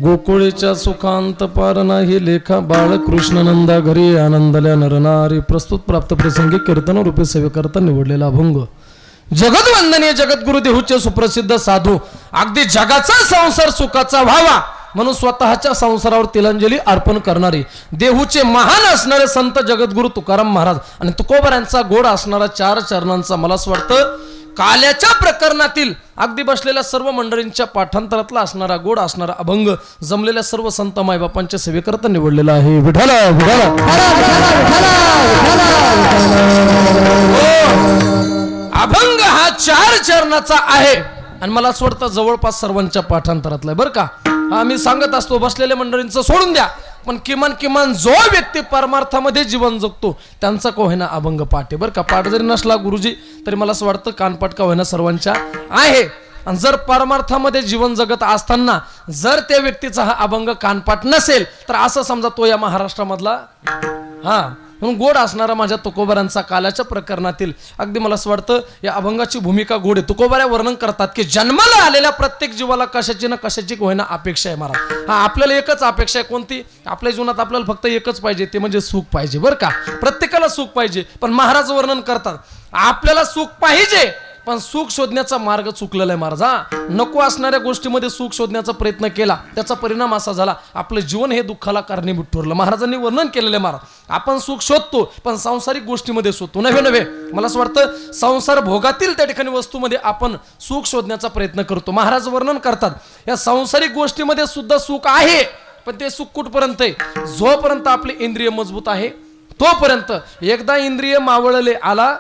गोकुळीच्या सुखांत पार नाही लेखा बाळकृष्ण नंदा घरी आनंदल्या नरनारी प्रस्तुत प्राप्त प्रसंगी कीर्तन रूपे सेवेकरता निवडलेला अभंग जगदवंदनीय जगद्गुरु देहूचे सुप्रसिद्ध साधू अगदी जगाचा संसार सुखाचा व्हावा म्हणून स्वतःच्या संसारावर तिलांजली अर्पण करणारे देहूचे महान असणारे संत जगद्गुरु तुकाराम महाराज आणि तुकोबरांचा गोड असणारा चार चरणांचा मला असं वाटतं काल्याच्या प्रकरणातील अगदी बसलेल्या सर्व मंडळींच्या पाठांतरातला असणारा गोड असणारा अभंग जमलेल्या सर्व संत मायबापांच्या सेवेकरता निवडलेला आहे विठ्ठला विठ्ठला अभंग हा चार चरणाचा आहे आणि मला असं वाटतं जवळपास सर्वांच्या पाठांतरातला आहे बरं का. आम्ही सांगत असतो बसलेल्या मंडळींचं सोडून द्या पण किमान जो व्यक्ती परमार्थामध्ये जीवन जगतो त्यांचा का होईना अभंग पाठ आहे बरं का. पाठ जरी नसला गुरुजी तरी मला असं वाटतं कानपाठ का होईना सर्वांच्या आहे. आणि जर परमार्थामध्ये जीवन जगत असताना जर त्या व्यक्तीचा हा अभंग कानपाठ नसेल तर असं समजा तो या महाराष्ट्रामधला म्हणून गोड असणारा माझ्या तुकोबारांचा काल्याच्या प्रकरणातील अगदी मला असं वाटतं या अभंगाची भूमिका गोड आहे. तुकोबाऱ्या वर्णन करतात की जन्माला आलेल्या प्रत्येक जीवाला कशाची ना कशाची होईना अपेक्षा आहे महाराज. आपल्याला एकच अपेक्षा आहे कोणती आपल्या जीवनात आपल्याला फक्त एकच पाहिजे ते म्हणजे सुख पाहिजे बरं का. प्रत्येकाला सुख पाहिजे पण महाराज वर्णन करतात आपल्याला सुख पाहिजे पण सुख शोधण्याचा मार्ग चुकलेला आहे महाराज. नको असणाऱ्या गोष्टीमध्ये सुख शोधण्याचा प्रयत्न केला त्याचा परिणाम असा झाला आपलं जीवन हे दुःखाला कारणीभूत ठरलं. महाराजांनी वर्णन केलेलं आहे महाराज आपण सुख शोधतो पण सांसारिक गोष्टीमध्ये शोधतो नव्हे मला असं वाटतं संसार भोगातील त्या ठिकाणी वस्तूमध्ये आपण सुख शोधण्याचा प्रयत्न करतो. महाराज वर्णन करतात या सांसारिक गोष्टीमध्ये सुद्धा सुख आहे पण ते सुख कुठपर्यंत आहे जोपर्यंत आपले इंद्रिय मजबूत आहे तोपर्यंत. एकदा इंद्रिय मावळले आला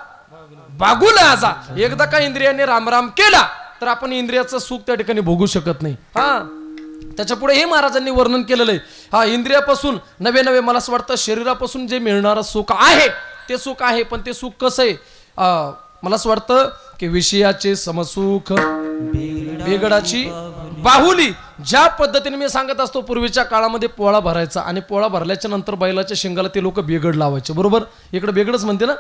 बागुला आजा एकदा का इंद्रियाने रामराम केला तर आपण इंद्रियाचं सुख त्या ठिकाणी भोगू शकत नाही. त्याच्या पुढे हे महाराजांनी वर्णन केलेलं आहे. इंद्रियापासून नवे मला असं वाटतं शरीरापासून जे मिळणारं सुख आहे ते सुख आहे पण ते सुख कसं आहे मला असं वाटतं की विषयाचे समसुख बेगडाची बाहुली. ज्या पद्धतीने मी सांगत असतो पूर्वीच्या काळामध्ये पोळा भरायचा आणि पोळा भरल्याच्या नंतर बैलाच्या शिंगाला ते लोक बेगड लावायचे बरोबर. इकडे बेगडच म्हणते ना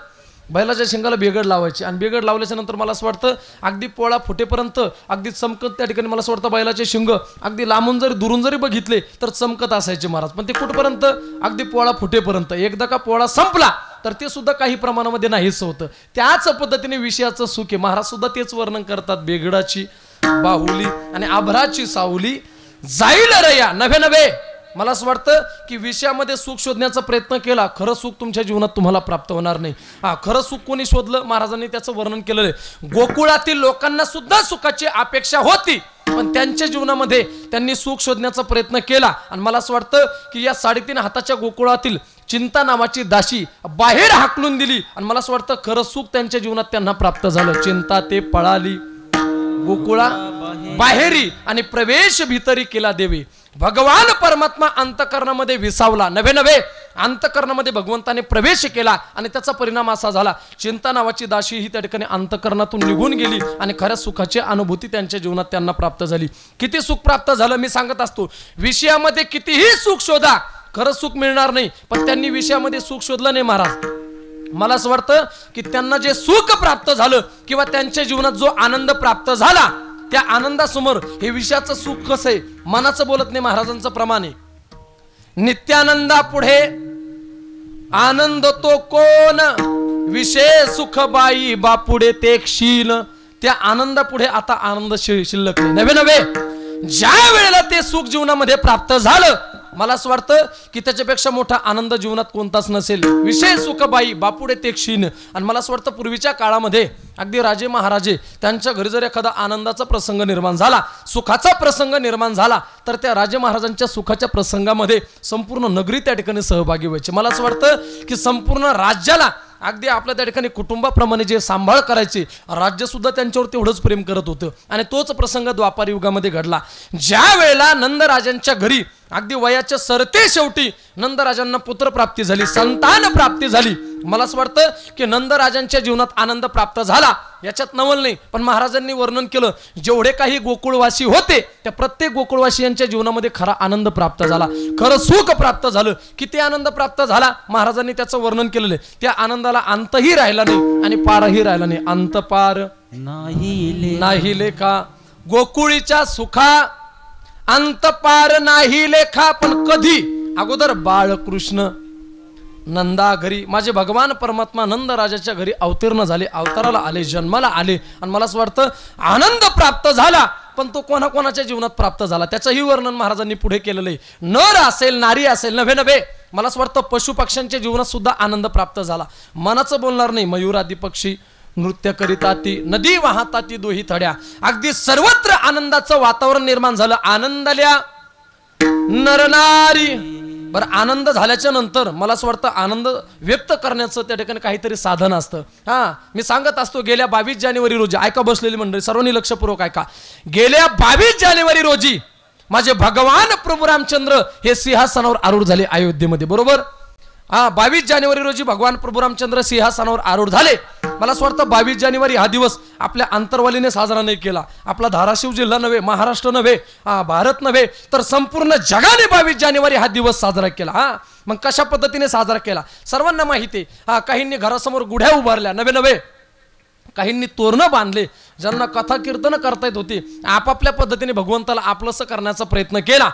बैलाच्या शिंगाला बेगड लावायची आणि बेगड लावल्याच्या नंतर मला असं वाटतं अगदी पोळा फुटेपर्यंत अगदी चमकत त्या ठिकाणी मला असं वाटतं बैलाचे शिंग अगदी लांबून जरी दुरून जरी बघितले तर चमकत असायचे महाराज. पण ते कुठपर्यंत अगदी पोळा फुटेपर्यंत. एकदा का पोळा संपला तर ते सुद्धा काही प्रमाणामध्ये नाहीच होतं. त्याच पद्धतीने विषयाचं सुख आहे. महाराज सुद्धा तेच वर्णन करतात बेगडाची बाहुली आणि आभराची सावली जाईल रया नवे मला असं वाटतं की विषयामध्ये सुख शोधण्याचा प्रयत्न केला खरं सुख तुमच्या जीवनात तुम्हाला प्राप्त होणार नाही. खरं सुख कोणी शोधलं महाराजांनी त्याचं वर्णन केलेलं आहे. गोकुळातील लोकांना सुद्धा सुखाची अपेक्षा होती पण त्यांच्या जीवनामध्ये त्यांनी सुख शोधण्याचा प्रयत्न केला आणि मला असं वाटतं की या 3.5 हाताच्या गोकुळातील चिंता नावाची दासी बाहेर हाकलून दिली आणि मला असं वाटतं खरं सुख त्यांच्या जीवनात त्यांना प्राप्त झालं. चिंता ते पळाली गोकुळा बाहेरी आणि प्रवेश भीतरी केला देवी. भगवान परमात्मा अंतकरणामध्ये विसावला नवे अंतकरणामध्ये भगवंताने प्रवेश केला आणि त्याचा परिणाम असा झाला चिंता नावाची दासी ही त्या ठिकाणी अंतकरणातून निघून गेली आणि खऱ्या सुखाची अनुभूती त्यांच्या जीवनात त्यांना प्राप्त झाली. किती सुख प्राप्त झालं मी सांगत असतो विषयामध्ये कितीही सुख शोधा खरं सुख मिळणार नाही पण त्यांनी विषयामध्ये सुख शोधलं नाही महाराज. मला असं वाटतं की त्यांना जे सुख प्राप्त झालं किंवा त्यांच्या जीवनात जो आनंद प्राप्त झाला त्या आनंदासमोर हे विषयाचं सुख कसं आहे मनाचं बोलत नाही. महाराजांचं प्रमाण आहे नित्यानंदा पुढे आनंद तो कोण विषय सुख बाई बापुढे ते क्षीण. त्या आनंदापुढे आता आनंद शिल्लक नाही. नवे ज्या वेळेला ते सुख जीवनामध्ये प्राप्त झालं मला असं वाटतं की त्याच्यापेक्षा मोठा आनंद जीवनात कोणताच नसेल. विषय सुख बाई बापुडे ते क्षीण. आणि मला असं वाटतं पूर्वीच्या काळामध्ये अगदी राजे महाराजे त्यांच्या घरी जर एखादा आनंदाचा प्रसंग निर्माण झाला सुखाचा प्रसंग निर्माण झाला तर त्या राजे महाराजांच्या सुखाच्या प्रसंगामध्ये संपूर्ण नगरी त्या ठिकाणी सहभागी व्हायची. मला असं वाटतं की संपूर्ण राज्याला अगदी आपल्या त्या ठिकाणी कुटुंबाप्रमाणे जे सांभाळ करायचे राज्य सुद्धा त्यांच्यावर तेवढंच प्रेम करत होतं. आणि तोच प्रसंग द्वापार युगामध्ये घडला ज्या वेळेला नंदराजांच्या घरी अगदी वयाच्या सरते शेवटी नंदराजांना पुत्र प्राप्ती झाली संतान प्राप्ती झाली. मला असं वाटतं की नंदराजांच्या जीवनात आनंद प्राप्त झाला याच्यात नवल नाही पण महाराजांनी वर्णन केलं जेवढे काही गोकुळवासी होते त्या प्रत्येक गोकुळवासियांच्या जीवनामध्ये खरा आनंद प्राप्त झाला खरं सुख प्राप्त झालं. किती आनंद प्राप्त झाला महाराजांनी त्याचं वर्णन केलेलं आहे. त्या आनंदाला अंतही राहिला नाही आणि पारही राहिला नाही. अंत पार नाही लेखा गोकुळीच्या सुखा अंत पार नाही लेखा, पण कधी अगोदर बाळकृष्ण नंदा घरी, माझे भगवान परमात्मा नंद राजाच्या घरी अवतीर्ण झाले, अवताराला आले, जन्माला आले. आणि मला असं वाटतं आनंद प्राप्त झाला, पण तो कोणाकोणाच्या जीवनात प्राप्त झाला त्याचंही वर्णन महाराजांनी पुढे केलेलं आहे. नर असेल नारी असेल नव्हे नव्हे, मला असं वाटतं पशु पक्ष्यांच्या जीवनात सुद्धा आनंद प्राप्त झाला. मनाचं बोलणार नाही, मयूरादी पक्षी नृत्य करीता ती, नदी वाहता ती दोही थड्या, अगदी सर्वत्र आनंदाचं वातावरण निर्माण झालं. आनंदल्या नरनारी. बरं, आनंद झाल्याच्या नंतर मला असं वाटतं आनंद व्यक्त करण्याचं त्या ठिकाणी काहीतरी साधन असतं. मी सांगत असतो गेल्या 22 जानेवारी रोजी, ऐका बसलेली मंडळी सर्वांनी लक्षपूर्वक ऐका, गेल्या 22 जानेवारी रोजी माझे भगवान प्रभू रामचंद्र हे सिंहासनावर आरूढ झाले अयोध्येमध्ये. बरोबर, 22 जानेवारी रोजी भगवान प्रभू रामचंद्र सिंहासनावर आरूढ झाले. मला असं वाटतं 22 जानेवारी हा दिवस आपल्या आंतरवालीने साजरा नाही केला. आपला धाराशिव जिल्हा नव्हे, महाराष्ट्र नव्हे, भारत नव्हे, तर संपूर्ण जगाने 22 जानेवारी हा दिवस साजरा केला. मग कशा पद्धतीने साजरा केला सर्वांना माहिती आहे. काहींनी घरासमोर गुढ्या उभारल्या नव्हे नव्हे, काहींनी तोरणं बांधले, ज्यांना कथा कीर्तन करता येत होती आपापल्या पद्धतीने भगवंताला आपलंसं करण्याचा प्रयत्न केला.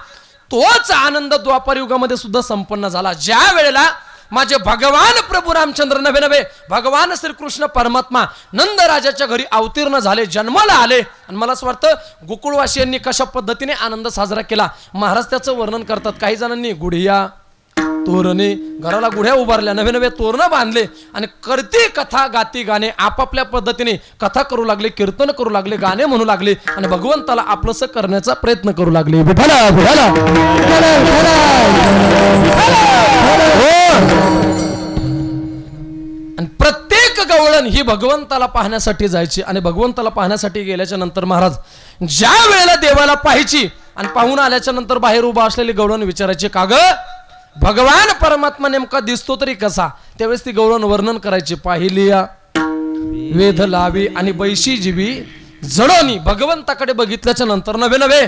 तोच आनंद द्वापार युगामध्ये सुद्धा संपन्न झाला, ज्या वेळेला माझे भगवान प्रभू रामचंद्र नव्हे नव्हे भगवान श्रीकृष्ण परमात्मा नंद राजाच्या घरी अवतीर्ण झाले, जन्माला आले. आणि मला असं वाटतं गोकुळवासियांनी कशा पद्धतीने आनंद साजरा केला महाराज त्याचं वर्णन करतात. काही जणांनी गुढिया तोरणे, घराला गुढ्या उभारल्या, नवे नवे तोरणं बांधले आणि करती कथा गाती गाणे, आपापल्या पद्धतीने कथा करू लागले, कीर्तन करू लागले, गाणे म्हणू लागले आणि भगवंताला आपलंसं करण्याचा प्रयत्न करू लागले. आणि प्रत्येक गवळण ही भगवंताला पाहण्यासाठी जायची आणि भगवंताला पाहण्यासाठी गेल्याच्या नंतर महाराज ज्या वेळेला देवाला पाहायची आणि पाहून आल्याच्या नंतर बाहेर उभा असलेली गवळण विचारायची, का ग भगवान परमात्मा नेमका दिसतो तरी कसा? त्यावेळेस ती गवळण वर्णन करायची, पाहिलिया वेध लावी आणि बैशी जीवी जडोनी. भगवंताकडे बघितल्याच्या नंतर नव्हे नव्हे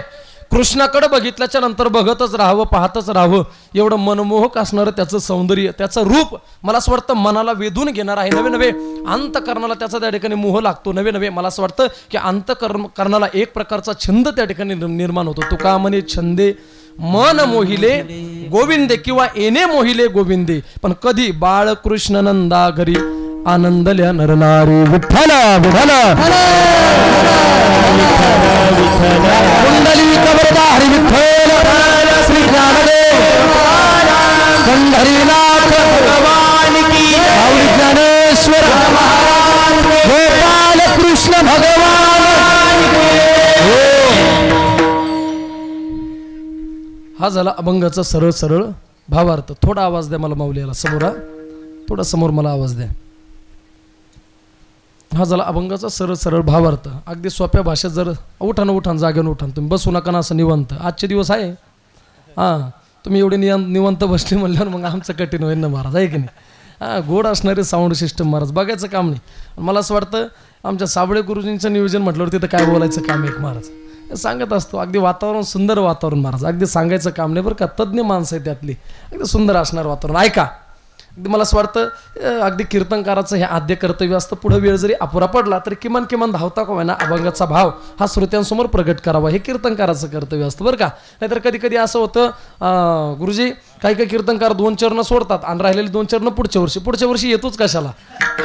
कृष्णाकडे बघितल्याच्या नंतर बघतच राहावं, पाहतच राहावं, एवढं मनमोहक असणारं त्याचं सौंदर्य, त्याचं रूप मला असं वाटतं मनाला वेधून घेणार आहे. नवे नवे अंतकरणाला त्याचा त्या ठिकाणी मोह लागतो. नवे नवे मला असं वाटतं की अंतकरणाला एक प्रकारचा छंद त्या ठिकाणी निर्माण होतो. तुका म्हणे छंदे मन मोहिले गोविंदे किंवा येणे मोहिले गोविंदे, पण कधी बाळकृष्ण नंदा घरी आनंदल्या नरनारी. विठ्ठल विठ्ठल कुंडली कवरदा हरी विठ्ठल श्री ज्ञानदेव पंढरीनाथ भगवान की गौरी ज्ञानेश्वर गोपाल कृष्ण भगवान की. हा झाला अभंगाचा सरळ सरळ भावार्थ. थोडा आवाज द्या मला माऊली याला समोर, थोडा समोर मला आवाज द्या. हा झाला अभंगाचा सरळ सरळ भावार्थ. अगदी सोप्या भाषेत जर उठान उठान जागेन उठान, तुम्ही बसू नका ना असं निवांत. आजचे दिवस आहे, तुम्ही एवढे निवांत बसले म्हणल्यावर मग आमचं कठीण होईल ना महाराज, आहे की नाही? गोड असणारे साऊंड सिस्टम महाराज, बघायचं काम नाही. मला असं वाटतं आमच्या साबळे गुरुजींचं नियोजन म्हटल्यावर तिथं काय बोलायचं काम आहे महाराज, सांगत असतो. अगदी वातावरण सुंदर वातावरण महाराज, अगदी सांगायचं काम नाही बरं का, तज्ज्ञ माणसं आहे त्यातली, अगदी सुंदर असणार वातावरण. ऐका, अगदी मला असं वाटतं अगदी कीर्तनकाराचं हे आद्य कर्तव्य असतं, पुढे वेळ जरी अपुरा पडला तरी किमान किमान धावता का होईना अभंगाचा भाव हा श्रोत्यांसमोर प्रगट करावा, हे कीर्तनकाराचं कर्तव्य असतं बरं का. नाहीतर कधी कधी असं होतं गुरुजी काही काही कीर्तनकार 2 चरण सोडतात आणि राहिलेले 2 चरण पुढच्या वर्षी येतोच कशाला,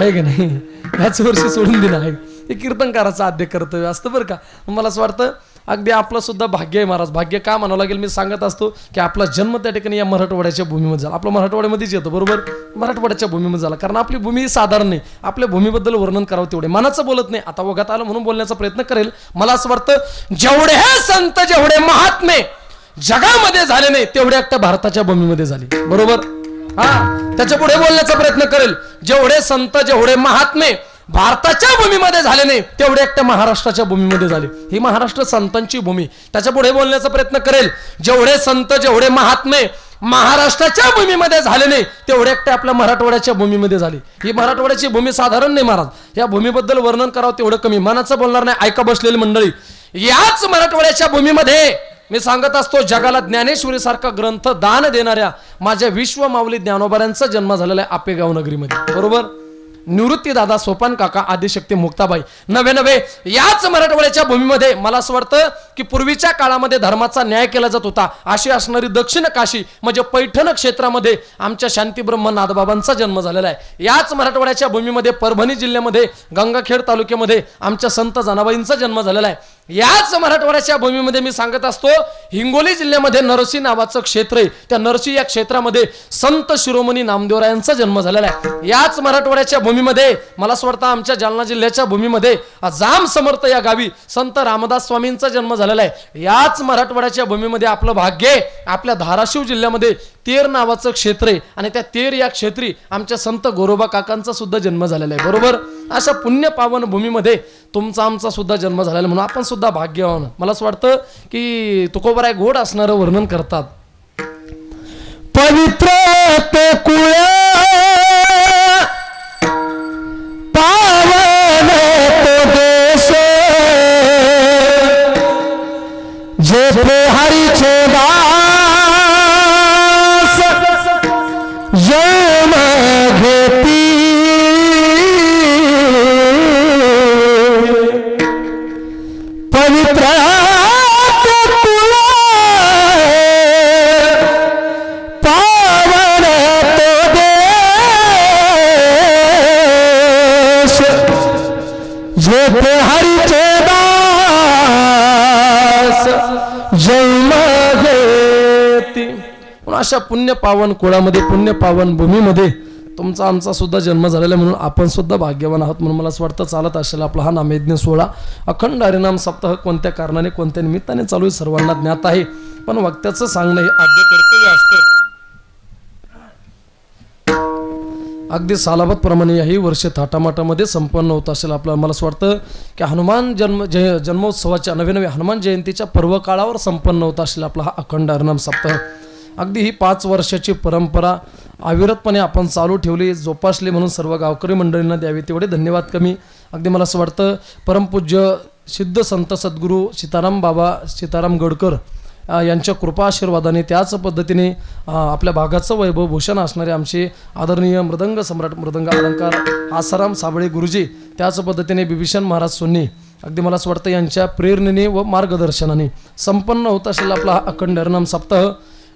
आहे की नाही? ह्याच वर्षी सोडून दिलं आहे, हे कीर्तनकाराचं आद्य कर्तव्य असतं बरं का. मला असं वाटतं अगदी आपलं सुद्धा भाग्य आहे महाराज. भाग्य का म्हणावं लागेल, मी सांगत असतो की आपला जन्म त्या ठिकाणी या मराठवाड्याच्या भूमीमध्ये झाला. आपलं मराठवाड्यामध्येच येतं बरोबर, मराठवाड्याच्या भूमीमध्ये झाला, कारण आपली भूमी साधारण नाही. आपल्या भूमीबद्दल वर्णन करावं तेवढे मनाचं बोलत नाही. आता ओघात आलं म्हणून बोलण्याचा प्रयत्न करेल. मला असं वाटतं जेवढे हे संत जेवढे महात्मे जगामध्ये झाले नाही तेवढे एकट्या भारताच्या भूमीमध्ये झाले बरोबर. त्याच्या पुढे बोलण्याचा प्रयत्न करेल. जेवढे संत जेवढे महात्मे भारताच्या भूमीमध्ये झाले नाही तेवढे एकट्या महाराष्ट्राच्या भूमीमध्ये झाले. ही महाराष्ट्र संतांची भूमी. त्याच्या पुढे बोलण्याचा प्रयत्न करेल. जेवढे संत जेवढे महात्मे महाराष्ट्राच्या भूमीमध्ये झाले नाही तेवढे एकट्या आपल्या मराठवाड्याच्या भूमीमध्ये झाले. ही मराठवाड्याची भूमी साधारण नाही महाराज, या भूमीबद्दल वर्णन करावं तेवढं कमी. मनाचं बोलणार नाही. ऐका बसलेली मंडळी, याच मराठवाड्याच्या भूमीमध्ये मी सांगत असतो जगाला ज्ञानेश्वरी सारखा ग्रंथ दान देणाऱ्या माझ्या विश्व माऊली ज्ञानोबाऱ्यांचा जन्म झालेला आहे आपेगाव नगरीमध्ये बरोबर. निवृत्ती दादा, सोपान काका, आदिशक्ती मुक्ताबाई. नवे याच मराठवाड्याच्या भूमीमध्ये मला असं वाटतं की पूर्वीच्या काळामध्ये धर्माचा न्याय केला जात होता. अशी असणारी दक्षिण काशी म्हणजे पैठण क्षेत्रामध्ये आमच्या शांतीब्रह्म नाथबाबांचा जन्म झालेला आहे. याच मराठवाड्याच्या भूमीमध्ये परभणी जिल्ह्यामध्ये गंगाखेड तालुक्यामध्ये आमच्या संत जनाबाईंचा जन्म झालेला आहे. याच मराठवाड्याच्या भूमीमध्ये मी सांगत असतो हिंगोली जिल्ह्यामध्ये नरसी नावाचं क्षेत्र आहे. त्या नरसी या क्षेत्रामध्ये संत शिरोमणी नामदेवरायांचा जन्म झालेला आहे. याच मराठवाड्याच्या भूमीमध्ये मला असं वाटतं आमच्या जालना जिल्ह्याच्या भूमीमध्ये जाम समर्थ या गावी संत रामदास स्वामींचा जन्म झालेला आहे. याच मराठवाड्याच्या भूमीमध्ये आपलं भाग्य आहे, आपल्या धाराशिव जिल्ह्यामध्ये तेर नावाचं क्षेत्र आहे आणि त्या तेर या क्षेत्री आमच्या संत गोरोबा काकांचा सुद्धा जन्म झालेला आहे. बरोबर, अशा पुण्य पावन भूमीमध्ये तुमचा आमचा सुद्धा जन्म झालेला म्हणून आपण सुद्धा भाग्यवान. मला असं वाटतं की तुकोबराय गोड असणारं वर्णन करतात. पवित्र ते कुळ पावन तो देश जे हरीचे दास जन्म घेती पवित्र कुल पावन तो देश जेथे हरीचे दास जन्म घेती. अशा पुण्य पावन कुळामध्ये पुण्य पावन भूमीमध्ये तुमचा आमचा सुद्धा जन्म झालेला म्हणून आपण सुद्धा भाग्यवान आहोत. म्हणून मला असं वाटतं चालत असेल आपला हा नामयज्ञ सोहळा अखंड हरिनाम सप्ताह कोणत्या कारणाने कोणत्या निमित्ताने चालू आहे सर्वांना ज्ञात आहे, पण वक्त्याचं सांगणं हे आद्य कर्तव्य असतं. अगदी सालाबत प्रमाणे याही वर्ष थाटामाटामध्ये संपन्न होत असेल आपल्याला. मला असं वाटतं की हनुमान जन्मोत्सवाच्या नवे हनुमान जयंतीच्या पर्व काळावर संपन्न होत असेल आपला हा अखंड हरिनाम सप्ताह. अगदी ही 5 वर्षाची परंपरा अविरतपणे आपण चालू ठेवली, जोपासली म्हणून सर्व गावकरी मंडळींना द्यावी तेवढे धन्यवाद कमी. अगदी मला असं वाटतं परमपूज्य सिद्ध संत सद्गुरू सीताराम बाबा सीताराम गडकर यांच्या कृपा आशीर्वादाने त्याच पद्धतीने आपल्या भागाचं वैभव भूषण असणारे आमचे आदरणीय मृदंग सम्राट मृदंग अलंकार आसाराम साबळे गुरुजी, त्याच पद्धतीने बिभीषण महाराज सोन्नी, अगदी मला असं वाटतं यांच्या प्रेरणेने व मार्गदर्शनाने संपन्न होत असेल आपला हा अखंड हरिनाम सप्ताह.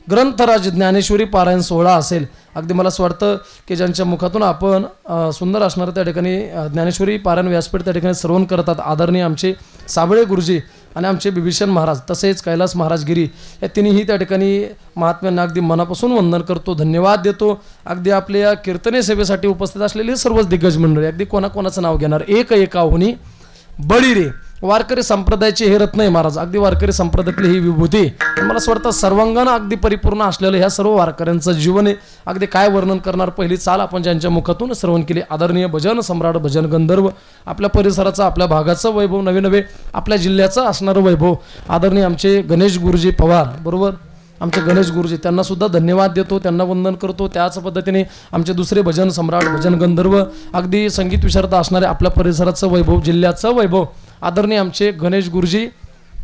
ग्रंथराज ज्ञानेश्वरी पारायण सोहळा असेल. अगदी मला असं वाटतं की ज्यांच्या मुखातून आपण सुंदर असणारं त्या ठिकाणी ज्ञानेश्वरी पारायण व्यासपीठ त्या ठिकाणी श्रवण करतात आदरणीय आमचे साबळे गुरुजी आणि आमचे बिभीषण महाराज तसेच कैलास महाराज गिरी या तिन्ही त्या ठिकाणी महात्म्यांना अगदी मनापासून वंदन करतो, धन्यवाद देतो. अगदी आपल्या कीर्तने सेवेसाठी उपस्थित असलेली सर्वच दिग्गज मंडळी, अगदी कोणाकोणाचं नाव घेणार, एका होनी बळी रे वारकरी संप्रदायाचे हे रत्न आहे महाराज, अगदी वारकरी संप्रदायातली ही विभूती. मला असं वाटतं सर्वांगानं अगदी परिपूर्ण असलेलं ह्या सर्व वारकऱ्यांचं जीवन आहे. अगदी काय वर्णन करणार, पहिली चाल आपण ज्यांच्या मुखातून श्रवण केली आदरणीय भजन सम्राट भजन गंधर्व, आपल्या परिसराचं आपल्या भागाचं वैभव, नवे आपल्या जिल्ह्याचं असणारं वैभव आदरणीय आमचे गणेश गुरुजी पवार, बरोबर आमचे गणेश गुरुजी, त्यांना सुद्धा धन्यवाद देतो, त्यांना वंदन करतो. त्याच पद्धतीने आमचे दुसरे भजन सम्राट भजन गंधर्व, अगदी संगीत विशारद असणारे आपल्या परिसराचं वैभव जिल्ह्याचं वैभव आदरणीय आमचे गणेश गुरुजी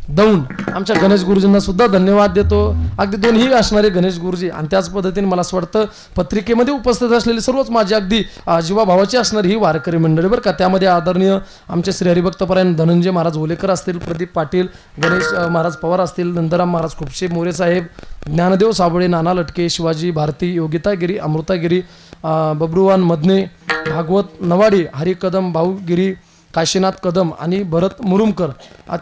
दौंड, आमच्या गणेश गुरुजींना सुद्धा धन्यवाद देतो. अगदी दोन्ही असणारे गणेश गुरुजी आणि त्याच पद्धतीने मला असं वाटतं पत्रिकेमध्ये उपस्थित असलेली सर्वच माझी अगदी जीवाभावाची असणारी ही वारकरी मंडळी बरं का. त्यामध्ये आदरणीय आमचे श्री हरिभक्तपरायण धनंजय महाराज ओलेकर असतील, प्रदीप पाटील, गणेश महाराज पवार असतील, नंदराम महाराज खुपशे मोरे साहेब, ज्ञानदेव साबळे, नाना लटके, शिवाजी भारती, योगितागिरी, अमृतागिरी, बब्रुवान मदने, भागवत नवाडी, हरी कदम, भाऊगिरी, काशीनाथ कदम आणि भरत मुरुमकर.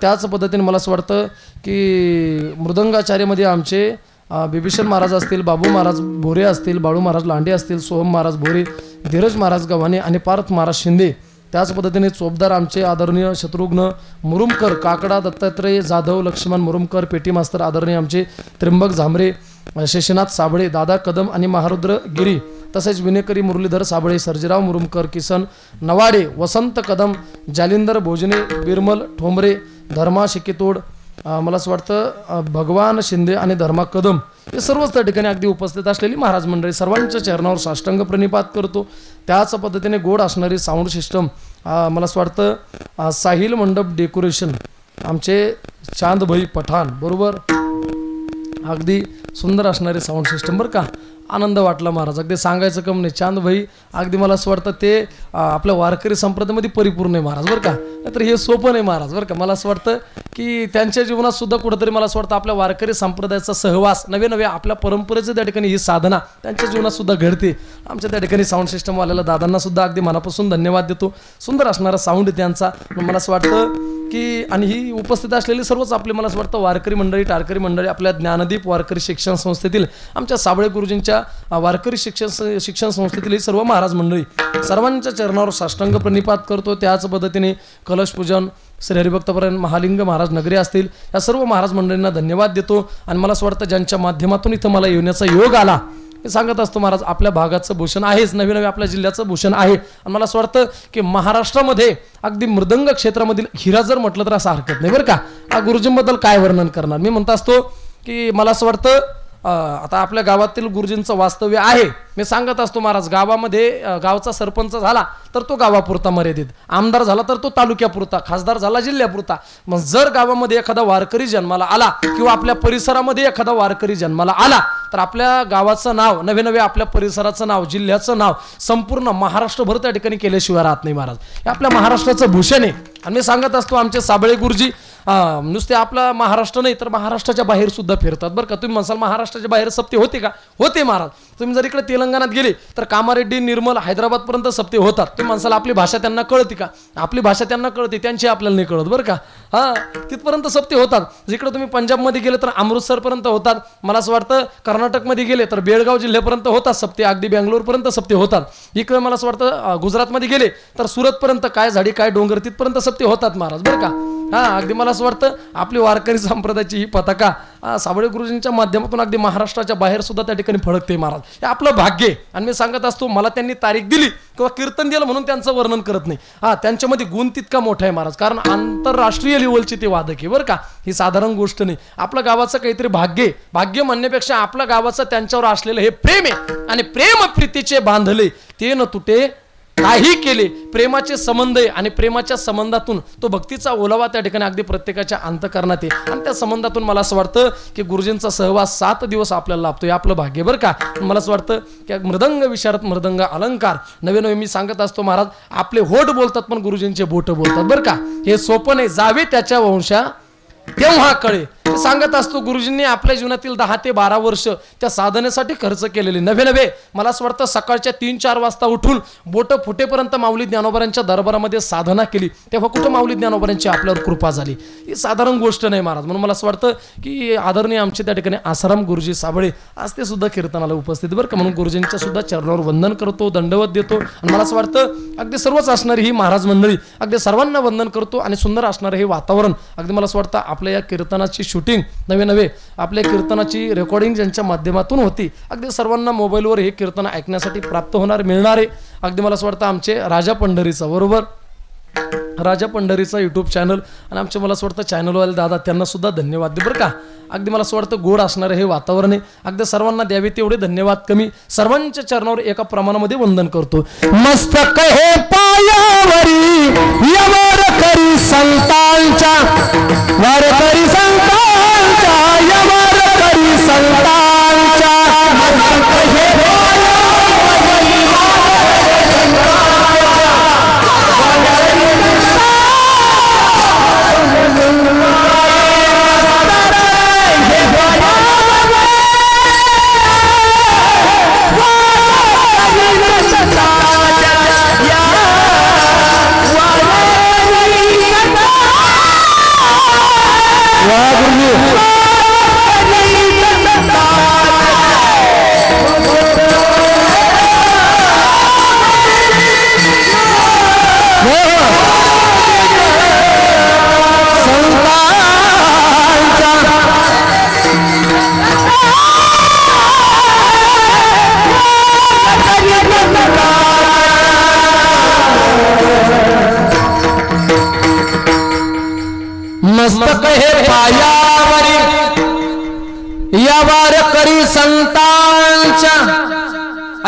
त्याच पद्धतीने मला असं वाटतं की मृदंगाचार्यमध्ये आमचे बिभीषण महाराज असतील, बाबू महाराज भोरे असतील, बाळू महाराज लांडे असतील, सोहम महाराज भोरे, धीरज महाराज गव्हाणे आणि पार्थ महाराज शिंदे. त्याच पद्धतीने चोपदार आमचे आदरणीय शत्रुघ्न मुरुमकर, काकडा दत्तात्रय जाधव, लक्ष्मण मुरुमकर, पेटी मास्तर आदरणीय आमचे त्र्यंबक झांबरे, शेषनाथ साबळे, दादा कदम आणि महारुद्र गिरी, तसेच विनेकरी मुरलीधर साबळे, सर्जेराव मुरुमकर, किसन नवाडे, वसंत कदम, जालिंदर भोजने, बिरमल ठोंबरे, धर्मा शिकेतोड, मला असं वाटतं भगवान शिंदे आणि धर्मा कदम, हे सर्वच त्या ठिकाणी अगदी उपस्थित असलेली महाराज मंडळी सर्वांच्या चरणावर साष्टांग प्रणिपात करतो. त्याच पद्धतीने गोड असणारी साऊंड सिस्टम, मला असं वाटतं साहिल मंडप डेकोरेशन आमचे चांदभाई पठाण, बरोबर अगदी सुंदर असणारे साऊंड सिस्टम बरं का. आनंद वाटला महाराज. अगदी सांगायचं कम नाही. चांद भाई अगदी मला असं वाटतं ते आपल्या वारकरी संप्रदायामध्ये परिपूर्ण आहे महाराज बरं का. तर हे सोपं नाही महाराज बरं का. मला असं वाटतं की त्यांच्या जीवनात सुद्धा कुठंतरी मला असं वाटतं आपल्या वारकरी संप्रदायाचा सहवास नवे नवे आपल्या परंपरेचं त्या ठिकाणी ही साधना त्यांच्या जीवनात सुद्धा घडते. आमच्या त्या ठिकाणी साऊंड सिस्टमवाल्याला दादांना सुद्धा अगदी मनापासून धन्यवाद देतो. सुंदर असणारा साऊंड त्यांचा. मला असं वाटतं की आणि ही उपस्थित असलेली सर्वच आपले मला असं वाटतं वारकरी मंडळी टारकरी मंडळी आपल्या ज्ञानदीप वारकरी शिक्षण संस्थेतील आमच्या साबळे गुरुजींच्या वारकरी शिक्षण संस्थेतील ही सर्व महाराज मंडळी सर्वांच्या चरणावर साष्टांग प्रणिपात करतो. त्याच पद्धतीने कलश पूजन श्री हरिभक्तपरायण महालिंग महाराज नगरी असतील या सर्व महाराज मंडळींना धन्यवाद देतो. आणि मला असं वाटतं ज्यांच्या माध्यमातून इथं मला येण्याचा योग आला हे सांगत असतो महाराज आपल्या भागाचं भूषण आहेच नवे नवे आपल्या जिल्ह्याचं भूषण आहे. आणि मला असं वाटतं की महाराष्ट्रामध्ये अगदी मृदंग क्षेत्रामधील हिरा जर म्हटलं तर असं हरकत नाही बरं का. गुरुजींबद्दल काय वर्णन करणार. मी म्हणत असतो की मला असं वाटतं आता आपल्या गावातील गुरुजींचं वास्तव्य आहे. मी सांगत असतो महाराज गावामध्ये गावचा सरपंच झाला तर तो गावापुरता मर्यादित, आमदार झाला तर तो तालुक्यापुरता, खासदार झाला जिल्ह्यापुरता. मग जर गावामध्ये एखादा वारकरी जन्माला आला किंवा आपल्या परिसरामध्ये एखादा वारकरी जन्माला आला तर आपल्या गावाचं नाव नवे नवे आपल्या परिसराचं नाव जिल्ह्याचं नाव संपूर्ण महाराष्ट्रभर त्या ठिकाणी केल्याशिवाय राहत नाही महाराज. हे आपल्या महाराष्ट्राचं भूषण आहे. आणि मी सांगत असतो आमचे साबळे गुरुजी नुसते आपला महाराष्ट्र नाही तर महाराष्ट्राच्या बाहेर सुद्धा फिरतात बरं का. तुम्ही म्हणसाल महाराष्ट्राच्या बाहेर सप्ते होते का. होते महाराज. तुम्ही जर इकडे तेलंगणात गेले तर कामारेड्डी निर्मल हैदराबाद पर्यंत सप्ते होतात. तुम्ही म्हणसाल आपली भाषा त्यांना कळते का. आपली भाषा त्यांना कळते त्यांची आपल्याला नाही कळत बरं का. तिथपर्यंत सप्ते होतात. जिकडे तुम्ही पंजाबमध्ये गेले तर अमृतसर पर्यंत होतात. मला असं वाटतं कर्नाटकमध्ये गेले तर बेळगाव जिल्ह्यापर्यंत होतात सप्ते. अगदी बेंगलोर पर्यंत सप्ते होतात. इकडे मला असं वाटतं गुजरातमध्ये गेले तर सुरत पर्यंत काय झाडी काय डोंगर तिथपर्यंत सप्ते होतात महाराज बरं का. अगदी मला असं वाटतं आपली वारकरी संप्रदायाची ही पताका साबळे गुरुजींच्या माध्यमातून अगदी महाराष्ट्राच्या बाहेर सुद्धा त्या ठिकाणी फडकते महाराज. हे आपलं भाग्य आहे. आणि मी सांगत असतो मला त्यांनी तारीख दिली किंवा कीर्तन दिलं म्हणून त्यांचं वर्णन करत नाही. त्यांच्यामध्ये गुण तितका मोठा आहे महाराज. कारण आंतरराष्ट्रीय लेवलचे ते वादक आहे बरं का. ही साधारण गोष्ट नाही. आपल्या गावाचं काहीतरी भाग्य म्हणण्यापेक्षा आपल्या गावाचं त्यांच्यावर असलेलं हे प्रेम आहे. आणि प्रेम प्रीतीचे बांधले ते न तुटे काही केले. प्रेमाचे संबंध आहे आणि प्रेमाच्या संबंधातून तो भक्तीचा ओलावा त्या ठिकाणी अगदी प्रत्येकाच्या अंतःकरणात आहे. आणि त्या संबंधातून मला असं वाटतं की गुरुजींचा सहवास 7 दिवस आपल्याला लाभतो. हे आपलं भाग्य बरं का. मला असं वाटतं की मृदंग विशारद मृदंग अलंकार नवे नवे मी सांगत असतो महाराज आपले होठ बोलतात पण गुरुजींचे बोट बोलतात बरं का. हे सोपं नाही. जावे त्याच्या वंशा तेव्हा कळे. सांगत असतो गुरुजींनी आपल्या जीवनातील 10 ते 12 वर्ष त्या साधनेसाठी खर्च केलेले. नवे मला असं वाटतं सकाळच्या 3-4 वाजता उठून बोट फुटेपर्यंत माऊली ज्ञानोबांच्या दरबारामध्ये साधना केली. तेव्हा कुठं माऊली ज्ञानोबांची आपल्यावर कृपा झाली. ही साधारण गोष्ट नाही महाराज. म्हणून मला असं वाटतं की आदरणीय आमचे त्या ठिकाणी आसाराम गुरुजी साबळे आज ते सुद्धा कीर्तनाला उपस्थित बरं का. म्हणून गुरुजींच्या सुद्धा चरणावर वंदन करतो दंडवत देतो. आणि मला असं वाटतं अगदी सर्वच असणारी ही महाराज मंडळी अगदी सर्वांना वंदन करतो. आणि सुंदर असणारं हे वातावरण अगदी मला असं वाटतं आपल्या या कीर्तनाची शूटिंग नवे आपल्या कीर्तनाची रेकॉर्डिंग ज्यांच्या माध्यमातून होती अगदी सर्वांना मोबाईलवर हे कीर्तन ऐकण्यासाठी प्राप्त मिळणारे अगदी मला असं वाटतं आमचे राजा पंढरीचा बरोबर राजा पंढरीचा यूट्यूब चॅनल आणि आमचे मला असं वाटतं चॅनलवाले दादा त्यांना सुद्धा धन्यवाद दे बरं का. अगदी मला असं वाटतं गोड असणारं हे वातावरण आहे. अगदी सर्वांना द्यावे तेवढे धन्यवाद कमी. सर्वांच्या चरणावर एका प्रमाणामध्ये वंदन करतो. मस्तक हे पायावरी यवर करी संतांच्या वारकरी संतांच्या यवर करी संतांच्या मस्तक हे मस्तक हे पायावरी यावर करी संतांच्या.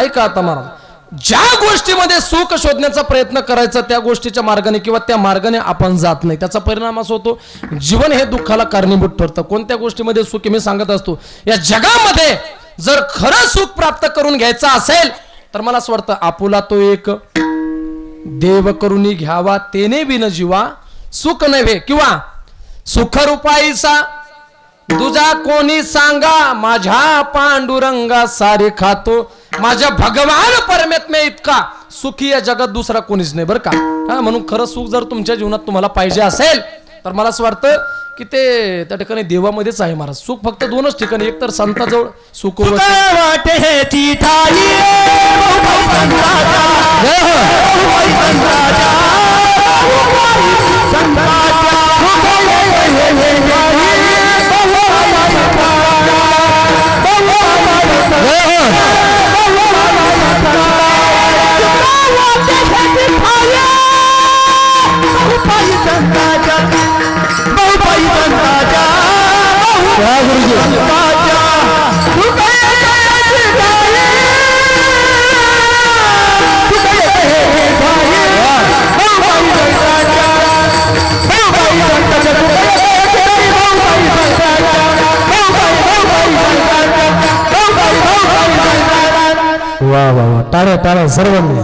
ऐका आता महाराज ज्या गोष्टीमध्ये सुख शोधण्याचा प्रयत्न करायचा त्या गोष्टीच्या मार्गाने किंवा त्या मार्गाने आपण जात नाही त्याचा परिणाम असा होतो जीवन हे दुःखाला कारणीभूत ठरतं. कोणत्या गोष्टीमध्ये सुख मी सांगत असतो या जगामध्ये जर खरं सुख प्राप्त करून घ्यायचं असेल तर मला असं वाटतं आपुला तो एक देव करूनी घ्यावा तेने बिन जीवा सुख नव्हे, किंवा सुख रुपाईचा तुझा कोणी सांगा माझ्या पांडुरंगा सारे खातो, माझ्या भगवान परमेत्मे इतका सुखी या जगात दुसरा कोणीच नाही बरं का. हा म्हणून खरं सुख जर तुमच्या जीवनात तुम्हाला पाहिजे असेल तर मला असं वाटतं की ते त्या ठिकाणी देवामध्येच आहे महाराज. सुख फक्त दोनच ठिकाणी, एक तर संताजवळ सुख वाटे वा वा वा, टाळ्या टाळ्या सर्वांनी.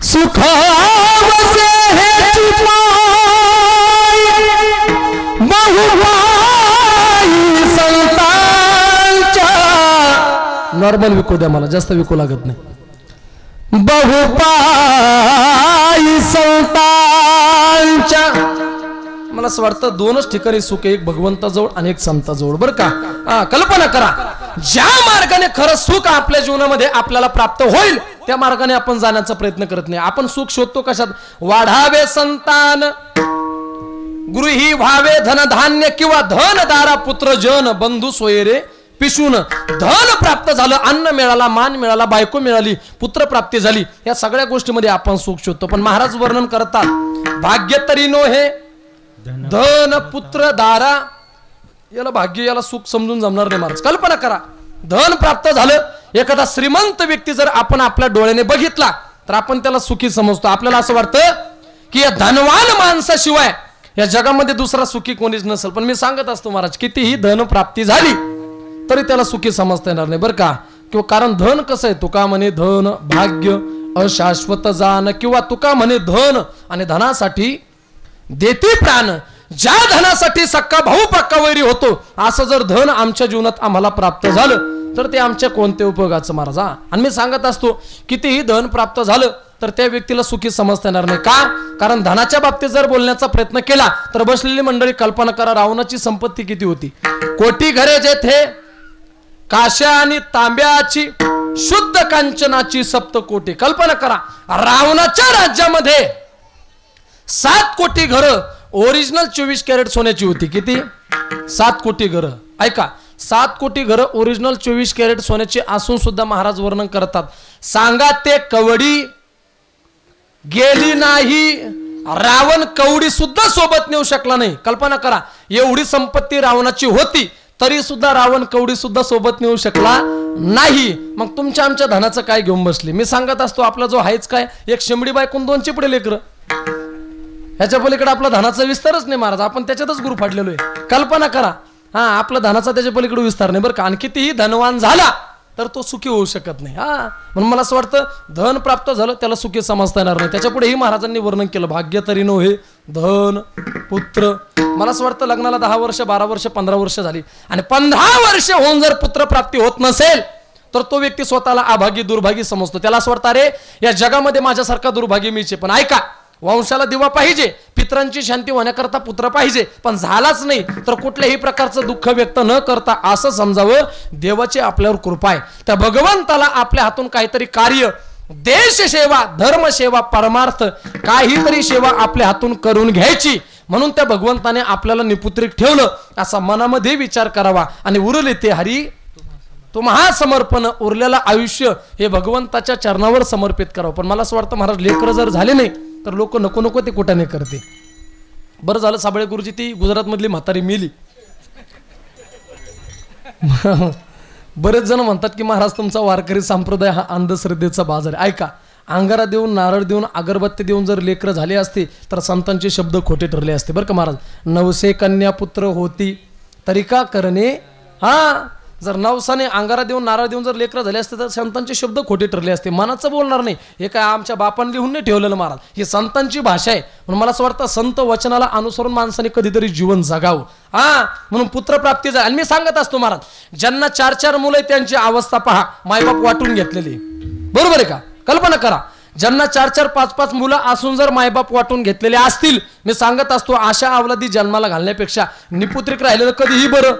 सुखावसे हेची पाय बहुपाई संतांच्या. नॉर्मल विकू द्या मला, जास्त विकू लागत नाही. बहुपाई संतांच्या. मला असं वाटतं दोनच ठिकाणी सुख, एक भगवंताजवळ आणि एक संताजवळ बरं का. कल्पना करा, ज्या मार्गाने खरं सुख आपल्या जीवनामध्ये आपल्याला प्राप्त होईल त्या मार्गाने आपण जाण्याचा प्रयत्न करत नाही. आपण सुख शोधतो कशात? वाढावे संतान, गृही व्हावे धनधान्य, किंवा धनदारा पुत्र जन बंधू सोयरे पिशून. धन प्राप्त झालं, अन्न मिळाला, मान मिळाला, बायको मिळाली, पुत्र प्राप्ती झाली, या सगळ्या गोष्टीमध्ये आपण सुख शोधतो. पण महाराज वर्णन करतात भाग्य तरी नो हे धन पुत्र दारा, याला भाग्य याला सुख समजून जमणार नाही महाराज. कल्पना करा, धन प्राप्त झालं, एखादा श्रीमंत व्यक्ती जर आपण आपल्या डोळ्याने बघितला तर आपण त्याला सुखी समजतो. आपल्याला असं वाटतं की या धनवान माणसाशिवाय या जगामध्ये दुसरा सुखी कोणीच नसेल. पण मी सांगत असतो महाराज, कितीही धन प्राप्ती झाली तरी त्याला सुखी समजता येणार नाही बरं का. किंवा कारण धन कसं आहे, तुका म्हणे धन भाग्य अशाश्वत जाण, किंवा तुका म्हणे धन आणि धनासाठी देते प्राण. ज्या धनासाठी सक्का भाऊ पक्का वैरी होतो, असं जर धन आमच्या जीवनात आम्हाला प्राप्त झालं तर ते आमच्या कोणत्या उपयोगाचं महाराज. आणि मी सांगत असतो कितीही धन प्राप्त झालं तर त्या व्यक्तीला सुखी समजता येणार नाही. का? कारण धनाच्या बाबतीत जर बोलण्याचा प्रयत्न केला तर बसलेली मंडळी कल्पना करा, रावणाची संपत्ती किती होती? कोटी घरे जेथे काश्या आणि तांब्याची शुद्ध कांचनाची सप्तकोटी. कल्पना करा, रावणाच्या राज्यामध्ये 7 कोटी घरं ओरिजिनल 24 कॅरेट सोन्याची होती. किती? 7 कोटी घरं. ऐका, 7 कोटी घरं ओरिजिनल 24 कॅरेट सोन्याची असून सुद्धा महाराज वर्णन करतात, सांगा ते कवडी गेली नाही. रावण कवडी सुद्धा सोबत नेऊ शकला नाही. कल्पना करा, एवढी संपत्ती रावणाची होती तरी सुद्धा रावण कवडी सुद्धा सोबत नेऊ शकला नाही. मग तुमच्या आमच्या धनाचं काय घेऊन बसले? मी सांगत असतो, आपला जो आहेच काय, एक शेंबडी बायकून 2 चिपडे लेकर, ह्याच्या पलीकडे आपला धनाचा विस्तारच नाही महाराज. आपण त्याच्यातच गुरु फाडलेलो आहे. कल्पना करा, आपला धनाचा त्याच्या पलीकडे विस्तार नाही बरं का. आणि कितीही धनवान झाला तर तो सुखी होऊ शकत नाही. म्हणून मला असं वाटतं धन प्राप्त झालं त्याला सुखी समजता येणार नाही. त्याच्या पुढेही महाराजांनी वर्णन केलं, भाग्य तरी नो हे धन पुत्र. मला असं वाटतं लग्नाला 10 वर्ष 12 वर्ष 15 वर्ष झाली आणि 15 वर्ष होऊन जर पुत्र प्राप्ती होत नसेल तर तो व्यक्ती स्वतःला अभागी दुर्भागी समजतो. त्याला असं वाटतं, अरे या जगामध्ये माझ्यासारखा दुर्भागी मीच आहे. पण ऐका, वंशाला दिवा पाहिजे, पितरांची शांती होण्याकरता पुत्र पाहिजे, पण झालाच नाही तर कुठल्याही प्रकारचं दुःख व्यक्त न करता असं समजावं, देवाची आपल्यावर कृपा आहे. त्या भगवंताला आपल्या हातून काहीतरी कार्य, देश सेवा, धर्म सेवा, परमार्थ काहीतरी सेवा आपल्या हातून करून घ्यायची. म्हणून त्या भगवंताने आपल्याला निपुत्रिक ठेवलं असा मनामध्ये विचार करावा आणि उरले ते हरी तो महासमर्पण, उरलेलं आयुष्य हे भगवंताच्या चरणावर समर्पित करावं. पण मला असं वाटतं महाराज, लेकरं जर झाले नाही तर लोक नको नको ते कुठं नाही करते. बरं झालं साबळे गुरुजी ती गुजरात मधली म्हातारी मेली. बरेच जण म्हणतात की महाराज तुमचा वारकरी संप्रदाय हा अंधश्रद्धेचा बाजार आहे. ऐका, अंगारा देऊन, नारळ देऊन, अगरबत्ती देऊन जर लेकरं झाले असते तर संतांचे शब्द खोटे ठरले असते बरं का महाराज. 900 कन्या पुत्र होती तरी का करणे, जर नवसाने अंगारा देऊन नारळ देऊन जर लेकरं झाले असते तर संतांचे शब्द खोटे ठरले असते. मनाचं बोलणार नाही. हे काय आमच्या बापाने लिहून नाही ठेवलेलं महाराज, ही संतांची भाषा आहे. म्हणून मला असं वाटतं संत वचनाला अनुसरून माणसाने कधीतरी जीवन जगावं. म्हणून पुत्रप्राप्ती झाली. आणि मी सांगत असतो महाराज, ज्यांना 4-4 मुलं आहेत त्यांची अवस्था पहा, मायबाप वाटून घेतलेली. बरोबर आहे का? कल्पना करा, ज्यांना 4-4, 5-5 मुलं असून जर मायबाप वाटून घेतलेले असतील, मी सांगत असतो अशा अवलादी जन्माला घालण्यापेक्षा निपुत्रिक राहिलेलं कधीही बरं.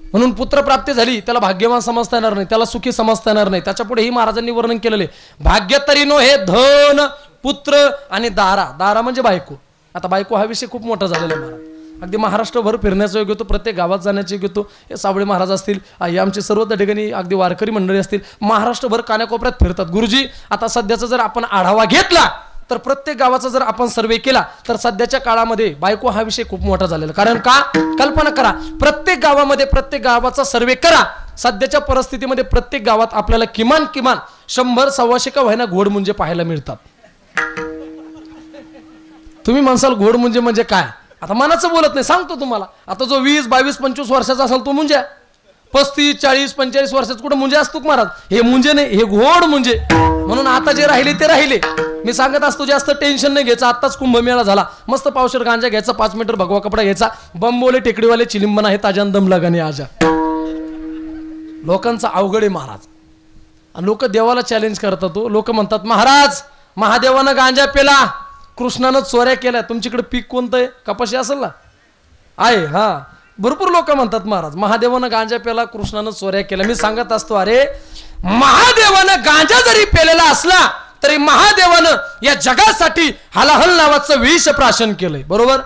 म्हणून पुत्रप्राप्ती झाली, त्याला भाग्यवान समजता येणार नाही, त्याला सुखी समजता येणार नाही. त्याच्या पुढे ही महाराजांनी वर्णन केलेले, भाग्य तरी नो हे धन पुत्र आणि दारा. दारा म्हणजे बायको. आता बायको हा विषय खूप मोठा झालेला आहे महाराज. अगदी महाराष्ट्रभर फिरण्याचा योग येतो, प्रत्येक गावात जाण्याचा योग येतो. हे साबळे महाराज असतील, हे आमचे सर्व त्या ठिकाणी अगदी वारकरी मंडळी असतील, महाराष्ट्रभर कानाकोपऱ्यात फिरतात. गुरुजी, आता सध्याचा जर आपण आढावा घेतला तर प्रत्येक गावाचा जर आपण सर्वे केला तर सध्याच्या काळामध्ये बायको हा विषय खूप मोठा झालेला. कारण का? कल्पना करा, प्रत्येक गावामध्ये प्रत्येक गावाचा सर्वे करा. सध्याच्या परिस्थितीमध्ये प्रत्येक गावात आपल्याला किमान 100-125 का व्हायना घोड मुंजे पाहायला मिळतात. तुम्ही म्हणसाल घोड म्हणजे काय? आता मनाचं बोलत नाही, सांगतो तुम्हाला. आता जो 20, 22, 25 वर्षाचा असेल तो मुंजे, 35, 40, 45 वर्षाचा कुठं मुंजे असतो महाराज? हे मुंजे नाही, हे घोड मुंजे. म्हणून आता जे राहिले ते राहिले. मी सांगत असतो जास्त टेन्शन नाही घ्यायचं. आत्ताच कुंभमेळा झाला, मस्त पावशेर गांजा घ्यायचा, 5 मीटर भगवा कपडा घ्यायचा, बंबोले टेकडीवाले चिलिंबन आहे ताजान दम लगाने आजा. लोकांचा अवघड आहे महाराज. लोक देवाला चॅलेंज करतात. लोक म्हणतात महाराज महादेवानं गांजा पेला, कृष्णानं चोऱ्या केल्या, तुमच्याकडे पीक कोणतं आहे? कपाशी असेल ना? आहे. भरपूर लोक म्हणतात महाराज महादेवानं गांजा पेला, कृष्णानं चोऱ्या केल्या. मी सांगत असतो, अरे महादेवानं गांजा जरी पेलेला असला तरी महादेवानं या जगासाठी हलाहल नावाचं विष प्राशन केलंय. बरोबर?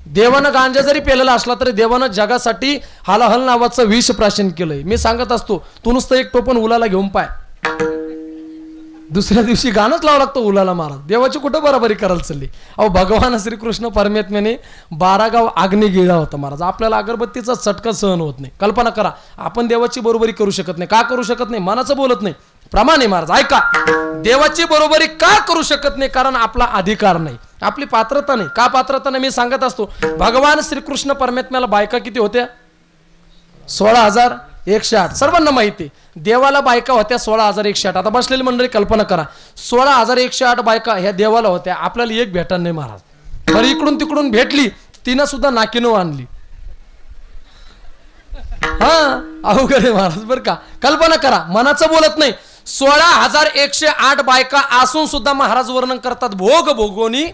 देवानं गांजा जरी पेलेला असला तरी देवानं जगासाठी हलाहल नावाचं विष प्राशन केलंय. मी सांगत असतो, तू नुसतं एक टोपण उलाला घेऊन पाय, दुसऱ्या दिवशी गाणंच लावं लागतं उलाला महाराज. देवाची कुठं बराबरी करायला चालली? अहो भगवान श्रीकृष्ण परमात्म्याने 12 गाव अग्नी गिळला होता महाराज. आपल्याला अगरबत्तीचा चटका सहन होत नाही. कल्पना करा, आपण देवाची बरोबरी करू शकत नाही. का करू शकत नाही? मनाचं बोलत नाही, प्रमाणे महाराज. ऐका, देवाची बरोबरी का करू शकत नाही? कारण आपला अधिकार नाही, आपली पात्रता नाही. का पात्रता नाही? मी सांगत असतो, भगवान श्रीकृष्ण परमात्म्याला बायका किती होत्या? 16,108. सर्वांना माहिती. देवाला बायका होत्या 16,108. आता बसलेली मंडळी कल्पना करा, 16,108 बायका ह्या देवाला होत्या. आपल्याला एक भेटणार नाही महाराज. बरं, इकडून तिकडून भेटली, तिनं सुद्धा नाकीनं आणली. अवघड आहे महाराज. बरं का? कल्पना करा, मनाचं बोलत नाही. 16,108 बायका असून सुद्धा महाराज वर्णन करतात भोग भोगोनी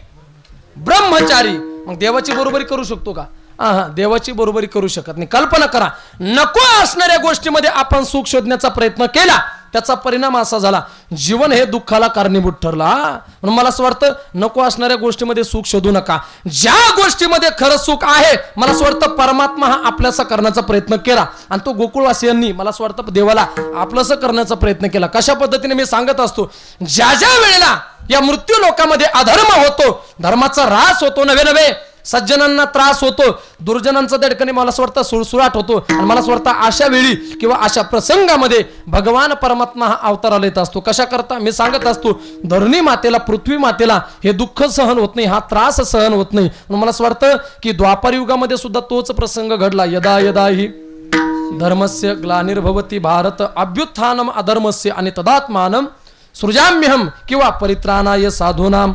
ब्रह्मचारी. मग देवाची बरोबरी करू शकतो का? देवाची बरोबरी करू शकत नाही. कल्पना करा, नको असणाऱ्या गोष्टीमध्ये आपण सुख शोधण्याचा प्रयत्न केला, त्याचा परिणाम असा झाला, जीवन हे दुःखाला कारणीभूत ठरला. म्हणून मला असं वाटतं, नको असणाऱ्या गोष्टीमध्ये सुख शोधू नका. ज्या गोष्टीमध्ये खरं सुख आहे, मला असं वाटतं परमात्मा हा आपल्यासा करण्याचा प्रयत्न केला. आणि तो गोकुळवासियांनी मला असं वाटतं देवाला आपलंसं करण्याचा प्रयत्न केला. कशा पद्धतीने? मी सांगत असतो, ज्या ज्या वेळेला या मृत्यू लोकामध्ये अधर्म होतो, धर्माचा ऱ्हास होतो, नवे सज्जनांना त्रास होतो, दुर्जनांचा दडकणे मला असं वाटतं सुळसुळाट होतो. आणि मला असं वाटतं अशा वेळी किंवा अशा प्रसंगामध्ये भगवान परमात्मा हा अवताराला येत असतो. कशा करता? मी सांगत असतो, धरणी मातेला, पृथ्वी मातेला हे दुःख सहन होत नाही, हा त्रास सहन होत नाही. म्हणून मला असं वाटतं की द्वापार युगामध्ये सुद्धा तोच प्रसंग घडला. यदा यदा ही धर्मस्य ग्लानिर्भवती भारत अभ्युत्थानम अधर्मस्य आणि तदात्मानम सृजाम्यहम किंवा परित्राणाय साधूनाम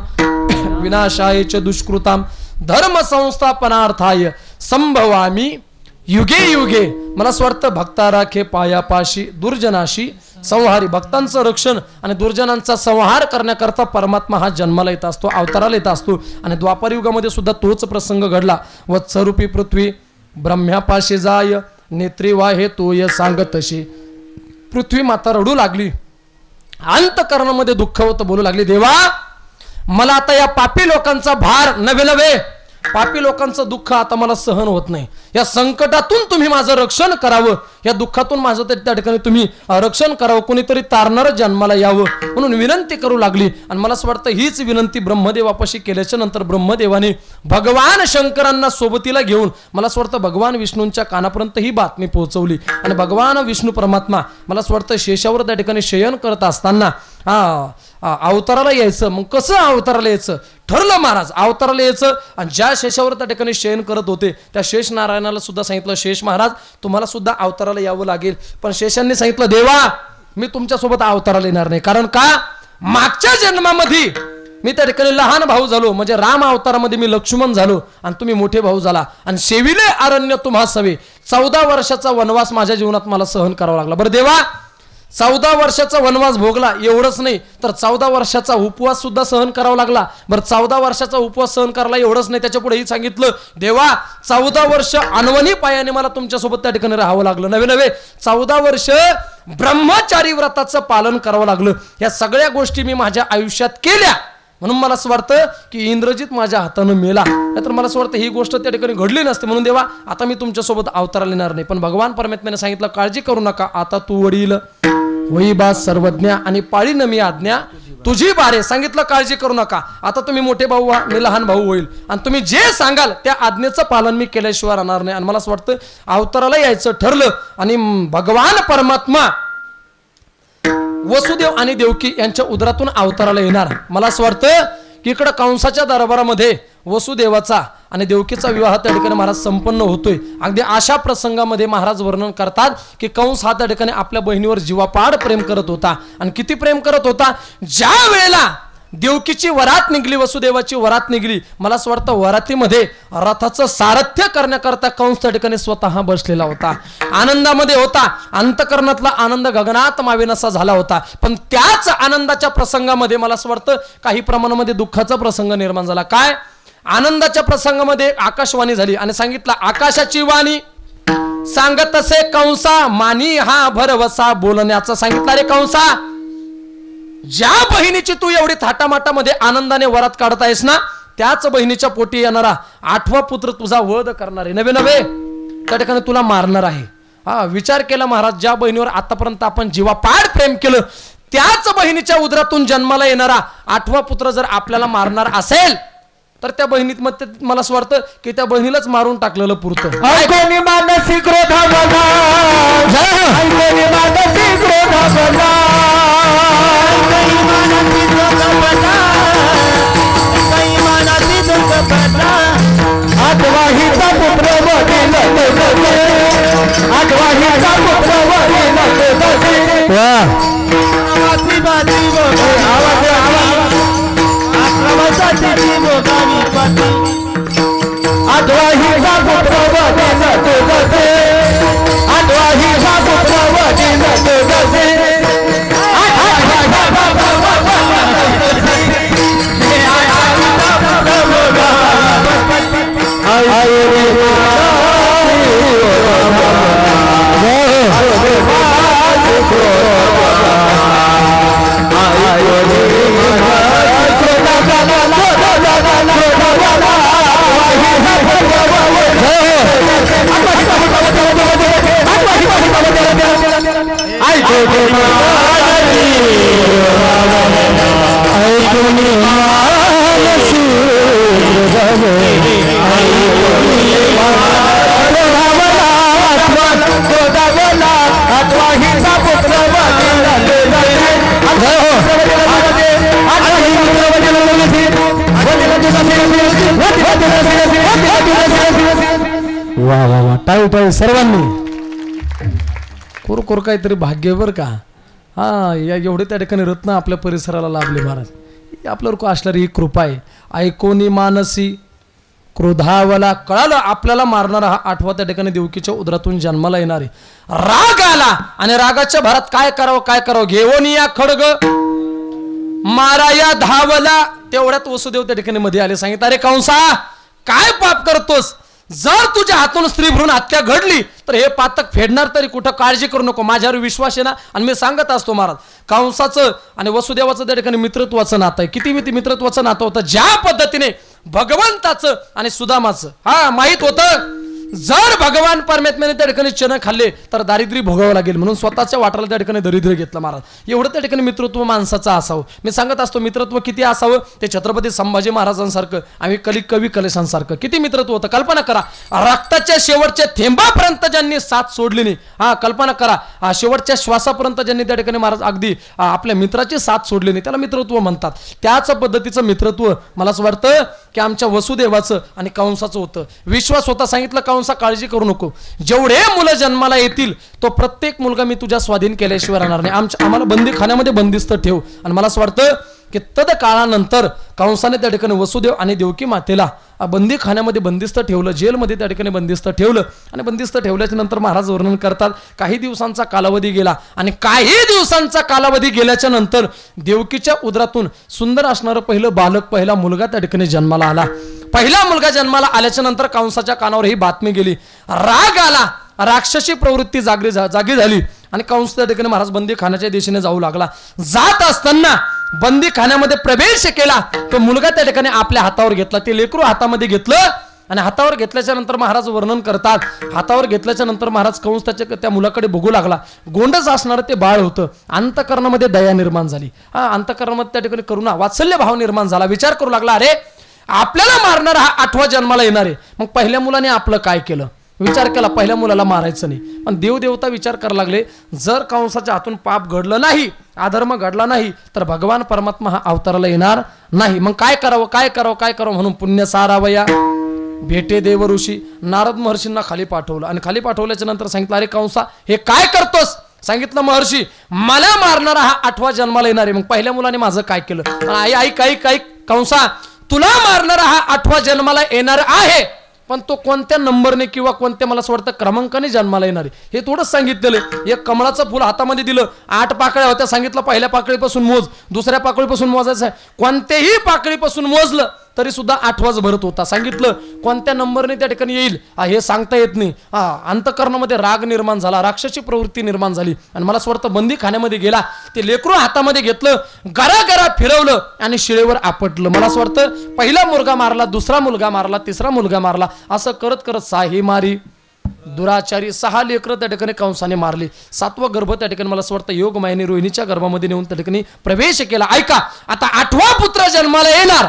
विनाशाय च दुष्कृताम धर्म संस्थापनार्थाय संभवामी युगे युगे. मला स्वार्थ भक्ता राखे पायापाशी दुर्जनाशी संहारी. भक्तांचं रक्षण आणि दुर्जनांचा संहार करण्याकरता परमात्मा हा जन्माला येत असतो, अवताराला येत असतो. आणि द्वापार युगामध्ये सुद्धा तोच प्रसंग घडला. वत्सरूपी पृथ्वी ब्रह्म्यापाशी जाय नेत्री वाहे तोय सांगतशी. पृथ्वी माता रडू लागली, अंतकरणामध्ये दुःख होतं, बोलू लागली, देवा मला आता या पापी लोकांचा भार नवे पापी लोकांचं दुःख आता मला सहन होत नाही. या संकटातून तुम्ही माझं रक्षण करावं, या दुःखातून माझं त्या ठिकाणी तुम्ही रक्षण करावं, कोणीतरी तारणार जन्माला यावं म्हणून विनंती करू लागली. आणि मला असं वाटतं हीच विनंती ब्रह्मदेवापाशी केल्याच्या नंतर ब्रह्मदेवाने भगवान शंकरांना सोबतीला घेऊन मला असं वाटतं भगवान विष्णूंच्या कानापर्यंत ही बातमी पोहोचवली. आणि भगवान विष्णू परमात्मा मला असं वाटतं शेषावर त्या ठिकाणी शयन करत असताना अवताराला यायचं. मग कसं अवताराला यायचं ठरलं महाराज. अवताराला यायचं आणि ज्या शेषावर त्या ठिकाणी शयन करत होते त्या शेष नारायणाला सुद्धा सांगितलं, शेष महाराज तुम्हाला सुद्धा अवताराला यावं लागेल. पण शेषांनी सांगितलं, देवा मी तुमच्यासोबत अवताराला येणार नाही. कारण का, मागच्या जन्मामध्ये मी त्या ठिकाणी लहान भाऊ झालो, म्हणजे राम अवतारामध्ये मी लक्ष्मण झालो आणि तुम्ही मोठे भाऊ झाला आणि सेविले अरण्य तुम्हा सवे. 14 वर्षाचा वनवास माझ्या जीवनात मला सहन करावा लागला. बरं देवा, 14 वर्षाचा वनवास भोगला एवढंच नाही तर 14 वर्षाचा उपवास सुद्धा सहन करावा लागला. बरं 14 वर्षाचा उपवास सहन करायला एवढंच नाही, त्याच्या पुढेही सांगितलं, देवा 14 वर्ष अनवनी पायाने मला तुमच्यासोबत त्या ठिकाणी राहावं लागलं. नवे 14 वर्ष ब्रह्मचारी व्रताचं पालन करावं लागलं. या सगळ्या गोष्टी मी माझ्या आयुष्यात केल्या, म्हणून मला असं वाटतं की इंद्रजित माझ्या हातानं मेला. नाहीतर मला असं वाटतं ही गोष्ट त्या ठिकाणी घडली नसते. म्हणून देवा आता मी तुमच्यासोबत अवताराला येणार नाही. पण भगवान परमात्म्याने सांगितलं, काळजी करू नका, आता तू वडील होई बा सर्वज्ञ आणि पाळीन मी आज्ञा तुझी बारे. सांगितलं काळजी करू नका, आता तुम्ही मोठे भाऊ व्हा, मी लहान भाऊ होईल आणि तुम्ही जे सांगाल त्या आज्ञेचं पालन मी केल्याशिवाय राहणार नाही. आणि मला असं वाटतं अवताराला यायचं ठरलं आणि भगवान परमात्मा वसुदेव आणि देवकी यांच्या उदरातून अवताराला येणार. मला असं वाटतं की इकडं कंसाच्या दरबारामध्ये वसुदेवाचा आणि देवकीचा विवाह त्या ठिकाणी महाराज संपन्न होतोय. अगदी अशा प्रसंगामध्ये महाराज वर्णन करतात की कंस हा त्या ठिकाणी आपल्या बहिणीवर जीवापाड प्रेम करत होता. आणि किती प्रेम करत होता, ज्या वेळेला देवकीची वरात निघली, वसुदेवाची वरात निघली, मला असं वाटतं वरातीमध्ये रथाचं सारथ्य करण्याकरता कंस त्या ठिकाणी स्वतः बसलेला होता, आनंदामध्ये होता. अंतकरणातला आनंद गगनात मावेनासा झाला होता. पण त्याच आनंदाच्या प्रसंगामध्ये मला असं वाटतं काही प्रमाणामध्ये दुःखाचा प्रसंग निर्माण झाला. काय, आनंदाच्या प्रसंगामध्ये आकाशवाणी झाली आणि सांगितलं, आकाशाची वाणी सांगत असे कंसा मानी हा भरवसा बोलण्याचा. सांगितलं, रे कंसा, ज्या बहिणीची तू एवढी थाटामाटामध्ये आनंदाने वरात काढत आहेस ना, त्याच बहिणीच्या पोटी येणारा 8वा पुत्र तुझा वध करणार आहे. नवे त्या ठिकाणी तुला मारणार आहे. विचार केला महाराज, ज्या बहिणीवर आतापर्यंत आपण जीवापाड प्रेम केलं त्याच बहिणीच्या उदरातून जन्माला येणारा 8वा पुत्र जर आपल्याला मारणार असेल तर त्या बहिणीत मला असं वाटतं की त्या बहिणीलाच मारून टाकलेलं पुरतं. वा वा वा, टाळी टाळी सर्वांनी. कोर काहीतरी भाग्य बर का. या एवढे त्या ठिकाणी रत्न आपल्या परिसराला लाभले महाराज. आपल्यावर असणारी ही कृपा आहे. ऐकोनी मानसी क्रोधावला. कळालं आपल्याला मारणारा हा 8वा त्या ठिकाणी देवकीच्या उदरातून जन्माला येणार आहे. राग आला आणि रागाच्या भरात काय करावं घेऊन या खडग मारा या धावला. तेवढ्यात वसुदेव त्या ठिकाणी मध्ये आले. सांगितलं, अरे कंसा, काय पाप करतोस? जर तुझ्या हातून स्त्री भ्रूण हत्या घडली तर हे पातक फेडणार. तरी कुठं काळजी करू नको, माझ्यावर विश्वास आहे ना. आणि मी सांगत असतो महाराज, कंसाचं आणि वसुदेवाचं त्या ठिकाणी मित्रत्वाचं नातं आहे. किती मित्रत्वाचं नातं होतं. ज्या पद्धतीने भगवंताचं आणि सुदामाचं माहित होतं जर भगवान परमात्म्याने त्या ठिकाणी चणे खाल्ले तर दारिद्र्य भोगावं लागेल म्हणून स्वतःच्या वाटाला त्या ठिकाणी दरिद्र घेतलं महाराज. एवढं त्या ठिकाणी मित्रत्व माणसाचं असावं. मी सांगत असतो मित्रत्व किती असावं ते छत्रपती संभाजी महाराजांसारखं आम्ही कवी कलेशांसारखं किती मित्रत्व होतं. कल्पना करा रक्ताच्या शेवटच्या थेंबापर्यंत ज्यांनी साथ सोडली नाही. कल्पना करा शेवटच्या श्वासापर्यंत ज्यांनी त्या ठिकाणी महाराज अगदी आपल्या मित्राची साथ सोडली नाही त्याला मित्रत्व म्हणतात. त्याच पद्धतीचं मित्रत्व मला असं वाटतं की आमच्या वसुदेवाचं आणि कंसाचं होतं. विश्वास होता. सांगितलं कंसा काळजी करू नको जेवढे मुलं जन्माला येतील तो प्रत्येक मुलगा मी तुझ्या स्वाधीन केल्याशिवाय राहणार नाही. आम्हाला बंदीखान्यामध्ये बंदिस्त ठेव. आणि मला असं वाटतं की तद काळानंतर कंसाने त्या ठिकाणी वसुदेव आणि देवकी मातेला बंदीखान्यामध्ये बंदिस्त ठेवलं. जेलमध्ये त्या ठिकाणी बंदिस्त ठेवलं. आणि बंदिस्त ठेवल्याच्या नंतर महाराज वर्णन करतात काही दिवसांचा कालावधी गेला आणि काही दिवसांचा कालावधी गेल्याच्या नंतर देवकीच्या उदरातून सुंदर असणारं पहिलं बालक पहिला मुलगा त्या ठिकाणी जन्माला आला. पहिला मुलगा जन्माला आल्याच्या नंतर कंसाच्या कानावर ही बातमी गेली. राग आला. राक्षसी प्रवृत्ती जागी झाली आणि कंस त्या ठिकाणी महाराज बंदीखान्याच्या दिशेने जाऊ लागला. जात असताना बंदीखान्यामध्ये प्रवेश केला. तो मुलगा त्या ठिकाणी आपल्या हातावर घेतला. ते लेकरू हातामध्ये घेतलं आणि हातावर घेतल्याच्या नंतर महाराज वर्णन करतात हातावर घेतल्याच्या नंतर महाराज कंस त्या मुलाकडे बघू लागला. गोंडच असणारं ते बाळ होतं. अंतकरणामध्ये दया निर्माण झाली. अंतकरणामध्ये त्या ठिकाणी करुणा वात्सल्य भाव निर्माण झाला. विचार करू लागला अरे आपल्याला मारणारा हा 8वा जन्माला येणार आहे. मग पहिल्या मुलाने आपलं काय केलं विचार केला पहिल्या मुलाला मारायचं नाही. पण देवदेवता विचार करायला लागले जर कंसाच्या हातून पाप घडलं नाही अधर्म घडला नाही तर भगवान परमात्मा हा अवताराला येणार नाही. मग काय करावं म्हणून पुण्य सारावया भेटे देव ऋषी नारद महर्षींना खाली पाठवलं. आणि खाली पाठवल्याच्या नंतर सांगितलं अरे कंसा हे काय करतोस. सांगितलं महर्षी मला मारणारा हा 8वा जन्माला येणार आहे. मग पहिल्या मुलाने माझं काय केलं. आई काही कंसा तुला मारणारा हा 8वा जन्माला येणार आहे पण तो कोणत्या नंबरने किंवा कोणत्या मला असं वाटतं क्रमांकाने जन्माला येणार आहे हे थोडंच सांगितलेलं. एक कमळाचं फुल हातामध्ये दिलं 8 पाकळ्या होत्या. सांगितलं पहिल्या पाकळीपासून मोज दुसऱ्या पाकळीपासून मोजायचं आहे. कोणत्याही पाकळीपासून मोजलं तरी सुद्धा 8वाच भरत होता. सांगितलं कोणत्या नंबरने त्या ठिकाणी येईल हे सांगता येत नाही. अंतकरणामध्ये राग निर्माण झाला. राक्षसी प्रवृत्ती निर्माण झाली आणि मला असं वाटतं बंदीखान्यामध्ये गेला. ते लेकरू हातामध्ये घेतलं गरा फिरवलं आणि शिळेवर आपटलं. मला असं वाटतं पहिला मुलगा मारला दुसरा मुलगा मारला तिसरा मुलगा मारला असं करत करत 6 मारी दुराचारी 6 लेकरं त्या ठिकाणी कंसाने मारली. 7वं गर्भ त्या ठिकाणी मला असं वाटतं योग मायने रोहिणीच्या गर्भामध्ये नेऊन त्या ठिकाणी प्रवेश केला. ऐका आता 8वा पुत्र जन्माला येणार.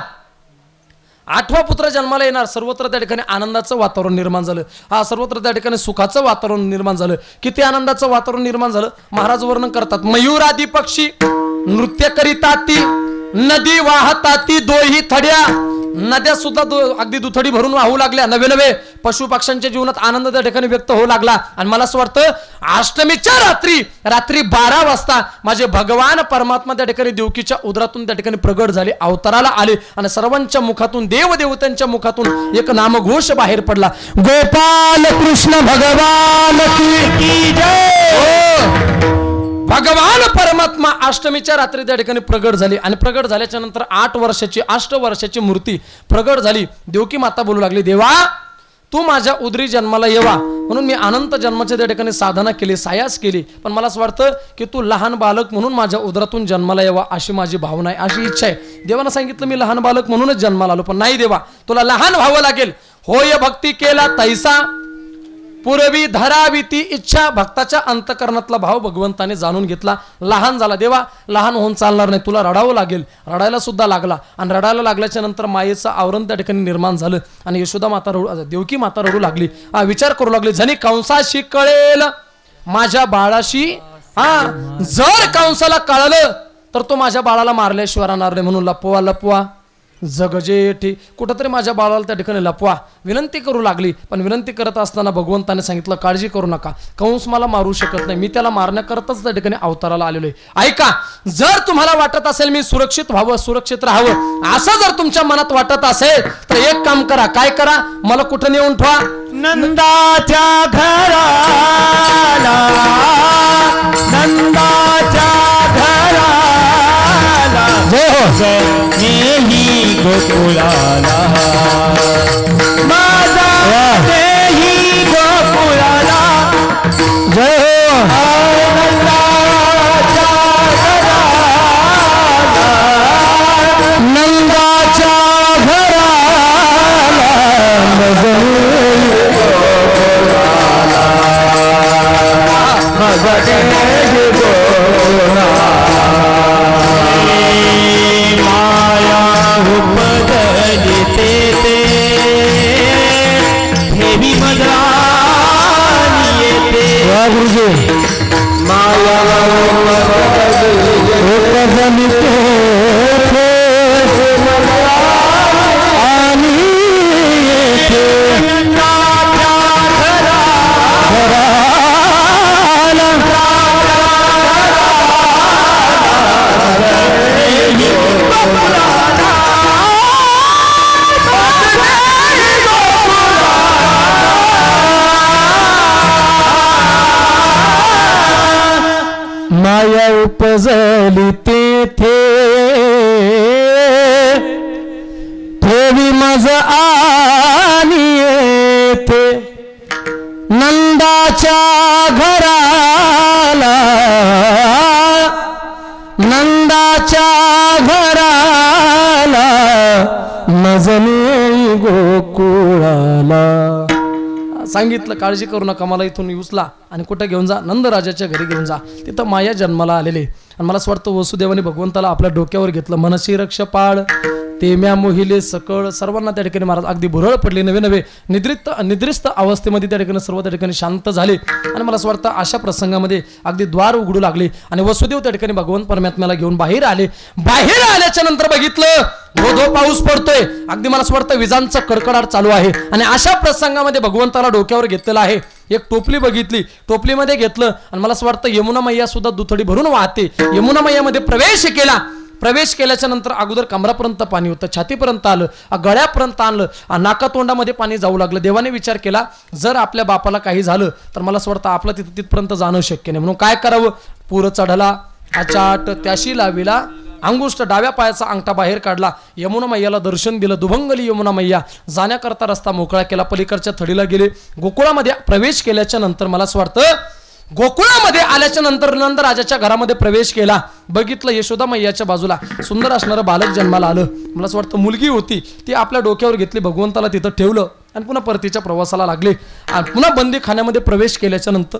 8वा पुत्र जन्माला येणार. सर्वत्र त्या ठिकाणी आनंदाचं वातावरण निर्माण झालं. सर्वत्र त्या ठिकाणी सुखाचं वातावरण निर्माण झालं. किती आनंदाचं वातावरण निर्माण झालं महाराज वर्णन करतात. मयूरादी पक्षी नृत्य करीता ती नदी वाहता ती दोही थड्या. नद्या सुद्धा अगदी दुथडी भरून वाहू लागल्या. नवे पशु पक्ष्यांच्या जीवनात आनंद त्या ठिकाणी व्यक्त होऊ लागला. आणि मला असं वाटतं अष्टमीच्या रात्री 12 वाजता माझे भगवान परमात्मा त्या ठिकाणी देवकीच्या उदरातून त्या ठिकाणी प्रगट झाले अवताराला आले आणि सर्वांच्या मुखातून देवदेवतांच्या मुखातून एक नामघोष बाहेर पडला. गोपाल कृष्ण भगवान की जय. भगवान परमात्मा अष्टमीच्या रात्री त्या ठिकाणी प्रगट झाली आणि प्रगट झाल्याच्या नंतर 8 वर्षाची मूर्ती प्रगट झाली. देवकी माता बोलू लागली देवा तू माझ्या उदरी जन्माला येवा म्हणून मी अनंत जन्माच्या त्या ठिकाणी साधना केली सायास केली. पण मला असं वाटतं की तू लहान बालक म्हणून माझ्या उदरातून जन्माला यावा अशी माझी भावना आहे अशी इच्छा आहे. देवानं सांगितलं मी लहान बालक म्हणूनच जन्माला आलो. पण नाही देवा तुला लहान व्हावं लागेल. होय भक्ती केला तैसा पूर्वी धरावी ती इच्छा. भक्ताच्या अंतकरणातला भाव भगवंताने जाणून घेतला. लहान झाला देवा लहान होऊन चालणार नाही तुला रडावं लागेल. रडायला सुद्धा लागला आणि रडायला लागल्याच्या नंतर मायेचं आवरण त्या ठिकाणी निर्माण झालं आणि यशोदा माता देवकी माता रडू लागली. विचार करू लागली जणी कंसाशी कळेल माझ्या बाळाशी. जर कंसाला कळलं तर तो माझ्या बाळाला मारल्याशिवाय राहणार नाही म्हणून लपवा जगजेठी कुठंतरी माझ्या बाळाला त्या ठिकाणी लपवा विनंती करू लागली. पण विनंती करत असताना भगवंताने सांगितलं काळजी करू नका कंस मला मारू शकत नाही. मी त्याला मारण्याकरताच त्या ठिकाणी अवताराला आलेलो आहे. ऐका जर तुम्हाला वाटत असेल मी सुरक्षित व्हावं सुरक्षित राहावं असं जर तुमच्या मनात वाटत असेल तर एक काम करा. काय करा मला कुठं नेऊन ठेवा नंदाच्या घराला नंदाच्या घराला नेही गोकुळाला माझा नेही गोकुळाला जय हो नंदाच्या घराला नंदाच्या घराला बने गोकुळा माया उपजली ते ठेवी मजा येते गुरुजी माया उपजली ते माया उपजली तेथे ठेवी मज आणि येथे नंदाच्या घराला नंदाच्या घराला मजने गोकुळाला सांगितलं काळजी करू नका मला इथून उचला आणि कुठे घेऊन जा नंदराजाच्या घरी घेऊन जा तिथं माया जन्माला आलेले आणि मला असं वाटतं वसुदेवाने भगवंताला आपल्या डोक्यावर घेतलं मनसी रक्ष पाळ तेम्या मोहिले सकळ सर्वांना त्या ठिकाणी महाराज अगदी भुरळ पडले नवे नवे निद्रिस्त अवस्थेमध्ये त्या ठिकाणी सर्व त्या ठिकाणी शांत झाले आणि मला असं वाटतं अशा प्रसंगामध्ये अगदी द्वार उघडू लागले आणि वसुदेव त्या ठिकाणी भगवंत परमात्म्याला घेऊन बाहेर आले बाहेर आल्याच्या नंतर बघितलं धो पाऊस पडतोय अगदी मला असं वाटतं विजांचा कडकडाट चालू आहे आणि अशा प्रसंगामध्ये भगवंताला डोक्यावर घेतलेला आहे एक टोपली बघितली टोपलीमध्ये घेतलं आणि मला असं वाटतं यमुना मैया सुद्धा दुथडी भरून वाहते यमुना मैयामध्ये प्रवेश केल्याच्या नंतर अगोदर कमरापर्यंत पाणी होतं छातीपर्यंत आलं गळ्यापर्यंत आणलं नाकातोंडामध्ये पाणी जाऊ लागलं देवाने विचार केला जर आपल्या बापाला काही झालं तर मला असं वाटतं आपलं तिथपर्यंत जाणं शक्य नाही म्हणून काय करावं पूर चढला आचाट त्याशी लाविला अंगुष्ट डाव्या पायाचा अंगठा बाहेर काढला यमुना मैयाला दर्शन दिलं दुभंगली यमुना मैया जाण्याकरता रस्ता मोकळा केला पलीकडच्या थडीला गेले गोकुळामध्ये प्रवेश केल्याच्या नंतर मला असं वाटतं गोकुळामध्ये आल्याच्या नंतर नंदराजाच्या घरामध्ये प्रवेश केला बघितलं यशोदा मैयाच्या बाजूला सुंदर असणारं बालक जन्माला आलं मला असं वाटतं मुलगी होती ती आपल्या डोक्यावर घेतली भगवंताला तिथं ठेवलं आणि पुन्हा परतीच्या प्रवासाला लागले आणि पुन्हा बंदी खाण्यामध्ये प्रवेश केल्याच्या नंतर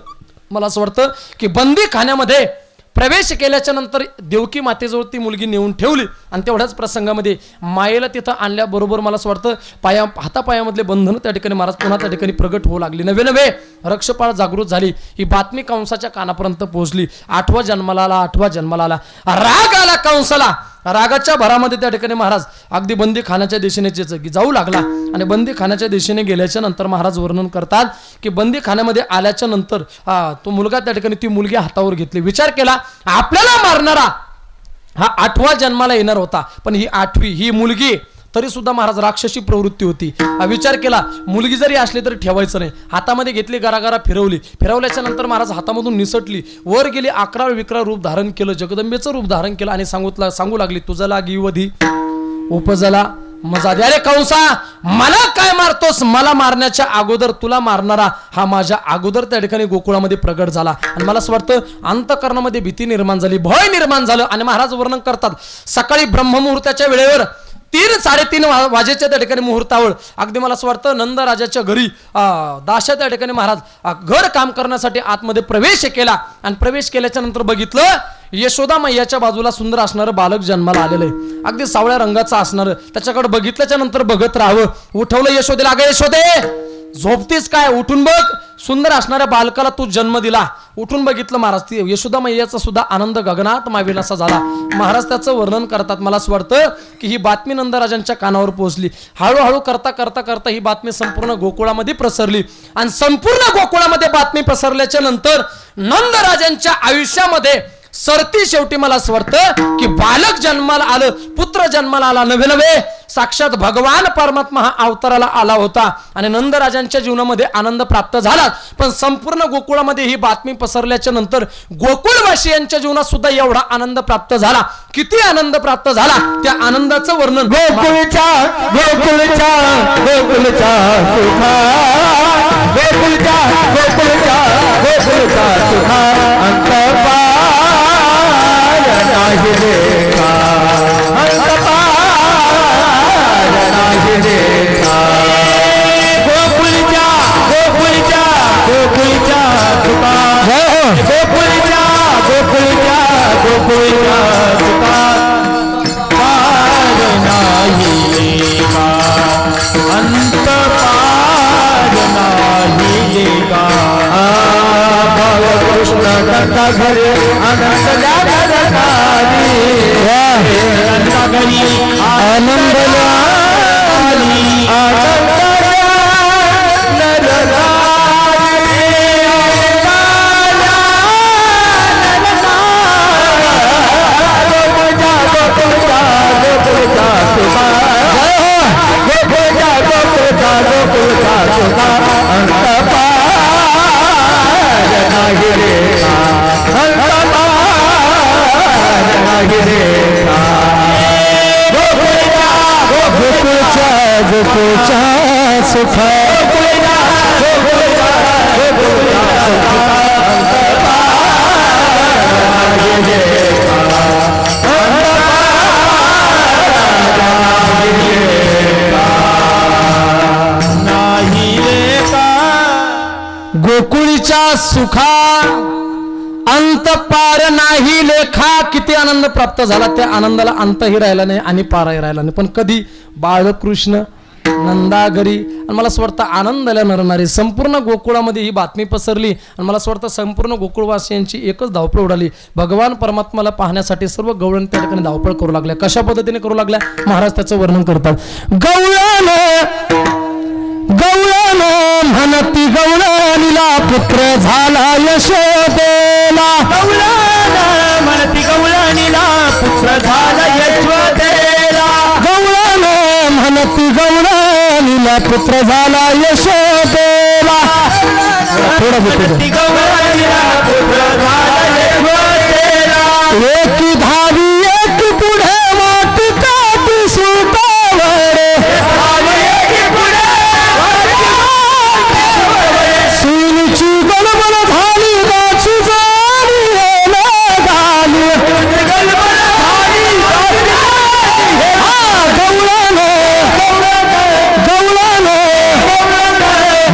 मला असं वाटतं की बंदी खाण्यामध्ये प्रवेश केल्याच्या नंतर देवकी मातेजवळ ती मुलगी नेऊन ठेवली आणि तेवढ्याच प्रसंगामध्ये मायेला तिथं आणल्याबरोबर मला असं वाटतं हातापायामधले बंधन त्या ठिकाणी महाराज पुन्हा त्या ठिकाणी प्रगट होऊ लागली नवे रक्षपाळ जागृत झाली ही बातमी कंसाच्या कानापर्यंत पोहोचली आठवा जन्माला आला राग आला कंसाला रागाच्या भरामध्ये त्या ठिकाणी महाराज अगदी बंदी खाण्याच्या दिशेने जाऊ लागला आणि बंदी खाण्याच्या दिशेने गेल्याच्या नंतर महाराज वर्णन करतात की बंदी खाण्यामध्ये आल्याच्या नंतर तो मुलगा त्या ठिकाणी ती मुलगी हातावर घेतली विचार केला आपल्याला मारणारा हा 8वा जन्माला येणार होता पण ही 8वी ही मुलगी तरी सुद्धा महाराज राक्षसी प्रवृत्ती होती विचार केला मुलगी जरी असली तरी ठेवायचं नाही हातामध्ये घेतली गारागारा फिरवल्याच्या नंतर महाराज हातामधून निसटली वर गेली 11 विक्रा रूप धारण केलं जगदंबेचं रूप धारण केलं आणि सांगू लागली तुझा लागी वधी उपजला मजा दे अरे कंसा मला काय मारतोस मला मारण्याच्या अगोदर तुला मारणारा हा माझ्या अगोदर त्या ठिकाणी गोकुळामध्ये प्रगट झाला आणि मला असं वाटतं अंतःकरणामध्ये भीती निर्माण झाली भय निर्माण झालं आणि महाराज वर्णन करतात सकाळी ब्रह्ममुहूर्ताच्या वेळेवर 3-3:30 वाजेच्या त्या ठिकाणी मुहूर्तावर अगदी मला असं वाटतं नंदराजाच्या घरी दाशा त्या ठिकाणी महाराज घर काम करण्यासाठी आतमध्ये प्रवेश केला आणि प्रवेश केल्याच्या नंतर बघितलं यशोदा मैयाच्या बाजूला सुंदर असणारं बालक जन्माला आलेलं आहे अगदी सावळ्या रंगाचं असणारं त्याच्याकडे बघितल्याच्या नंतर बघत राहावं उठवलं यशोदेला अगं यशोदे झोपतीस काय उठून बघ सुंदर असणाऱ्या बालकाला तू जन्म दिला उठून बघितलं महाराज ती यशोदा मैयाचा सुद्धा आनंद गगनात मावेनासा झाला महाराज त्याचं वर्णन करतात मला असं वाटतं की ही बातमी नंदराजांच्या कानावर पोहोचली हळूहळू करता ही बातमी संपूर्ण गोकुळामध्ये प्रसरली आणि संपूर्ण गोकुळामध्ये बातमी पसरल्याच्या नंतर नंदराजांच्या आयुष्यामध्ये सरती शेवटी मला असं वाटतं की बालक जन्माला आलं पुत्र जन्माला आला नवे साक्षात भगवान परमात्मा हा अवताराला आला होता आणि नंदराजांच्या जीवनामध्ये आनंद प्राप्त झाला पण संपूर्ण गोकुळामध्ये ही बातमी पसरल्याच्या नंतर गोकुळवासियांच्या जीवनात सुद्धा एवढा आनंद प्राप्त झाला किती आनंद प्राप्त झाला त्या आनंदाचं वर्णन गोकुळच्या सुखा अंतपार नाही देखा गोकुळच्या सुखा गंगा घरी आनंद जागरणारी गंगा घरी आनंद गोकुळचा सुख गोकुळीच्या सुखा अंत पार नाही लेखा. किती आनंद प्राप्त झाला, त्या आनंदाला अंतही राहिला नाही आणि पारही राहिला नाही. पण कधी बाळकृष्ण नंदागरी आणि मला असं वाटतं आनंदाला नरणारी संपूर्ण गोकुळामध्ये ही बातमी पसरली आणि मला असं वाटतं संपूर्ण गोकुळवासियांची एकच धावपळ उडाली. भगवान परमात्माला पाहण्यासाठी सर्व गवळण त्या ठिकाणी धावपळ करू लागल्या. कशा पद्धतीने करू लागल्या महाराज त्याचं वर्णन करतात. गवळण म्हणती गवळणीला पुत्र झाला यशोदेला. म्हणती गवळणीला पुत्र झाला यशोदेला. गवळण म्हणती गवळणीला पुत्र झाला यशोदेला. थोडा म्हणती गवळणीला पुत्र झाला यशोदेला. एक धावी एक पुढे वाटिका सुतावरे सुनीची गलबल झाली दाची जाणी झाली.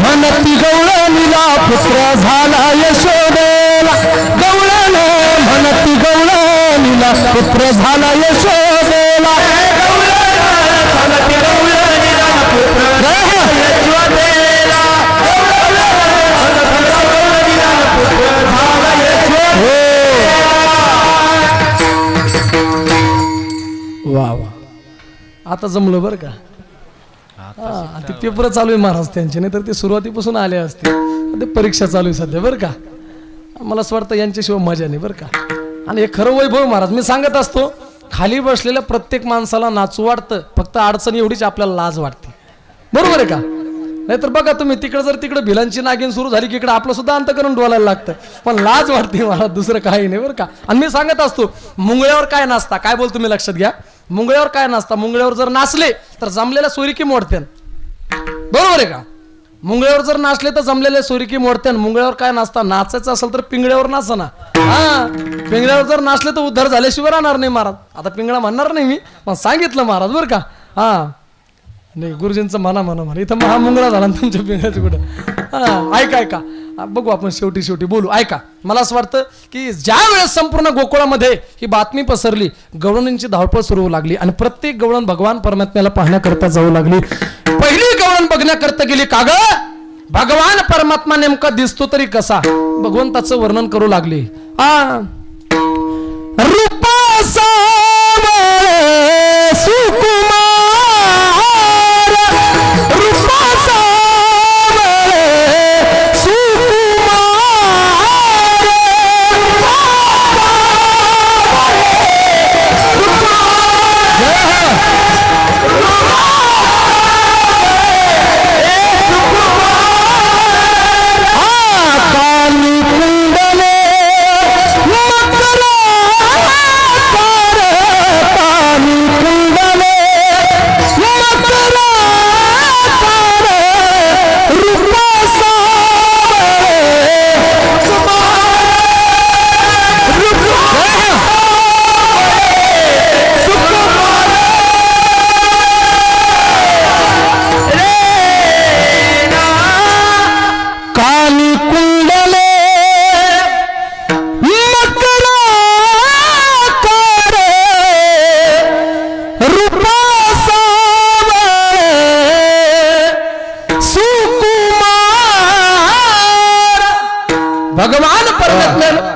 म्हणती गवळणीला पुत्र झाला यशोदेला. गवळण म्हणती गवळणीला पुत्र झाला यशोदेला. वा वा आता जमलं बरं का. ते पेपर चालू आहे महाराज त्यांचे, नाही तर ते सुरुवातीपासून आले असते. ते परीक्षा चालू आहे सध्या बरं का. मला असं वाटतं यांच्याशिवाय मजा नाही बरं का. आणि हे खरं वैभव महाराज मी सांगत असतो. खाली बसलेल्या प्रत्येक माणसाला नाचू वाटतं, फक्त अडचण एवढीच आपल्याला लाज वाटते. बरोबर आहे का. नाहीतर बघा तुम्ही तिकडे जर तिकडे भिलांची नागिन सुरू झाली की इकडे आपलं सुद्धा अंतकरण डोलायला लागतं. पण लाज वाटते मला, दुसरं काही नाही बरं का. आणि मी सांगत असतो मुंगळ्यावर काय नाचता, काय बोल तुम्ही लक्षात घ्या. मुंगळ्यावर काय नाचता, मुंगळ्यावर जर नाचले तर जमलेल्या सोयरिकी मोडत्यान. बरोबर आहे का. मुंगळ्यावर जर नाचले तर जमलेल्या सोयरिकी मोडत्यान. मुंगळ्यावर काय नाचता, नाचायचं असेल तर पिंगळ्यावर नाचा ना. हा पिंगळ्यावर जर नाचले तर उद्धार झाल्याशिवाय राहणार नाही महाराज. आता पिंगळा म्हणणार नाही मी, पण सांगितलं महाराज बरं का. हा नाही गुरुजींचं म्हणा इथं महामुंगळा झाला ना तुमच्या पिंगळ्याचं कुठं. हा ऐका बघू आपण शेवटी बोलू. ऐका मला असं वाटतं की ज्या वेळेस संपूर्ण गोकुळामध्ये ही बातमी पसरली, गवळणींची धावपळ सुरू लागली आणि प्रत्येक गवळण भगवान परमात्म्याला पाहण्याकरता जाऊ लागली. पहिली गवळण बघण्याकरता गेली. का ग भगवान परमात्मा नेमका दिसतो तरी कसा, भगवंताचं वर्णन करू लागली. रूपा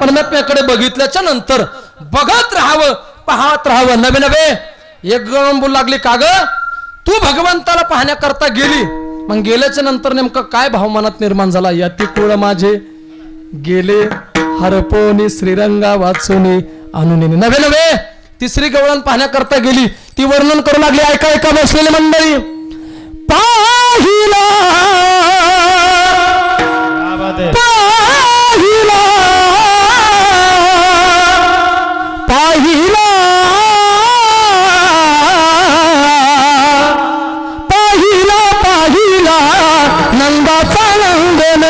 परमात्म्याकडे बघितल्याच्या नंतर बघत राहावं, पाहत राहावं. नवे नवे एक गण बोलू लागली, का ग तू भगवंताला पाहण्याकरता गेली, मग गेल्याच्या नंतर नेमकं काय भाव मनात निर्माण झाला? यती कुळ माझे गेले हरपोनी श्रीरंगा वाचुनी अनुनी. नवे नवे तिसरी गवळण पाहण्याकरता गेली, ती वर्णन करू लागली. ऐका ऐका बसलेली मंडळी. पाहिला पाहिला पाहिला पाहिला पाहिला नंदाचा नंदन,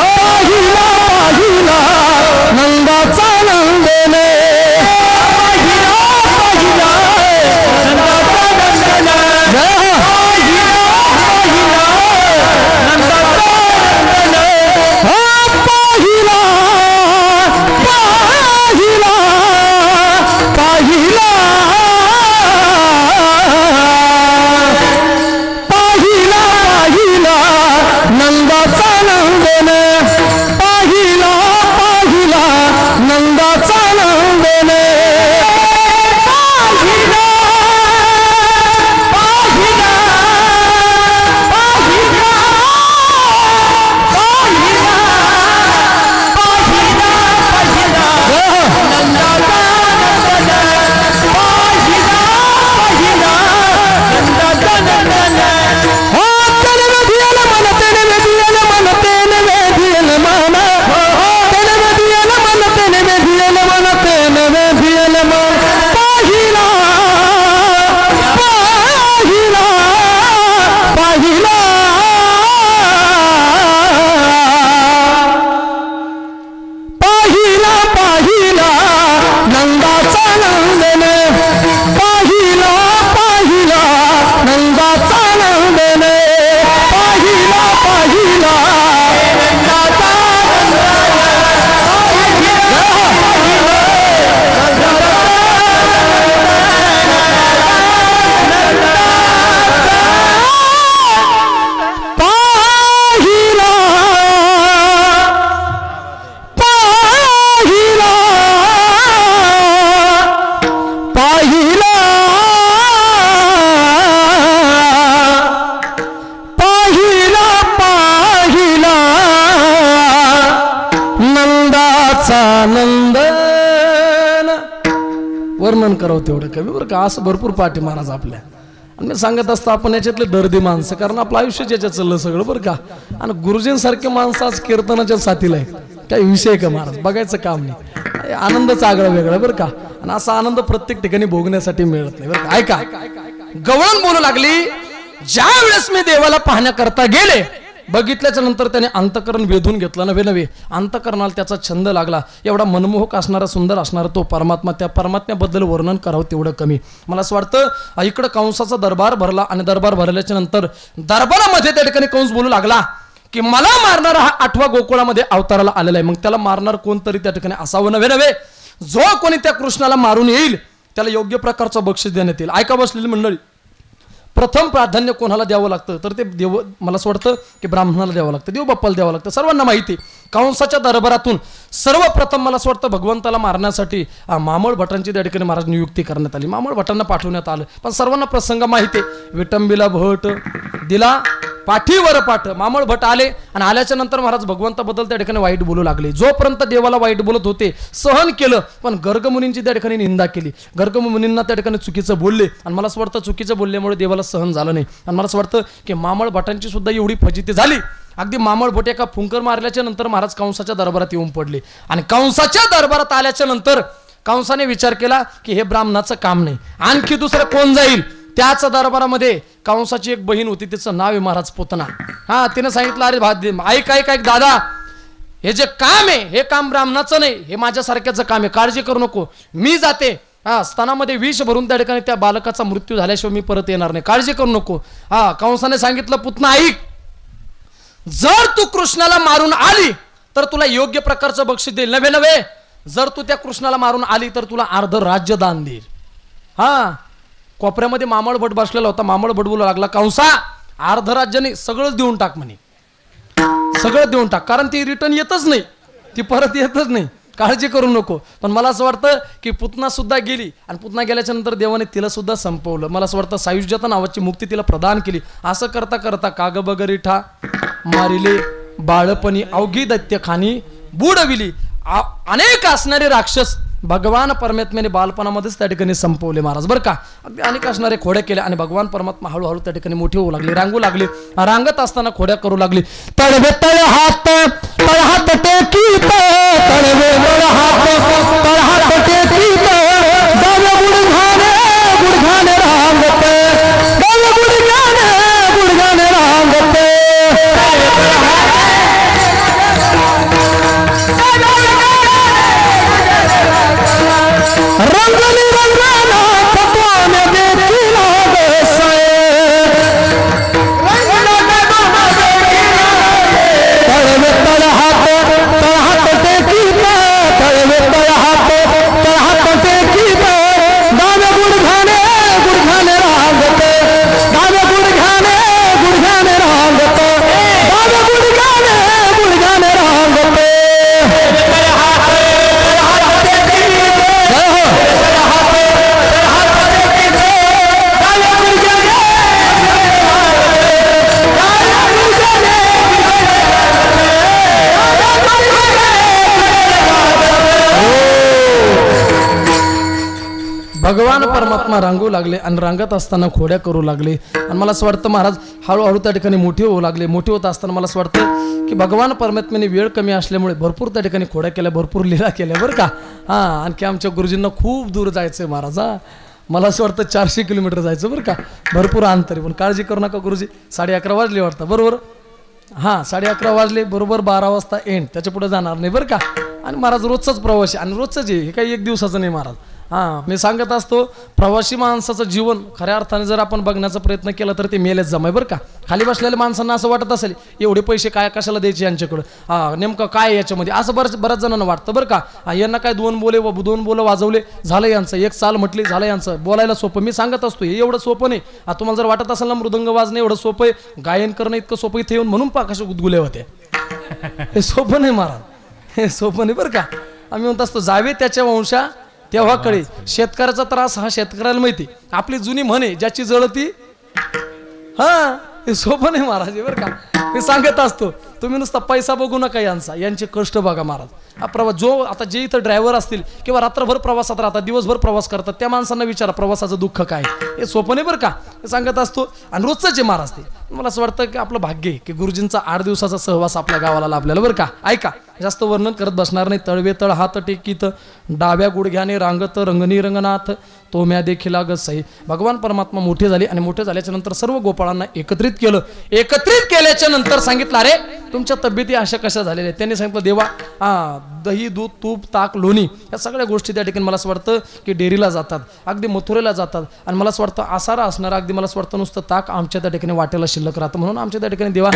पाहिला पाहिला नंदाचा नंदन, पाहिला पाहिला नंदाचा नंदन, वर्णन करावं तेवढं कमी बरं का. असं भरपूर पाठी महाराज आपल्या. आणि मी सांगत असतो आपण याच्यातले दर्दी माणसं, कारण आपलं आयुष्य ज्याच्यात चाललं सगळं बरं का. आणि गुरुजींसारखे माणसं आज कीर्तनाच्या साथीला आहे, काही विषय का महाराज, बघायचं काम नाही. आनंदच आगळा वेगळा बरं का. आणि असा आनंद प्रत्येक ठिकाणी भोगण्यासाठी मिळत नाही बरं का. ऐका गवळण बोलू लागली, ज्या वेळेस मी देवाला पाहण्याकरता गेले, बघितल्याच्या नंतर त्याने अंतकरण वेधून घेतलं. नवे नवे अंतकरणाला त्याचा छंद लागला. एवढा मनमोहक असणारा, सुंदर असणारा तो परमात्मा, त्या परमात्म्याबद्दल वर्णन करावं तेवढं कमी. मला असं वाटतं इकडं कंसाचा दरबार भरला, आणि दरबार भरल्याच्या नंतर दरबारामध्ये त्या ठिकाणी कंस बोलू लागला की मला मारणारा हा 8व्या गोकुळामध्ये अवताराला आलेला आहे, मग त्याला मारणार कोणतरी त्या ठिकाणी असावं. नवे नवे जो कोणी त्या कृष्णाला मारून येईल त्याला योग्य प्रकारचं बक्षीस देण्यात येईल. ऐका बसलेली मंडळी, प्रथम प्राधान्य कोणाला द्यावं लागतं तर ते देव, मला असं वाटतं की ब्राह्मणाला द्यावं लागतं, देव बाप्पाला द्यावं लागतं. सर्वांना माहिती कंसाच्या दरबारातून सर्वप्रथम मला असं वाटतं भगवंताला मारण्यासाठी मामळ भटांची त्या ठिकाणी महाराज नियुक्ती करण्यात आली. मामळ भटांना पाठवण्यात आलं, पण सर्वांना प्रसंग माहिती आहे. विटंबीला भट दिला पाठीवर पाठ. मामळ भट आले, आणि आल्याच्या नंतर महाराज भगवंताबद्दल त्या ठिकाणी वाईट बोलू लागले. जोपर्यंत देवाला वाईट बोलत होते सहन केलं, पण गर्गमुनींची त्या ठिकाणी निंदा केली. गर्गमुनींना त्या ठिकाणी चुकीचं बोलले, आणि मला असं वाटतं चुकीचं बोलल्यामुळे देवाला सहन झालं नाही. आणि मला असं वाटतं की मामळ भटांची सुद्धा एवढी फजिती झाली, अगदी मामळ भट एका फुंकर मारल्याच्या नंतर महाराज कंसाच्या दरबारात येऊन पडले. आणि कंसाच्या दरबारात आल्याच्या नंतर कंसाने विचार केला की हे ब्राह्मणाचं काम नाही, आणखी दुसरं कोण जाईल. त्याच दरबारामध्ये कंसाची एक बहीण होती, तिचं नाव आहे महाराज पोतना. हा, तिने सांगितलं अरे ऐक ऐक ऐक दादा, हे जे काम आहे हे काम ब्राह्मणाचं नाही, हे माझ्यासारख्याचं काम आहे, काळजी करू नको, मी जाते. हा, स्तनामध्ये विष भरून त्या ठिकाणी त्या बालकाचा मृत्यू झाल्याशिवाय मी परत येणार नाही, काळजी करू नको. हा, कंसाने सांगितलं पुतना ऐक, जर तू कृष्णाला मारून आली तर तुला योग्य प्रकारचं बक्षीस देईल. नवे नवे जर तू त्या कृष्णाला मारून आली तर तुला अर्ध राज्य दान देईल. हा, कोपऱ्यामध्ये मामळ भट बसलेला होता. मामळ भट बोलू लागला कंसा अर्ध राज्य नाही, सगळंच देऊन टाक म्हणे, सगळं देऊन टाक, कारण ती रिटर्न येतच नाही, ती परत येतच नाही. काळजी करू नको. पण मला असं वाटतं की पुतना सुद्धा गेली आणि पुतना गेल्याच्या नंतर देवाने तिला सुद्धा संपवलं. मला असं वाटतं सायुज्यता नावाची मुक्ती तिला प्रदान केली. असं करता करता काग बगरी ठा मारिले बाळपणी अवघी दैत्य खानी बुडविली. अनेक असणारे राक्षस भगवान परमात्म्याने बालपणामध्येच त्या ठिकाणी संपवले महाराज बरं का. अगदी अनेक असणारे खोड्या केल्या आणि भगवान परमात्मा हळूहळू त्या ठिकाणी मोठे होऊ लागले, रांगू लागले. रांगत असताना खोड्या करू लागली. तळवे तळ हात टेकीत तळवे तळ हात टेकीत डावे गुडघाने रांगते डावे गुडघाने रांगते रंगली रंगना खतवाने देखीला बेसाए तळवे तळ हात टेकीत तळवे तळ हात टेकीत डावे गुडघाने रांगते डावे गुडघाने रांगते डावे गुडघाने रांगते भगवान परमात्मा रांगू लागले आणि रांगत असताना खोड्या करू लागले. आणि मला असं वाटतं महाराज हळूहळू त्या ठिकाणी मोठे होऊ लागले. मोठे होत असताना मला असं वाटतं की भगवान परमात्म्याने वेळ कमी असल्यामुळे भरपूर त्या ठिकाणी खोड्या केल्या, भरपूर लीला केल्या बरं का. हां, आणखी आमच्या गुरुजींना खूप दूर जायचं आहे महाराज. हां, मला असं वाटतं 400 किलोमीटर जायचं बरं का, भरपूर अंतरी. पण काळजी करू नका गुरुजी. 11:30 वाजले वाटतं बरोबर. हां, 11:30 वाजले बरोबर. 12 वाजता एंड, त्याच्या पुढे जाणार नाही बरं का. आणि महाराज रोजचाच प्रवासी आणि रोजचंच आहे, हे काही एक दिवसाचं नाही महाराज. हां, मी सांगत असतो प्रवासी माणसाचं जीवन खऱ्या अर्थाने जर आपण बघण्याचा प्रयत्न केला तर ते मेलेच जमाय बरं का. खाली बसलेल्या माणसांना असं वाटत असेल एवढे पैसे काय कशाला द्यायचे यांच्याकडं, हां नेमकं काय याच्यामध्ये, असं बऱ्याच जणांना वाटतं बरं का. यांना काय दोन बोलं वाजवले झालं यांचं, एक चाल म्हटली झालं यांचं. बोलायला सोपं, मी सांगत असतो हे एवढं सोपं नाही. तुम्हाला जर वाटत असेल ना मृदंग वाजणं एवढं सोपं आहे, गायन करणं इतकं सोपं, इथे येऊन म्हणून पा कशा गुदगुले होते. हे सोपं नाही महाराज, हे सोपं नाही बरं का. आम्ही म्हणत असतो जावे त्याच्या वंशा तेव्हा कळे. शेतकऱ्याचा त्रास हा शेतकऱ्याला माहिती. आपली जुनी म्हणे ज्याची जळती, हा हे सोपं नाही महाराज बरं का. मी सांगत असतो तुम्ही नुसता पैसा बघू नका यांचा, यांचे कष्ट बघा महाराज. हा प्रवास जो आता जे इथं ड्रायव्हर असतील किंवा रात्रभर प्रवासात राहतात, दिवसभर प्रवास करतात, त्या माणसांना विचारा प्रवासाचं दुःख काय. हे सोपं नाही बरं का, हे सांगत असतो. आणि रोजच आहे महाराज ते. मला असं वाटतं की आपलं भाग्य आहे की गुरुजींचा 8 दिवसाचा सहवास आपल्या गावाला लाभलेला बरं का. ऐका, जास्त वर्णन करत बसणार नाही. तळवे तळ हात टेकीत डाव्या गुडघ्याने रांगत रंगनी रंगनाथ तो म्या देखील सही. भगवान परमात्मा मोठे झाले आणि मोठे झाल्याच्या नंतर सर्व गोपाळांना एकत्रित केलं. एकत्रित केल्याच्या नंतर सांगितलं अरे तुमच्या तब्येती अशा कशा झालेल्या. त्यांनी सांगितलं देवा दही दूध तूप ताक लोणी या सगळ्या गोष्टी त्या ठिकाणी मला असं वाटतं की डेअरीला जातात, अगदी मथुरेला जातात. आणि मला असं वाटतं आसारा असणारा अगदी मला असं वाटतं नुसतं ताक आमच्या त्या ठिकाणी वाटेला शिल्लक राहतं. म्हणून आमच्या त्या ठिकाणी देवा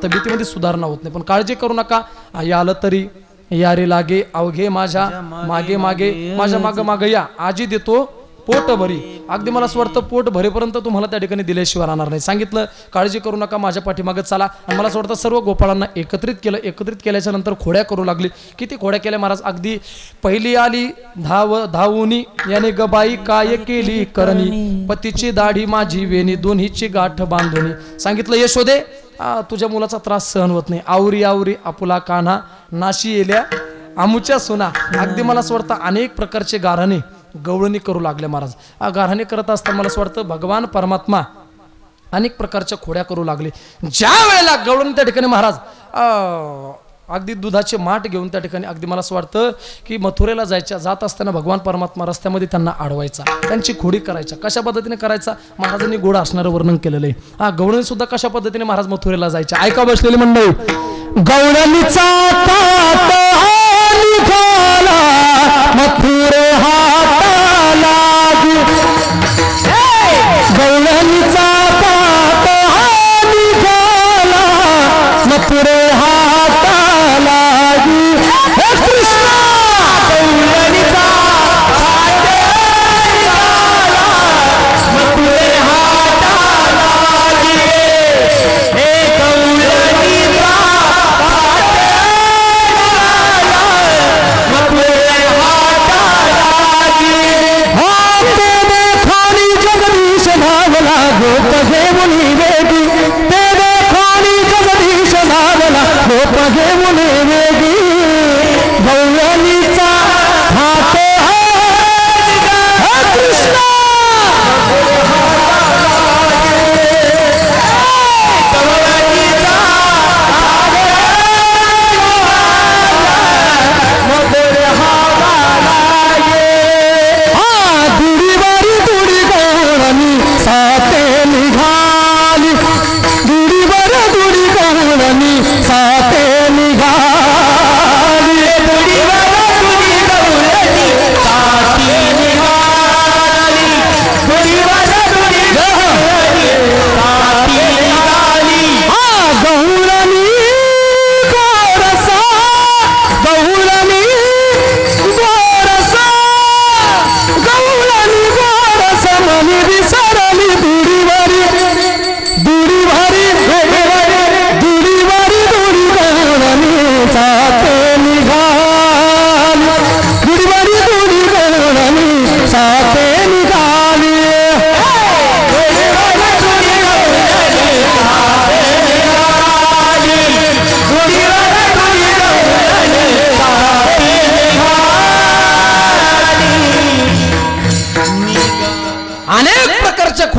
तब्येतीमध्ये सुधारणा होत नाही. पण काळजी करू नका, यालं तरी यारे लागे अवघे माझ्या मागे मागे माझ्या माग या आजी देतो पोट भरी. अगदी मला असं वाटतं पोट भरेपर्यंत तुम्हाला त्या ठिकाणी दिल्याशिवाय राहणार नाही. सांगितलं काळजी करू नका, माझ्या पाठीमागत चाला. आणि मला असं वाटतं सर्व गोपाळांना एकत्रित केलं. एकत्रित केल्याच्या नंतर खोड्या करू लागली. किती खोड्या केल्या महाराज. अगदी पहिली आली धावुनी याने गबाई काय केली करणी पतीची दाढी माझी वेणी दोन्हीची गाठ बांधुनी. सांगितलं यशोदे तुझ्या मुलाचा त्रास सहन होत नाही. आवरी आवरी आपुला कान्हा नाशी येल्या आमुच्या सुना. अगदी मला असं वाटतं अनेक प्रकारचे गाराणे गवळणी करू लागले महाराज. गाराणे करत असताना मला असं वाटतं भगवान परमात्मा अनेक प्रकारच्या खोड्या करू लागले. ज्या वेळेला गवळणी त्या ठिकाणी महाराज अगदी दुधाचे माठ घेऊन त्या ठिकाणी अगदी मला असं वाटतं की मथुरेला जात असताना भगवान परमात्मा रस्त्यामध्ये त्यांना अडवायचा, त्यांची खोडी करायचा. कशा पद्धतीने करायचा महाराजांनी गोड असणारं वर्णन केलेलं आहे. गवळणी सुद्धा कशा पद्धतीने महाराज मथुरेला जायचे. ऐका बसलेली मंडळी. गवळणीचा मथुरे हाताला गवळणीचा मथुरे हाताला कृष्णा गवळणीचा मथुरे हाताला हे गवळणीचा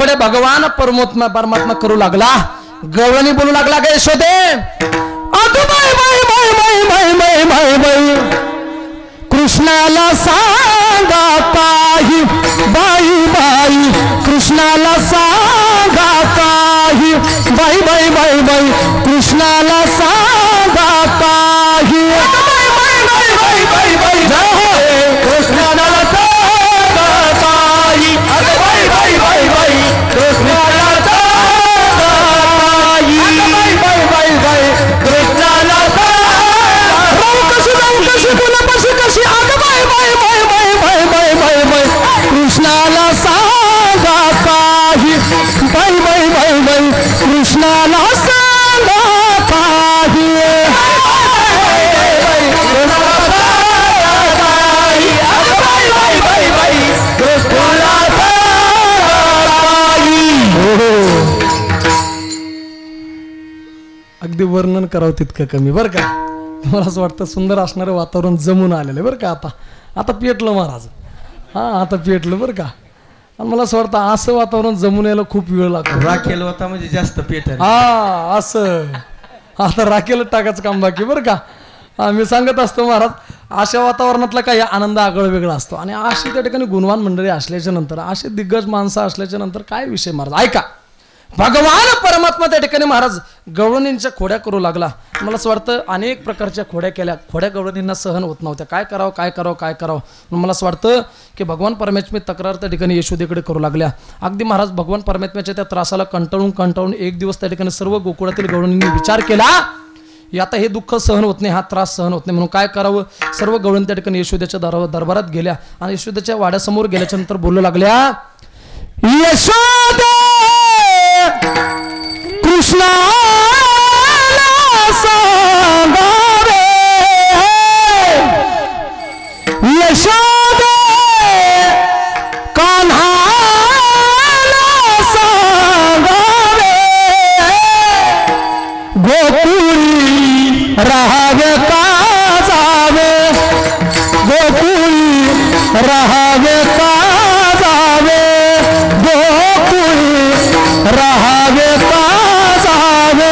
खोड्या भगवान परमात्मा करू लागला. गवळणी बोलू लागला गे यशोदे, अगं बाई बाई बाई बाई बाई बाई बाई बाई, कृष्णाला सांगा काही, बाई बाई कृष्णाला सांगा काही, बाई बाई बाई बाई कृष्णाला सांगा काही, कृष्णाला सांगा काही, अगं बाई बाई बाई बाई कृष्णाला सांगा काही, बाई बाई बाई बाई कृष्णाला कशी अगं बाई बाई बाई बाई बाई बाई बाई बाई कृष्णाला सांगा काही, बाई बाई बाई बाई कृष्णाला सांगा काही, अगदी वर्णन करावं तितकं कमी बरं का. मला असं वाटतं सुंदर असणारं वातावरण जमून आलेलं आहे बरं का. आता पेटलं महाराज, हां आता पेटलं बरं का. आणि मला असं वाटतं असं वातावरण जमून यायला खूप वेळ लागतो. राखेल होता म्हणजे जास्त पेट. हा असं आता राखेल टाकायचं काम बाकी बरं का. मी सांगत असतो महाराज, अशा वातावरणातला काही आनंद आगळ वेगळा असतो. आणि अशी त्या ठिकाणी गुणवान मंडळी असल्याच्या नंतर, असे दिग्गज माणसं असल्याच्या नंतर काय विषय महाराज. ऐका, भगवान परमात्मा त्या ठिकाणी महाराज गवळणींच्या खोड्या करू लागला. मला असं वाटतं अनेक प्रकारच्या खोड्या केल्या. खोड्या गवळणींना सहन होत नव्हत्या. काय करावं काय करावं काय करावं. मला असं वाटतं की भगवान परमात्मे तक्रार त्या ठिकाणी यशोदेकडे करू लागल्या. अगदी महाराज भगवान परमात्म्याच्या त्या त्रासाला कंटाळून एक दिवस त्या ठिकाणी सर्व गोकुळातील गवळणींनी विचार केला, आता हे दुःख सहन होत नाही, हा त्रास सहन होत नाही, म्हणून काय करावं. सर्व गवळणी त्या ठिकाणी यशोदेच्या दरबारात गेल्या आणि यशोदेच्या वाड्यासमोर गेल्याच्या नंतर बोलू लागल्या, यशोदे कृष्णाला सांगावे, यशोदे कान्हाला सांगावे, गोकुळी राहावे का जावे, गोकुळी राहावे का जावे, गोकुळी राहावे का जावे,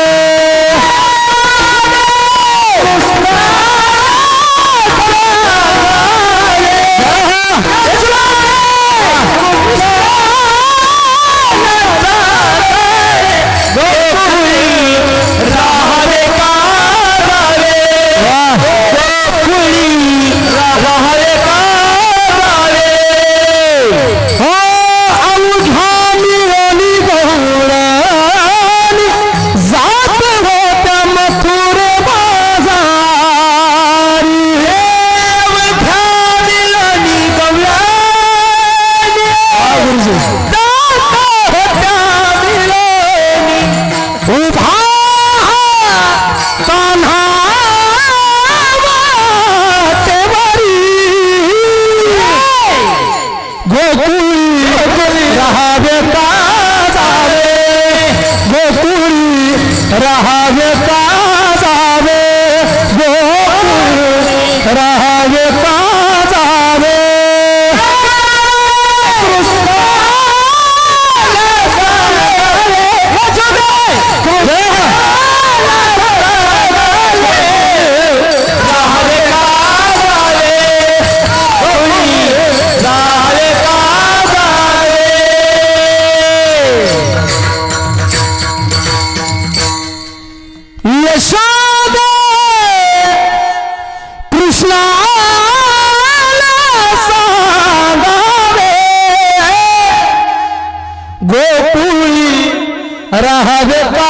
राहावे का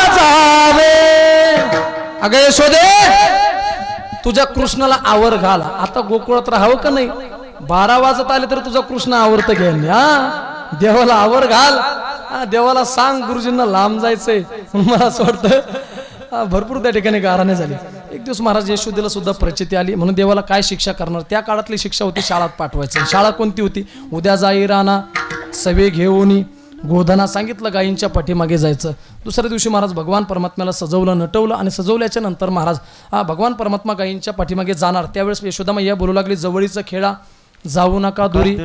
जावे. अगं यशोदे, तुझ्या कृष्णाला आवर घाल. आता गोकुळात राहावं का नाही. 12 वाजत आले तर तुझा कृष्ण आवरत घ्याल. हा देवाला आवर घाल. देवाला सांग गुरुजींना लांब जायचंय. मला असं वाटतं भरपूर त्या ठिकाणी गाराने झाली. एक दिवस महाराज यशोदेला सुद्धा प्रचिती आली. म्हणून देवाला काय शिक्षा करणार. त्या काळातली शिक्षा होती शाळात पाठवायचं. शाळा कोणती होती. उद्या जाई राणा सवे घेऊनी गोधना सांगितलं, गायींच्या पाठीमागे जायचं. दुसऱ्या दिवशी महाराज भगवान परमात्म्याला सजवलं नटवलं आणि सजवल्याच्या नंतर महाराज भगवान परमात्मा गायींच्या पाठीमागे जाणार. त्यावेळेस यशोदा मैया बोलू लागली, जवळीचं खेळा जाऊ नका दुरी,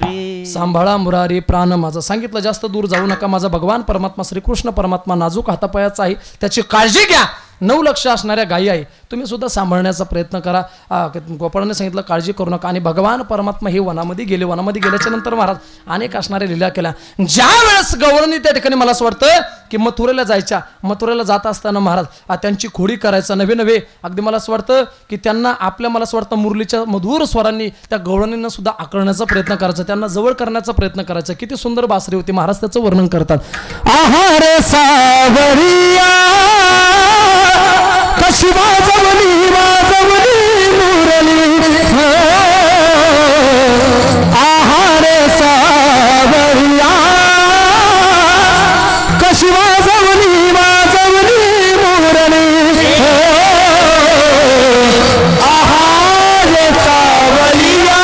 सांभाळा मुरारी प्राण माझा. सांगितलं जास्त दूर जाऊ नका. माझा भगवान परमात्मा श्रीकृष्ण परमात्मा नाजूक हातापायाचा आहे, त्याची काळजी घ्या. 9 लक्ष असणाऱ्या गायी आहे, तुम्ही सुद्धा सांभाळण्याचा प्रयत्न करा. गोपाळाने सांगितलं काळजी करू नका. आणि भगवान परमात्मा हे वनामध्ये गेले. वनामध्ये गेल्याच्या नंतर महाराज अनेक असणाऱ्या लीला केल्या. ज्या वेळेस गवळणी त्या ठिकाणी मला असं वाटतं की मथुरेला जायच्या, मथुरेला जात असताना महाराज त्यांची खोडी करायचा नवे अगदी मला असं वाटतं की त्यांना आपल्या मला असं वाटतं मुरलीच्या मधुर स्वरांनी त्या गवळणींना सुद्धा आकळण्याचा प्रयत्न करायचा, त्यांना जवळ करण्याचा प्रयत्न करायचा. किती सुंदर बासरी होती. महाराज त्याचं वर्णन करतात. आहार सावरिया कशी वाजवली मुरली, आहार सावरिया कशी वाजवली मुरली, आहार सावरिया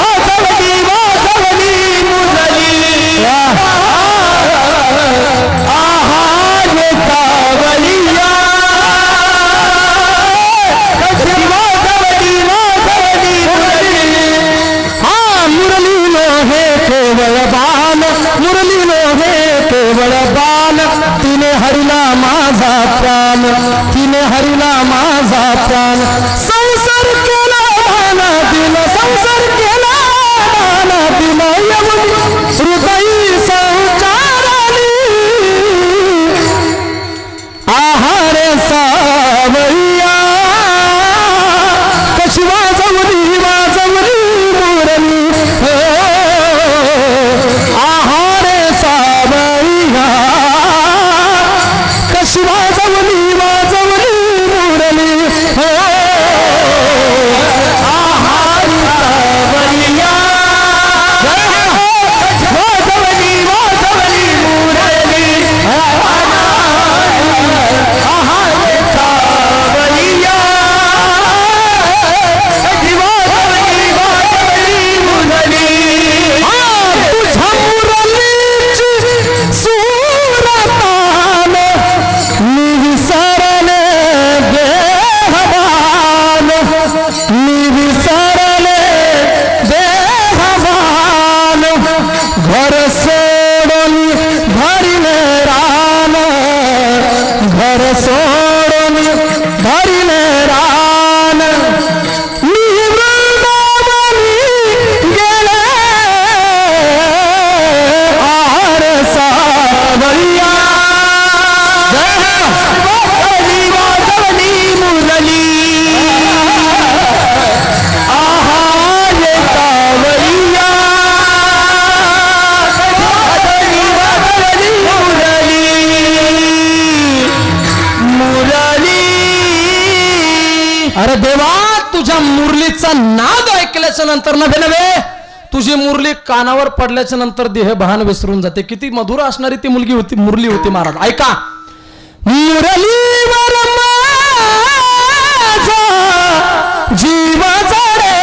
वाजवली मुरली, तिने हरिला माझा प्राण, तिने हरिला माझा प्राण. संसार केला दाना दिल, संसार केला दाना दिल, हृदयी संचाराली आहार सावरिया कशी वाजवली मुरली, आहार सावरिया कशी वाजवली मुरली, आहार सावरिया वाजवली मुरली, आहार सावरिया मुरली. तुझ्या मुरलीची सुरतान मी विसरले देहभान, मी विसरले देहभान, घर सोडून भरिले रान, घर सोडून भरिले रान, मी वृंदावनी गेले आहार सावरिया वाजवली मुरली, आहार सावरिया वाजवली मुरली. अरे देवा, तुझ्या मुरलीचा नाद ऐकल्याच्या नंतर नव्हे तुझी मुरली कानावर पडल्याच्या नंतर देह भान विसरून जाते. किती मधुर असणारी ती मुरली होती महाराज. ऐका. मुरलीवर माझा जीव जडे,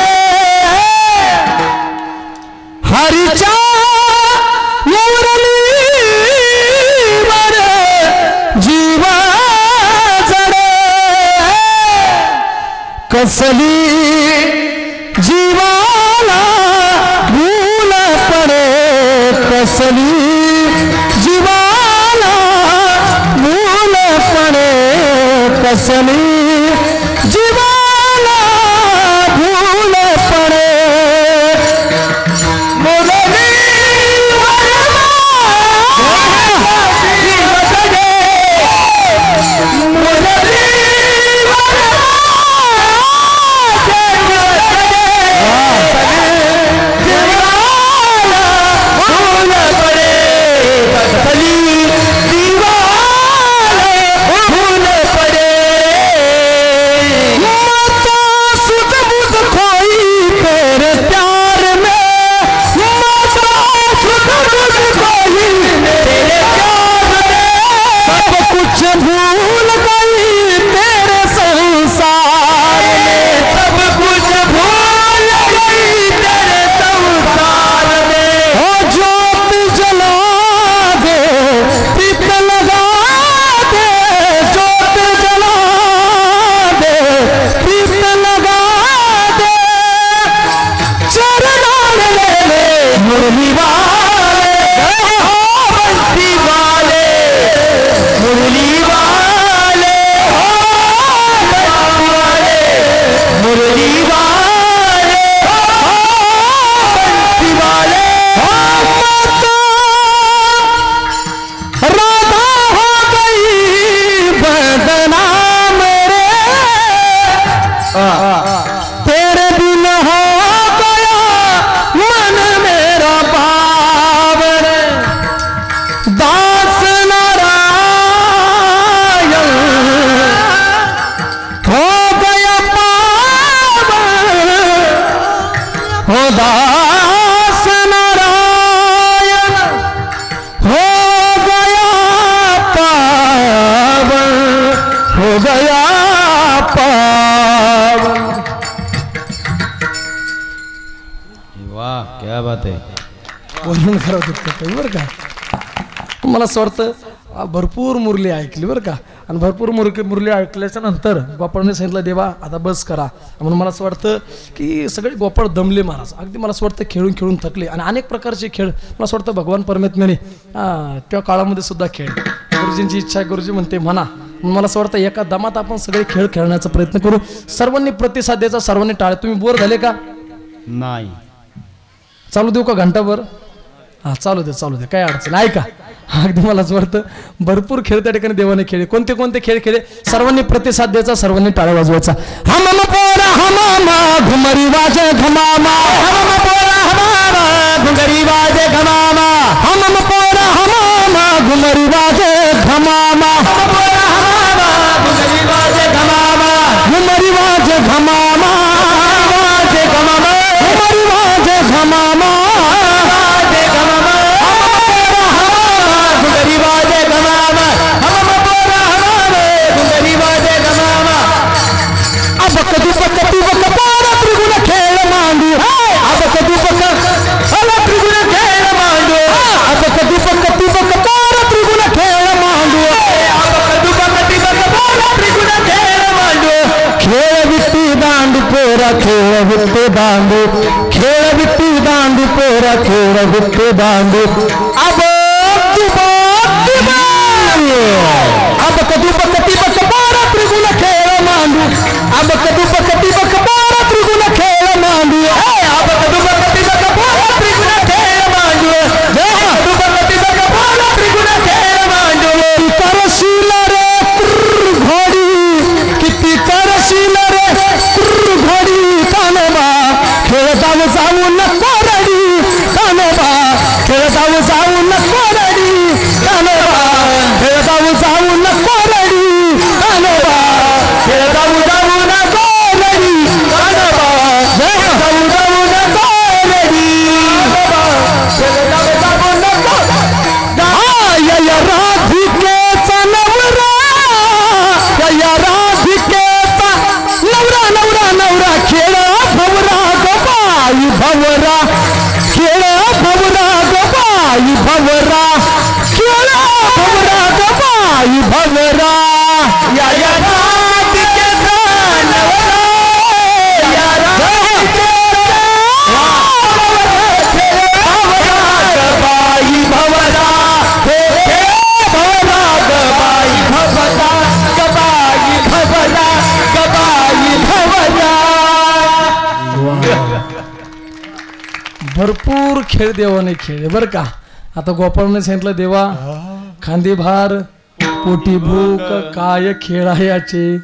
हरीच्या मुरलीवर जीव जडे, कसली जीवाला भूल पडे, कसली जीवाला भूल पडे, कसली जीवाला भूल पडे. मुरली मुरली वाले बंसी वाले मुरली वाले बंसी वाले मुरली वाले बंसी वाले राधा हो गई बदनाम रे तेरे बिन हो गया मन मेरा पावन दास नारायण हो गया पावन हो दास नारायण हो गया पावन हो गया पावन वाह क्या बात है. वर्णन करावं तितकं बरं का. मला असं वाटतं भरपूर मुरली ऐकली बरं का. आणि भरपूर मुरली ऐकल्याच्या नंतर गोपाळने सांगितलं देवा आता बस करा. म्हणून मला असं वाटतं की सगळे गोपाळ दमले महाराज. अगदी मला असं वाटतं खेळून खेळून थकले. आणि अनेक प्रकारचे खेळ मला असं वाटतं भगवान परमेत्म्याने त्या काळामध्ये सुद्धा खेळ गुरुजींची इच्छा आहे गुरुजी म्हणते म्हणा. म्हणून मला असं वाटतं एका दमात आपण सगळे खेळ खेळण्याचा प्रयत्न करू. सर्वांनी प्रतिसाद द्यायचा सर्वांनी टाळे. तुम्ही बोर झाले का? नाही चालू देऊ का घंटाभर? हा चालू दे काय अडचण आहे का. अगदी मला असं वाटतं भरपूर खेळ त्या ठिकाणी देवाने खेळले. कोणते कोणते खेळ खेळले सर्वांनी प्रतिसाद द्यायचा सर्वांनी टाळ्या वाजवायचा. हम पोरा हमामा घुमरी वाजे घमामा हम पोरा हमामा घुमरी वाजे घमामा हम पोरा हमामा घुमरी वाजे घमामा घुमरी वाजे घमामा घुमरी वाजे घमामा वाजे घमामा घुमरी वाजे घमामा वाजे घमामा घुमरी वाजे घमामा हम पोरा हमामा घुमरी वाजे घमामा अब कदू पकती पारा त्रिगुण खेळ मांडू अब कदू अला त्रिगुण खेळ मांडू अब कदू पकती पारा त्रिगुण खेळ मांडू अब कदू पकती पारा त्रिगुण खेळ मांडू खेळ विट्टी दांडू पोरा खेळ विट्टी दांडू खेळ विट्टी दांडू पोरा खेळ विट्टी दांडू अब अब कदू पकती पारा त्रिगुण खेळ मांडू अब कदू पकती पारा त्रिगुण खेळ मांडू अब कदू पकती पारा त्रिगुण खेळ मांडू कदू पकती पारा त्रिगुण खेळ मांडू करशील रे घोडी किती करशील रे घोडी कानोबा खेळ जाऊ नको रडी कानोबा खेळ जाऊ नको रडी कानोबा खेळ जाऊ नको रडी कानोबा खेळ जाऊ नको रडी कानोबा जाऊ नको रडी जाऊ नको या राधिकेचा नवरा या राधिकेचा नवरा नवरा नवरा खेळ भवरा गोपाई भवरा खेळ भवरा गोपाई भवरा खेळ भवरा गोपाई भवरा या राधिकेचा नवरा या राधिकेचा भवरा गोपाई भवरा भवरा गोपाई भवरा गोपाई भवरा गोपाई भवरा. भरपूर खेळ देवाने खेळले बरं का. आता गोपाळने सांगितलं देवा खांदे भार पोटी भूक काय खेळायाचे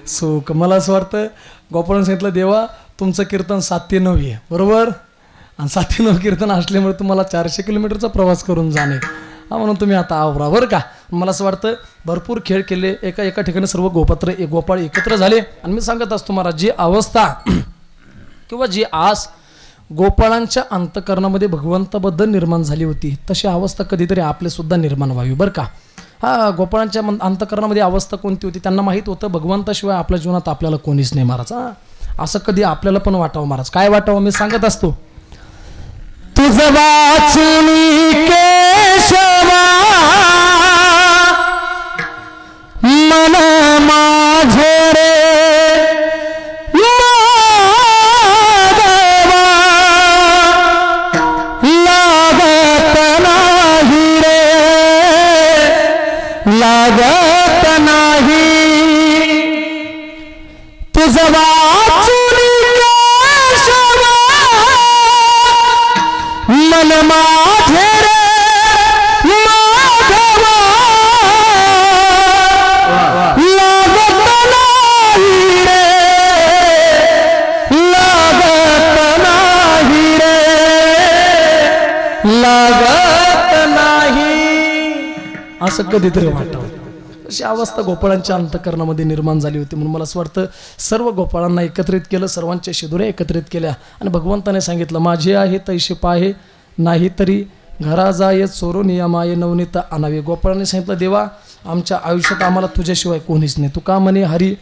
सुख. मला असं वाटतं गोपाळने सांगितलं देवा तुमचं कीर्तन 7 ते 9 आहे बरोबर. आणि 7 ते 9 कीर्तन असल्यामुळे तुम्हाला 400 किलोमीटरचा प्रवास करून जाणे म्हणून तुम्ही आता आवरा बरं का. मला असं वाटतं भरपूर खेळ केले. एका ठिकाणी सर्व गोपाळ एकत्र झाले. आणि मी सांगत असतो महाराज जी अवस्था किंवा जी आस गोपाळांच्या अंतकरणामध्ये भगवंताबद्दल निर्माण झाली होती तशी अवस्था कधीतरी आपले सुद्धा निर्माण व्हावी बरं का. हा गोपाळांच्या अंतकरणामध्ये अवस्था कोणती होती त्यांना माहीत होतं भगवंताशिवाय आपल्या जीवनात आपल्याला कोणीच नाही महाराज. असं कधी आपल्याला पण वाटावं महाराज. काय वाटावं मी सांगत असतो. तुझं वाचनी केशवा मन माझे रे माधवा लागत नाही असं कधीतरी वाटतं. अशी अवस्था गोपाळांच्या अंतःकरणामध्ये निर्माण झाली होती. म्हणून मला असं वाटतं सर्व गोपाळांना एकत्रित केलं, सर्वांच्या शिदुऱ्या एकत्रित केल्या आणि भगवंताने सांगितलं माझे आहे तैसे पाहे नाही तरी घरा जाय चोरून या माये नवनीत आणावे. गोपाळांनी सांगितलं देवा आमच्या आयुष्यात आम्हाला तुझ्याशिवाय कोणीच नाही. तू का म्हणे हरी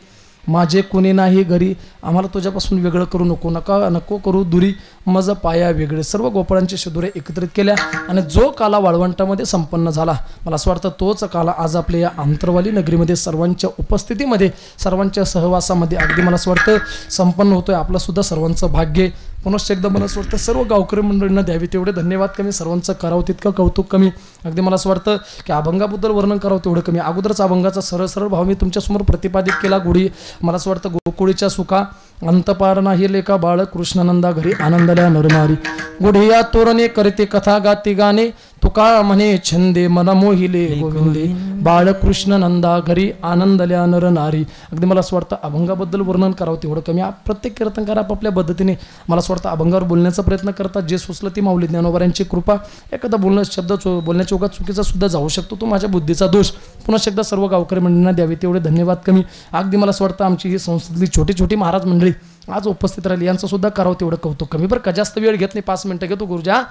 माझे कोणी नाही घरी, आम्हाला तुझ्यापासून वेगळं करू नको करू दुरी मज पाया वेगळे. सर्व गोपाळांच्या शिदुऱ्या एकत्रित केल्या आणि जो काला वाळवंटामध्ये संपन्न झाला मला असं वाटतं तोच काला आज आपल्या या आंतरवाली नगरीमध्ये सर्वांच्या उपस्थितीमध्ये सर्वांच्या सहवासामध्ये अगदी मला असं वाटतं संपन्न होतोय. आपलं सुद्धा सर्वांचं भाग्य. पुनश्च एकदा मला असं वाटतं सर्व गावकरी मंडळींना द्यावी तेवढे धन्यवाद कमी, सर्वांचं करावं तितकं कौतुक कमी. अगदी मला असं वाटतं की अभंगाबद्दल वर्णन करावं तेवढं कमी. अगोदरच अभंगाचा सरळ भाव मी तुमच्यासमोर प्रतिपादित केला. गुढी मला असं वाटतं गोकुळीच्या सुखा अंतपार नाही लेखा बाळ कृष्णानंदा घरी आनंदल्या नरनारी. गुढिया तोरणे करते कथा गाती गाणे तुका म्हणे छंदे मन मोहिले गोविंदे बाळ कृष्णानंदा घरी आनंदल्या नरनारी. अगदी मला असं वाटतं अभंगाबद्दल वर्णन करावं तेवढं कमी. प्रत्येक कीर्तनकार आपापल्या पद्धतीने मला असं वाटतं अभंगावर बोलण्याचा प्रयत्न करतात. जे सुचलं ती माऊली ज्ञानोबा यांची कृपा. एखादा शब्द बोलण्याच्या ओघात चुकीचा सुद्धा जाऊ शकतो, तो माझ्या बुद्धीचा दोष. पुन्हा एकदा सर्व गावकरी मंडळींना द्यावे तेवढे धन्यवाद कमी. अगदी मला असं वाटतं आमची ही संस्थेतली छोटी छोटी महाराज मंडळी आज उपस्थित राहिली यांचं सुद्धा करावं तेवढं कौतुक कमी. बरं का जास्त वेळ घेत नाही, 5 मिनिटं घेतो गुरुजा,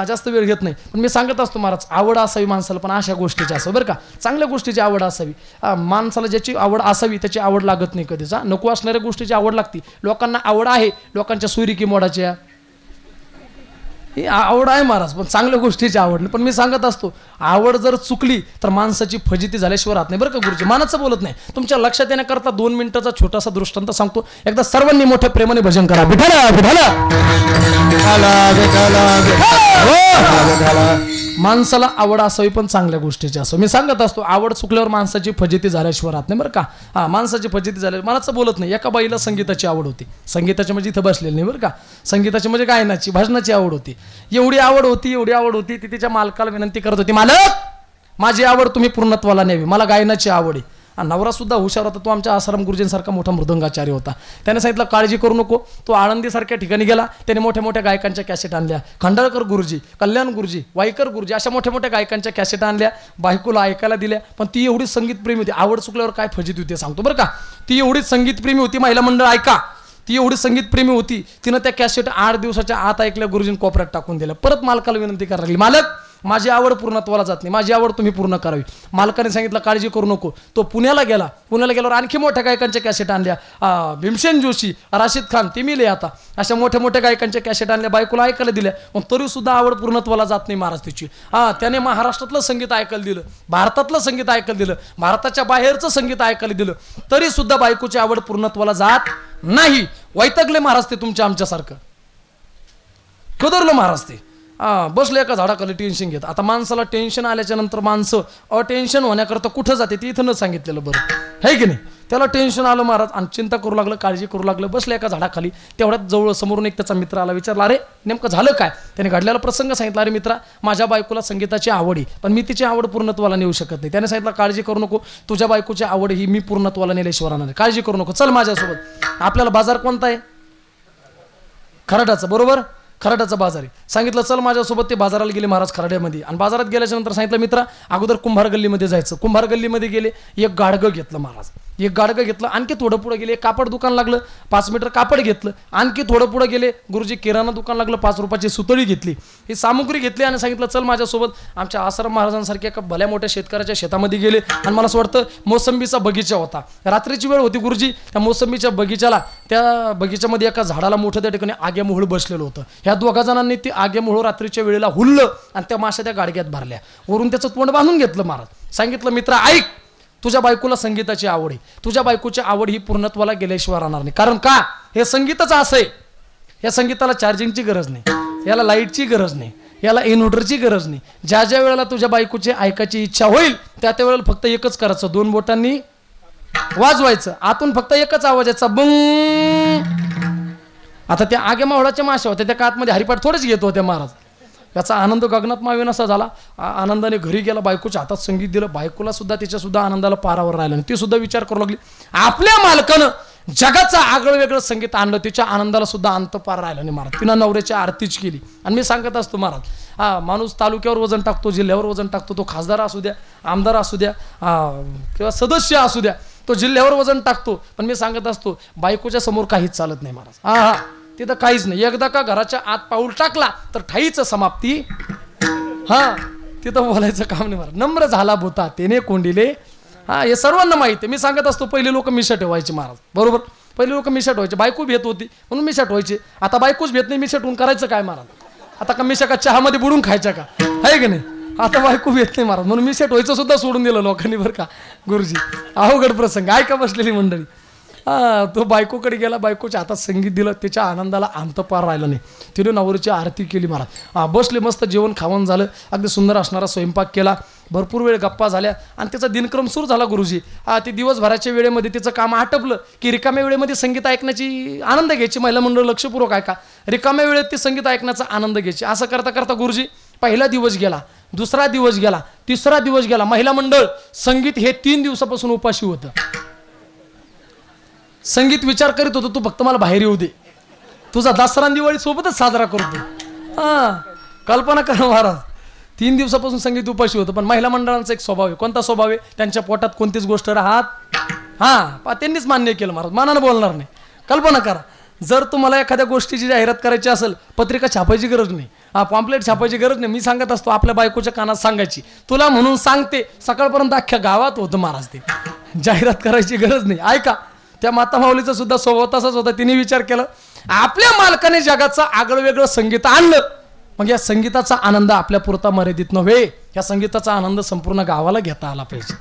जास्त वेळ घेत नाही. पण मी सांगत असतो महाराज आवड असावी माणसाला, पण अशा गोष्टीची असावी बरं का, चांगल्या गोष्टीची आवड असावी. माणसाला ज्याची आवड असावी त्याची आवड लागत नाही कधीच. नको असणाऱ्या गोष्टीची आवड लागते. लोकांना आवड आहे लोकांच्या सुरी की मोडाच्या, ही आवड आहे महाराज, पण चांगल्या गोष्टीची आवड नाही. पण मी सांगत असतो आवड जर चुकली तर माणसाची फजिती झाल्याशिवाय राहत नाही बरं का गुरुजी. मानाचं बोलत नाही. तुमच्या लक्षात येण्याकरता 2 मिनिटाचा छोटासा दृष्टांत सांगतो. एकदा सर्वांनी मोठ्या प्रेमाने भजन करा. विठाला माणसाला आवड असावी पण चांगल्या गोष्टीची असावी. मी सांगत असतो आवड चुकल्यावर माणसाची फजिती झाल्याशिवाय राहत नाही बरं का. माणसाची फजिती झाल्यावर मनाचं बोलत नाही. एका बाईला संगीताची आवड होती. संगीताची म्हणजे इथं बसलेली नाही बरं का. संगीताची म्हणजे गायनाची भजनाची आवड होती. एवढी आवड होती ती तिच्या मालकाला विनंती करत होती, मालक माझी आवड तुम्ही पूर्णत्वाला न्यावी, मला गायनाची आवड आहे. नवरा सुद्धा हुशार होता. तो आमच्या आसाराम गुरुजींसारखा मोठा मृदंगाचार्य होता. त्याने सांगितलं काळजी करू नको. तो आळंदीसारख्या ठिकाणी गेला. त्याने मोठ्या मोठ्या गायकांच्या कॅसेट आणल्या. खंडाळकर गुरुजी, कल्याण गुरुजी, वाईकर गुरुजी अशा मोठ्या मोठ्या गायकांच्या कॅसेट आणल्या. बायकोला ऐकायला दिल्या. पण ती एवढी संगीतप्रेमी होती. आवड चुकल्यावर काय फजित होती सांगतो बरं का. ती एवढीच संगीतप्रेमी होती. महिला मंडळ ऐका, ती एवढी संगीतप्रेमी होती. तिनं त्या कॅसेट 8 दिवसाच्या आत ऐकल्या. गुरुजींनी कोपऱ्यात टाकून दिल्या. परत मालकाला विनंती करायला लागली, मालक माझी आवड पूर्णत्वाला जात नाही, माझी आवड तुम्ही पूर्ण करावी. मालकाने सांगितलं काळजी करू नको. तो पुण्याला गेल्यावर आणखी मोठ्या गायकांच्या कॅसेट आणल्या. भीमसेन जोशी, राशीद खान, तिमिले आता अशा मोठ्या मोठ्या गायकांच्या कॅसेट आणल्या. बायकोला ऐकायला दिल्या. पण तरी सुद्धा आवड पूर्णत्वाला जात नाही महाराज तिची. त्याने महाराष्ट्रातलं संगीत ऐकायला दिलं, भारतातलं संगीत ऐकायला दिलं, भारताच्या बाहेरचं संगीत ऐकायला दिलं, तरी सुद्धा बायकोची आवड पूर्णत्वाला जात नाही. वैतागले महाराज ते तुमच्या आमच्यासारखं. कदरलं महाराज ते. बसले एका झाडाखाली टेन्शन घेत. आता माणसाला टेन्शन आल्याच्या नंतर माणसं अटेन्शन होण्याकरता कुठं जाते ते इथं न सांगितलेलं बरं आहे की नाही. त्याला टेन्शन आलं महाराज आणि चिंता करू लागलं, काळजी करू लागलं. बसले एका झाडाखाली. तेवढ्यात जवळ समोरून एक त्याचा मित्र आला. विचारला अरे नेमकं झालं काय. त्याने घडलेला प्रसंग सांगितला. अरे मित्रा माझ्या बायकोला संगीताची आवड आहे पण मी तिची आवड पूर्णत्वाला नेऊ शकत नाही. त्याने सांगितलं काळजी करू नको, तुझ्या बायकोची आवड ही मी पूर्णत्वाला नेल्याशिवाय राहणार नाही. काळजी करू नको, चल माझ्यासोबत. आपल्याला बाजार कोणता आहे. खराटाचा बरोबर. खराड्याचा बाजार आहे. सांगितलं चल माझ्यासोबत. ते बाजाराला गेले महाराज खराड्यामध्ये. आणि बाजारात गेल्याच्या नंतर सांगितलं मित्रा अगोदर कुंभार गल्लीमध्ये जायचं. कुंभार गल्लीमध्ये गेले. एक गाडगं घेतलं महाराज. एक गाडगं घेतलं. आणखी थोडं पुढे गेले. कापड दुकान लागलं. 5 मीटर कापड घेतलं. आणखी थोडं पुढे गेले. गुरुजी किराणा दुकान लागलं. 5 रुपयाची सुतळी घेतली. ही सामुग्री घेतली आणि सांगितलं चल माझ्यासोबत. आमच्या आसाराम महाराजांसारख्या एका भल्या मोठ्या शेतकऱ्याच्या शेतामध्ये गेले. आणि मला असं वाटतं मोसंबीचा बगीचा होता. रात्रीची वेळ होती गुरुजी. त्या मोसंबीच्या बगीचाला त्या बगीच्यामध्ये एका झाडाला मोठं त्या ठिकाणी आग्यामोहळ बसलेलं होतं. ह्या 2 जणांनी ती आग्यामोहळ रात्रीच्या वेळेला हुल्लं आणि त्या माशा त्या गाडग्यात भरल्या. वरून त्याचं तोंड बांधून घेतलं महाराज. सांगितलं मित्रा ऐक, तुझ्या बायकोला संगीताची आवड आहे. तुझ्या बायकोची आवड ही पूर्णत्वाला गेल्याशिवाय राहणार नाही. कारण का हे संगीतच असं आहे. या संगीताला चार्जिंगची गरज नाही, याला लाईटची गरज नाही, याला इन्व्हर्टरची गरज नाही. ज्या ज्या वेळेला तुझ्या बायकोची ऐकायची इच्छा होईल त्या त्या वेळेला फक्त एकच करायचं, 2 बोटांनी वाजवायचं. आतून फक्त एकच आवाज याचा बुंग. आता त्या आगे मावळाच्या माशा होत्या. त्या काळामध्ये हरिपाठ थोडेच घेत होते महाराज. याचा आनंद गगनात मावेन असा झाला. आनंदाने घरी गेला. बायकोच्या हातात संगीत दिलं. बायकोला सुद्धा तिच्या सुद्धा आनंदाला पारावर राहिलं. ती सुद्धा विचार करू लागली आपल्या मालकानं जगाचं आगळं वेगळं संगीत आणलं. तिच्या आनंदाला सुद्धा अंत पार राहिला नाही महाराज. तिनं नवऱ्याची आरतीच केली. आणि मी सांगत असतो महाराज, माणूस तालुक्यावर वजन टाकतो, जिल्ह्यावर वजन टाकतो, तो खासदार असू द्या, आमदार असू द्या, किंवा सदस्य असू द्या, तो जिल्ह्यावर वजन टाकतो. पण मी सांगत असतो बायकोच्या समोर काहीच चालत नाही महाराज. तिथं काहीच नाही. एकदा का घराच्या आत पाऊल टाकला तर ठाईचं समाप्ती. तिथं बोलायचं काम नाही महाराज. नम्र झाला भूता तेने कोंडिले. हे सर्वांना माहिती आहे. मी सांगत असतो पहिले लोक मिशा ठेवायचे महाराज, बरोबर. पहिले लोक मिशा ठेवायचे, बायको भेट होती म्हणून मिशा ठेवायचे. आता बायकोच भेट नाही, मिशा ठेवून करायचं काय महाराज? आता का मिशा का चहामध्ये बुडून खायच्या का, आहे की नाही? आता बायको भेट नाही महाराज, म्हणून मिशा ठेवायचं सुद्धा सोडून दिलं लोकांनी, बरं का गुरुजी. अवघड प्रसंग. ऐका बसलेली मंडळी. तो बायकोकडे गेला, बायकोच्या हातात संगीत दिलं, त्याच्या आनंदाला अंत पार राहिला नाही. तिने नवरीची आरती केली महाराज. बसले, मस्त जेवण खावण झालं, अगदी सुंदर असणारा स्वयंपाक केला, भरपूर वेळ गप्पा झाल्या आणि त्याचा दिनक्रम सुरू झाला गुरुजी. ते दिवसभराच्या वेळेमध्ये तिचं काम आटपलं की रिकाम्या वेळेमध्ये संगीत ऐकण्याची आनंद घ्यायची. महिला मंडळ लक्षपूर्वक ऐका, रिकाम्या वेळेत ती संगीत ऐकण्याचा आनंद घ्यायची. असं करता करता गुरुजी पहिला दिवस गेला, दुसरा दिवस गेला, तिसरा दिवस गेला. महिला मंडळ संगीत हे 3 दिवसापासून उपाशी होतं. संगीत विचार करीत होतो, तू फक्त मला बाहेर येऊ दे, तुझा दसरा दिवाळी सोबतच साजरा करतो. कल्पना करा महाराज, 3 दिवसापासून संगीत उपाशी होतं. पण महिला मंडळांचा एक स्वभाव आहे. कोणता स्वभाव आहे? त्यांच्या पोटात कोणतीच गोष्ट राहत त्यांनीच मान्य केलं महाराज, मनानं बोलणार नाही. कल्पना करा, जर तुम्हाला एखाद्या गोष्टीची जाहिरात करायची असेल, पत्रिका छापायची गरज नाही, पॉम्पलेट छापायची गरज नाही. मी सांगत असतो आपल्या बायकोच्या कानात सांगायची, तुला म्हणून सांगते, सकाळपर्यंत अख्ख्या गावात होतं महाराज. ते जाहिरात करायची गरज नाही. ऐका, त्या माता माऊलीचा सुद्धा स्वभाव तसाच होता. तिने विचार केला, आपल्या मालकाने जगाचं आगळं वेगळं संगीत आणलं, मग या संगीताचा आनंद आपल्या पुरता मर्यादित नव्हे, या संगीताचा आनंद संपूर्ण गावाला घेता आला पाहिजे.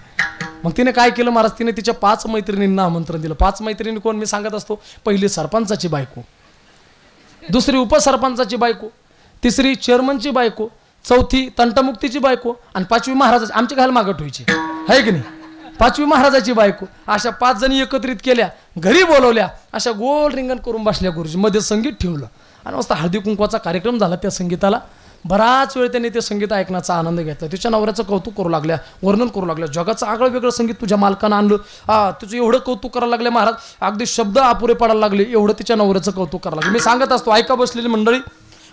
मग तिने काय केलं महाराज? तिने तिच्या 5 मैत्रिणींना आमंत्रण दिलं. 5 मैत्रिणी कोण? मी सांगत असतो, पहिली सरपंचाची बायको, दुसरी उपसरपंचाची बायको, तिसरी चेअरमनची बायको, चौथी तंटमुक्तीची बायको आणि 5वी महाराजाची. आमची घाल मागट व्हायची, आहे की नाही? 5वी महाराजाची बायको. अशा 5 जणी एकत्रित केल्या, घरी बोलवल्या, अशा गोल रिंगण करून बसल्या गुरुजी. मध्ये संगीत ठेवलं आणि मस्त हळदी कुंकवाचा कार्यक्रम झाला. त्या संगीताला बराच वेळ त्यांनी ते संगीत ऐकण्याचा आनंद घेतला. तिच्या नवऱ्याचं कौतुक करू लागल्या, वर्णन करू लागल्या. जगाचं आगळं वेगळं संगीत तुझ्या मालकानं आणलं, तुझं एवढं कौतुक करायला लागले महाराज, अगदी शब्द अपुरे पडायला लागले, एवढं तिच्या नवऱ्याचं कौतुक करायला लागले. मी सांगत असतो, ऐका बसलेली मंडळी,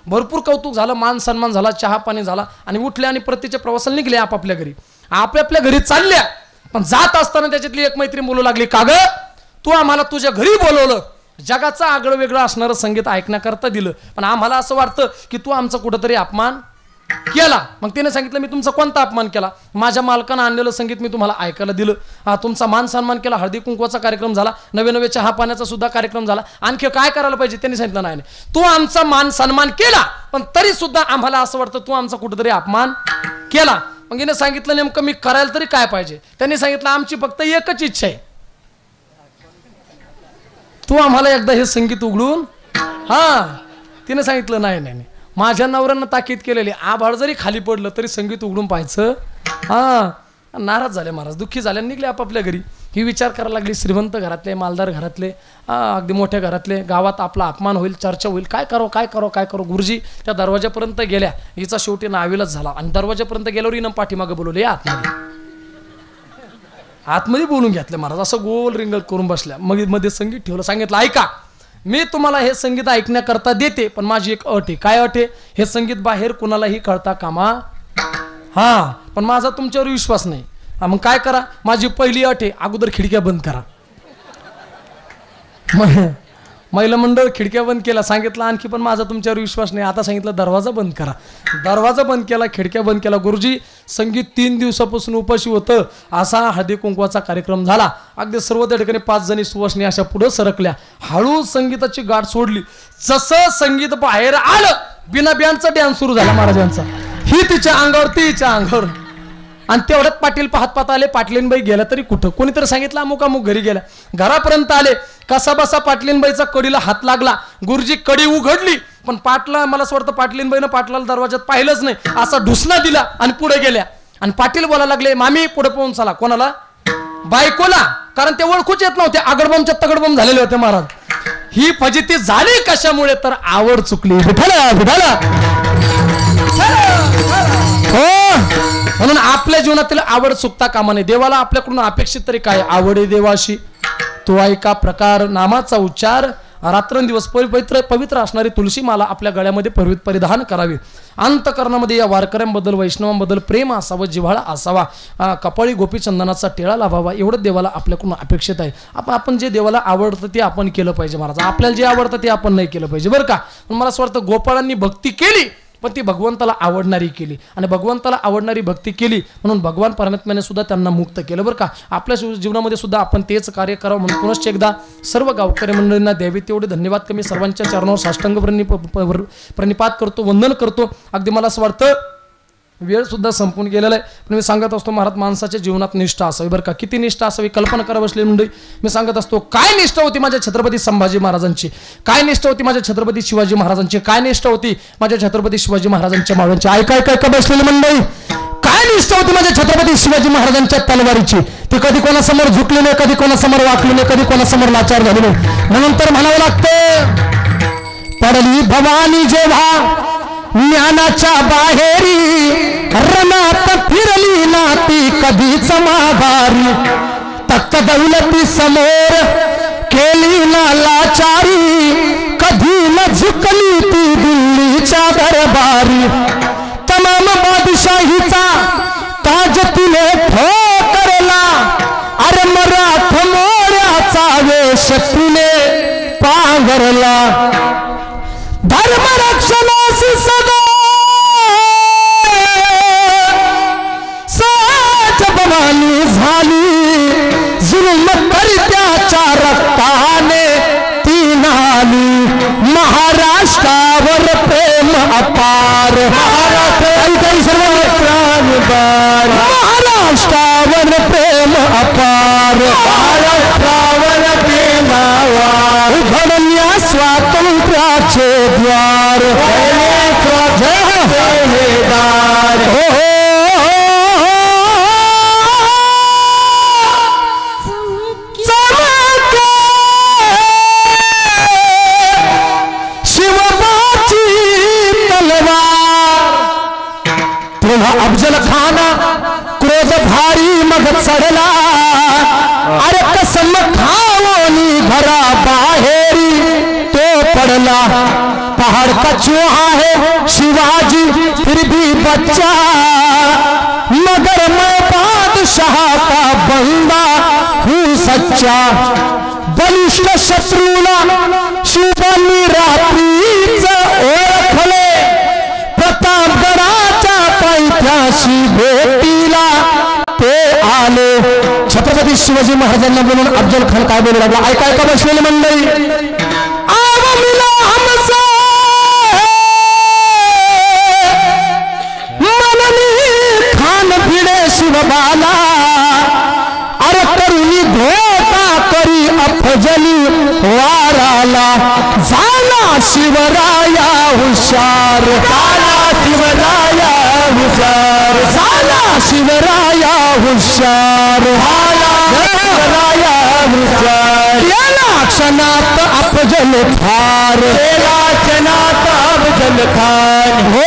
भरपूर कौतुक झालं, मान सन्मान झाला, चहा पाणी झाला आणि उठल्या आणि प्रत्येच्या प्रवासाला निघले आपापल्या घरी. आपापल्या घरी चालल्या. पण जात असताना त्याच्यातली एक मैत्रीण बोलू लागली, का ग तू आम्हाला तुझ्या घरी बोलवलं, जगाचं आगळं वेगळं असणारं संगीत ऐकण्याकरता दिलं, पण आम्हाला असं वाटतं की तू आमचा कुठंतरी अपमान केला. मग तिने सांगितलं, मी तुमचा कोणता अपमान केला? माझ्या मालकानं आणलेलं संगीत मी तुम्हाला ऐकायला दिलं, तुमचा मान सन्मान केला, हळदी कुंकवाचा कार्यक्रम झाला, नवे चहा पाण्याचा सुद्धा कार्यक्रम झाला, आणखी काय करायला पाहिजे? त्यांनी सांगितलं, नाही तू आमचा मान सन्मान केला, पण तरी सुद्धा आम्हाला असं वाटतं तू आमचा कुठंतरी अपमान केला. मग हिने सांगितलं, नेमकं मी करायला तरी काय पाहिजे? त्यांनी सांगितलं, आमची फक्त एकच इच्छा आहे, तू आम्हाला एकदा हे संगीत उघडून. तिने सांगितलं, नाही, माझ्या नवऱ्यानं ताकीद केलेली, आभाळ जरी खाली पडलं तरी संगीत उघडून पाहायचं. नाराज झाले महाराज, दुःखी झाले, निघले आपापल्या घरी. ही विचार करायला लागली, श्रीमंत घरातले, मालदार घरातले, अगदी मोठ्या घरातले, गावात आपला अपमान होईल, चर्चा होईल, काय करो. गुरुजी त्या दरवाजापर्यंत गेल्या. हिचा शेवटी नाविलाच झाला आणि दरवाजापर्यंत गेल्यावर हिनं पाठीमागे बोलवले, आतमध्ये बोलून घेतले महाराज. असं गोल रिंगण करून बसल्या. मग मध्ये संगीत ठेवलं. सांगितलं, ऐका, मी तुम्हाला हे संगीत ऐकण्याकरता देते, पण माझी एक अट आहे. काय अट आहे? हे संगीत बाहेर कुणालाही कळता कामा. पण माझा तुमच्यावर विश्वास नाही. मग काय करा? माझी पहिली अट आहे, अगोदर खिडक्या बंद करा. महिला मंडळ खिडक्या बंद केला. सांगितलं, आणखी पण माझा तुमच्यावर विश्वास नाही. आता सांगितलं, दरवाजा बंद करा. दरवाजा बंद केला, खिडक्या बंद केला. गुरुजी संगीत 3 दिवसापासून उपाशी होतं. असा हळदी कुंकवाचा कार्यक्रम झाला. अगदी सर्व त्या ठिकाणी 5 जणी सुवासनी अशा पुढे सरकल्या. हळू संगीताची गाठ सोडली. जसं संगीत बाहेर आलं, बिना बँडचा डॅन्स सुरू झाला महाराजांचा. ही तिच्या अंगावर, ती हिच्या अंगावर. आणि तेवढ्यात पाटील पाहत आले. पाटलीनबाई गेल्या तरी कुठं? कोणीतरी सांगितलं, अमुक घरी गेल्या. घरापर्यंत आले, कसा बसा पाटलीनबाईचा कडीला हात लागला. गुरुजी कडी उघडली, पण पाटला, मला असं वाटतं पाटलीनबाईनं पाटलाला दरवाजात पाहिलंच नाही, असा ढुसणा दिला आणि पुढे गेल्या. आणि पाटील बोलायला लागले, मामी पुढे पोहून चला. कोणाला? बायकोला. कारण ते ओळखूच येत नव्हते, आगडबमच्या तगडबम झालेले होते महाराज. ही फजिती झाली कशामुळे? तर आवड चुकली. म्हणून आपल्या जीवनातील आवड चुकता कामा नये. देवाला आपल्याकडून अपेक्षित तरी काय? आवड आहे देवाशी. तो ऐका प्रकार नामाचा उच्चार रात्रंदिवस पवित्र असणारी तुळशी माला आपल्या गळ्यामध्ये परिधान करावी. अंतकरणामध्ये या वारकऱ्यांबद्दल वैष्णवांबद्दल प्रेम असावं, जिव्हाळा असावा, कपाळी गोपीचंदनाचा टिळा लाभावा, एवढं देवाला आपल्याकडून अपेक्षित आहे. आपण जे देवाला आवडतं ते आपण केलं पाहिजे महाराज. आपल्याला जे आवडतं ते आपण नाही केलं पाहिजे बरं का. मला असं वाटतं गोपाळांनी भक्ती केली पण ती भगवंताला आवडणारी केली आणि भगवंताला आवडणारी भक्ती केली म्हणून भगवान परमात्म्याने सुद्धा त्यांना मुक्त केलं बरं का. आपल्या जीवनामध्ये सुद्धा आपण तेच कार्य करावं म्हणून पुनश्च एकदा सर्व गावकरी मंडळींना द्यावी तेवढे धन्यवाद कमी सर्वांच्या चरणावर साष्टांग प्रणिपात करतो, वंदन करतो. अगदी मला असं वाटतं वेळ सुद्धा संपून गेलेला आहे पण मी सांगत असतो महाराज माणसाच्या जीवनात निष्ठा असावी बरं का. किती निष्ठा असावी कल्पना करा बसली मंडळी. मी सांगत असतो काय निष्ठा होती माझ्या छत्रपती संभाजी महाराजांची, काय निष्ठा होती माझ्या छत्रपती शिवाजी महाराजांची, काय निष्ठा होती माझ्या छत्रपती शिवाजी महाराजांच्या मावळ्यांची. ऐका बसलेली मंडळी, काय निष्ठा होती माझ्या छत्रपती शिवाजी महाराजांच्या तलवारीची. ती कधी कोणासमोर झुकली नाही, कधी कोणासमोर वाकली नाही, कधी कोणासमोर लाचार झाली नाही. म्हणून तर म्हणावं लागतं पडली भवानी जेव्हा ज्ञानाच्या बाहेरी रणात फिरली ना ती कधीच माघारी. तख्त दौलती समोर केली ना लाचारी कधी न झुकली ती दिल्लीच्या दरबारी. तमाम बादशाहीचा ताज तिने ठोकरला अरे मराठ मोऱ्याचा वेश तिने पांघरला. धर्मरक्षणास सदा साजबवानी झाली जुलम करत्याच्या रक्ताने ती नाली. महाराष्ट्रावर प्रेम अपार महाराष्ट्रावर प्रेम अपार उघडल्या स्वातंत्र्याचे द्वार शिवबाची तलवार. तेव्हा अफजल खाना क्रोध भारी मग चढला अरे कसम खावोनी घरा बाहेरी तो पडला. पहाड़ का चूहा है शिवाजी फिर भी बच्चा मगर मैं बादशाह का बंदा हूँ सच्चा. बलिष्ठ शत्रूला शिवबांनी रात्रीच ओळखले प्रतापगडाच्या पायथ्याशी भेटीला ते आले. छत्रपती शिवाजी महाराजांना बोलून अफजल खान काय बोलू लागला. ऐका बसलेली मंडळी, आव मिला हमसे मननी खान भिडे शिवबाला अरे करुणी धोका करी अफजली वाराला. झाला शिवराया हुशार, झाला शिवराया हुशार, झाला शिवराया हुशार, शिवराया हुशार. याला क्षणात अफजल खान, याला क्षणात अफजल खान. हो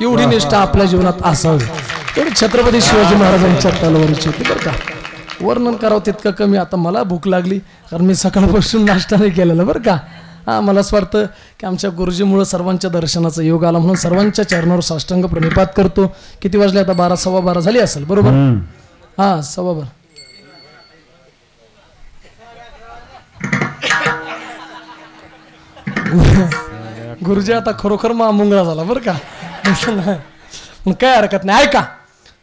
एवढी निष्ठा आपल्या जीवनात असावी. तेवढी छत्रपती शिवाजी महाराजांच्या तलवारीची होती बरं का. वर्णन करावं तितकं कमी. आता मला भूक लागली कारण मी सकाळपासून नाश्ता नाही केलेला बरं का. मला असं वाटतं की आमच्या गुरुजीमुळं सर्वांच्या दर्शनाचा योग आला म्हणून सर्वांच्या चरणावर साष्टांग प्रणिपात करतो. किती वाजले आता? 12 सव्वा 12 झाली असेल बरोबर. हां सव्वा 12. गुरुजी आता खरोखर मुंगळा झाला बरं का. मग काय हरकत नाही. ऐका,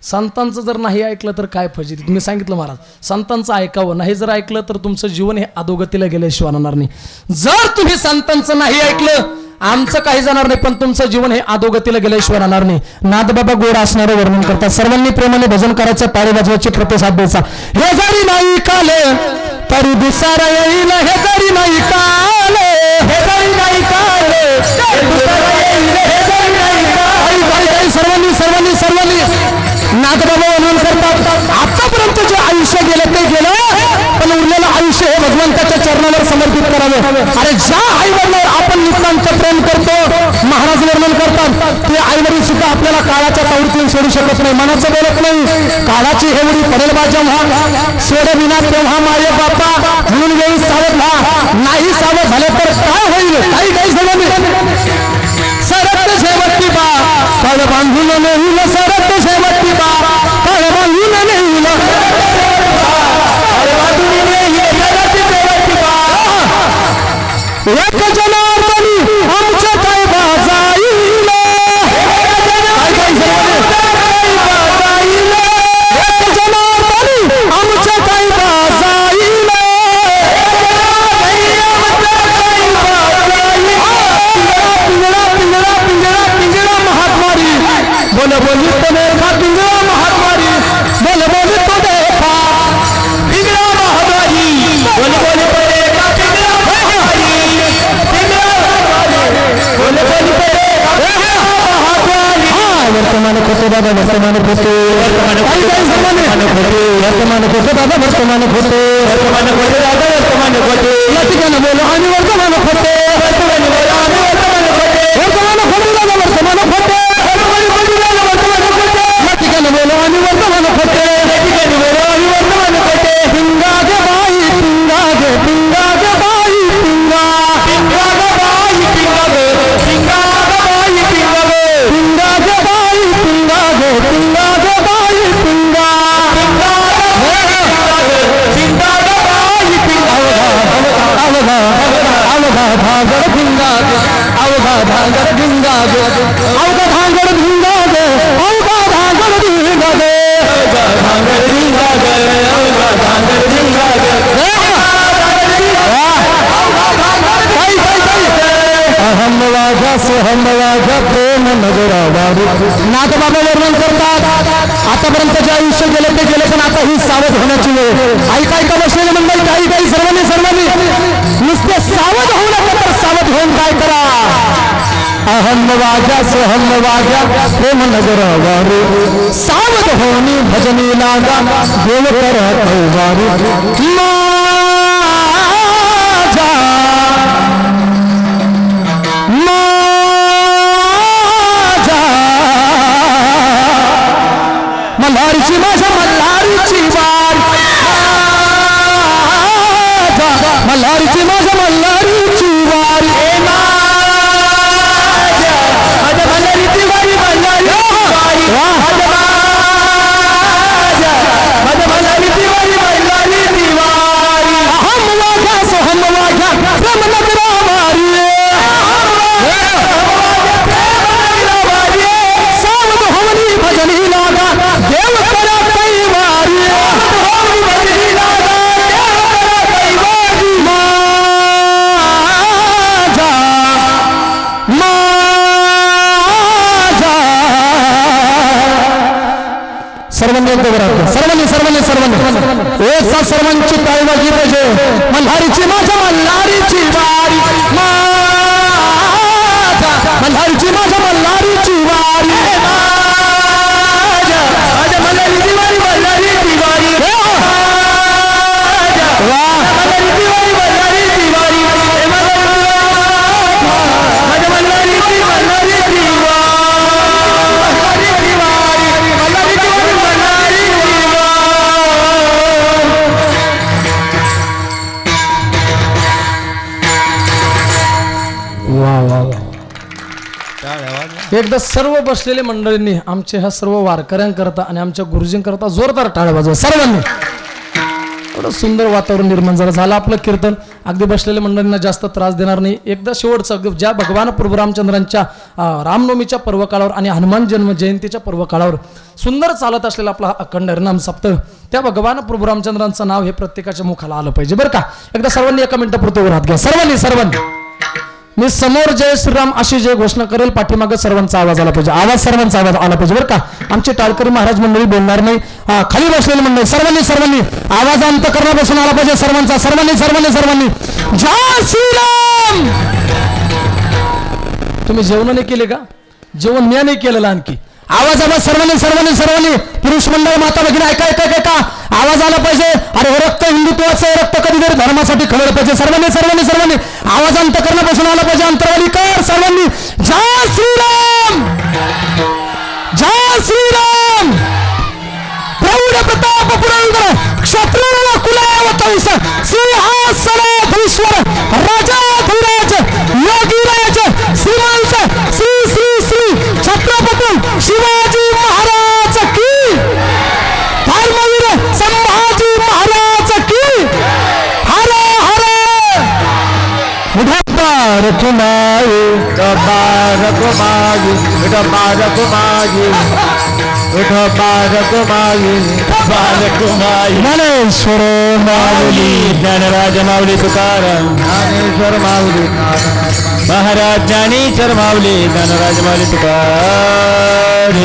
संतांचं जर नाही ऐकलं तर काय फजिती. तुम्ही सांगितलं महाराज संतांचं ऐकावं, नाही जर ऐकलं तर तुमचं जीवन हे अधोगतीला गेल्याशिवाय राहणार नाही. जर तुम्ही संतांचं नाही ऐकलं आमचं काही जाणार नाही पण तुमचं जीवन हे अधोगतीला गेल्याशिवाय राहणार नाही. नादबाबा गोड असणारं वर्णन करतात. सर्वांनी प्रेमाने भजन करायचं, टाळी वाजवायची, प्रतिसाद द्यायचा. हे जरी नाही काले तरी दुसरा येईल, हे जरी नाही काले, हे जरी नाही काले सर्वांनी सर्वांनी सर्वांनी नादबाबा वर्णन करतात. आतापर्यंत जे आयुष्य गेलं ते गेलं पण उरलेलं आयुष्य हे भगवंताच्या चरणावर समर्पित करावे. अरे ज्या आई वडिलांवर आपण नितांत प्रेम करतो, महाराज वर्णन करतात ते आई वडील सुद्धा आपल्याला काळाच्या तावडीतून सोडू शकत नाही, मनाचं बोलत नाही. काळाची हेवडी पडेल बा जेव्हा सोडविना तेव्हा माये बापा, म्हणून वेळी सावध व्हा. नाही सावध झाले तर काय होईल? काही सरत शेवटी बा कळ बांधून नेईल, सरत शेवटी बा कळ बांधून नेईल, एक जनार्दनी आमच्या काय बाजाईल, एक जनार्दनी आमच्या काय बाजाईल, पिंजरा पिंजरा पिंजरा महात्मारी बोल बोली तो देखा, पिंजरा महात्मारी बोल बोली तो देखा, पिंजरा महात्मारी बोल बोली तो देखा, पिंजरा महात्मारी बोल बोली तो देखा, महात्मारी. वर्तमान खोटे दादा, वर्तमान खोटे, वर्तमान खोटे दादा, वर्तमान खोटे, वर्तमान खोटे दादा, वर्तमान खोटे, या ठिकाणी बोलो आणि वर्तमान खोटे, वर्तमान बोलो आणि वर्तमान खोटे, वर्तमान खोटे दादा, वर्तमान खोटे, या ठिकाणी बोलो आणि वर्तमान खोटे, या ठिकाणी बोलो आणि वर्तमान खोटे. पिंगा गे बाई पिंगा गे, पिंगा गे बाई पिंगा, पिंगा गे बाई पिंगा गे, पिंगा गे बाई पिंगा गे, पिंगा गे बाई पिंगा गे, पिंगा गे बाई पिंगा, पिंगा गे पिंगा बाई पिंगा. अवघा अवघा धांगड भिंगा गे, अवघा धांगड भिंगा गे, अवघा धांगड भिंगा गे, अवघा धांगड भिंगा गे, अवघा धांगड भिंगा गे, अवघा धांगड भिंगा गे. अहम वाघा सोहम वाघा प्रेम नगरावारी. नाथ बाबा वर्णन करतात आतापर्यंत जे आयुष्य गेले ते गेले, पण आता ही सावध होण्याची वेळ. ऐका ऐका बसलेले मंडळी, काही काही सर्वांनी नुसते सावध होऊ नका, तर सावध होऊन काय करा. अहम वाघ्या सोहम वाघ्या प्रेम नगरावारी, सावध होनी भजनी लागा देव करत वारी. मल्हारीची माझ्या मल्हारीची वारी, मल्हारीची माझ्या मल्हारीची वारी, माझ्या मल्हारीची वारी, माझ्या मल्हारीची वारी, मल्हारीची वारी. अहम वाघ्या सोहम वाघ्या प्रेम नगरावारी, सावध होनी भजनी लागा देव करा कैवारी, भजनी लागा देव करा कैवारी. माझा माझा सर्वांनी एक साथ सर्वांची टाळी वाजली पाहिजे. मल्हारीची माझ्या मल्हारीची वारी, माझा मल्हारीची माझ्या मल्हारीची वारी, माझ्या मल्हारीची वारी, मल्हारीची वारी, मल्हारीची वारी, मल्हारीची वारी, माझ्या मल्हारीची, मल्हारीची वारी, मल्हारीची वारी, मल्हारीची वारी. एकदा सर्व बसलेले मंडळींनी आमच्या ह्या सर्व वारकऱ्यांकरता आणि आमच्या गुरुजींकरता जोरदार टाळ्या वाजवा सर्वांनी. एवढं सुंदर वातावरण निर्माण झालं आपलं कीर्तन. अगदी बसलेल्या मंडळींना जास्त त्रास देणार नाही. एकदा शेवटचं ज्या भगवान प्रभू रामचंद्रांच्या रामनवमीच्या पर्वकाळावर आणि हनुमान जन्म जयंतीच्या पर्वकाळावर सुंदर चालत असलेला आपला अखंड हरिनाम सप्ताह, त्या भगवान प्रभू रामचंद्रांचं नाव हे प्रत्येकाच्या मुखाला आलं पाहिजे बरं का. एकदा सर्वांनी एका मिनिटापुरतं हात घ्या सर्वांनी. मी समोर जय श्रीराम अशी जय घोषणा करेल, पाठीमागे सर्वांचा आवाज आला पाहिजे, सर्वांचा आवाज आला पाहिजे बरं का. आमचे टाळकरी महाराज मंडळी बोलणार नाही, खाली बसलेले मंडळी सर्वांनी आवाज अंतःकरणापासून आला पाहिजे सर्वांचा. सर्वांनी जय श्रीराम. तुम्ही जेवण नाही केले का? जेवण मी नाही केलेलं आणखी. आवाज सर्वांनी पुरुष मंडळ माता भगिनी ऐका आवाज आला पाहिजे. अरे हे रक्त हिंदुत्वाचं रक्त कधीतरी धर्मासाठी खवळलं पाहिजे. सर्वांनी आवाज अंतकरणापासून आला पाहिजे. अंतरवाली कर सर्वांनी. जय श्रीराम प्रौढ प्रताप पुरंदर क्षत्रिय कुलावतंस सिंहासनाधीश्वर राजाधिराज योगीराज श्रीमंत श्री छत्रपती शिवाजी महाराज की, धर्मवीर संभाजी महाराज की. हर ज्ञानेश्वर माऊली ज्ञानराज माऊली तुकाराम ज्ञानेश्वर माऊली महाराज ज्ञानेश्वर माऊली ज्ञानराज माऊली तुकाराम.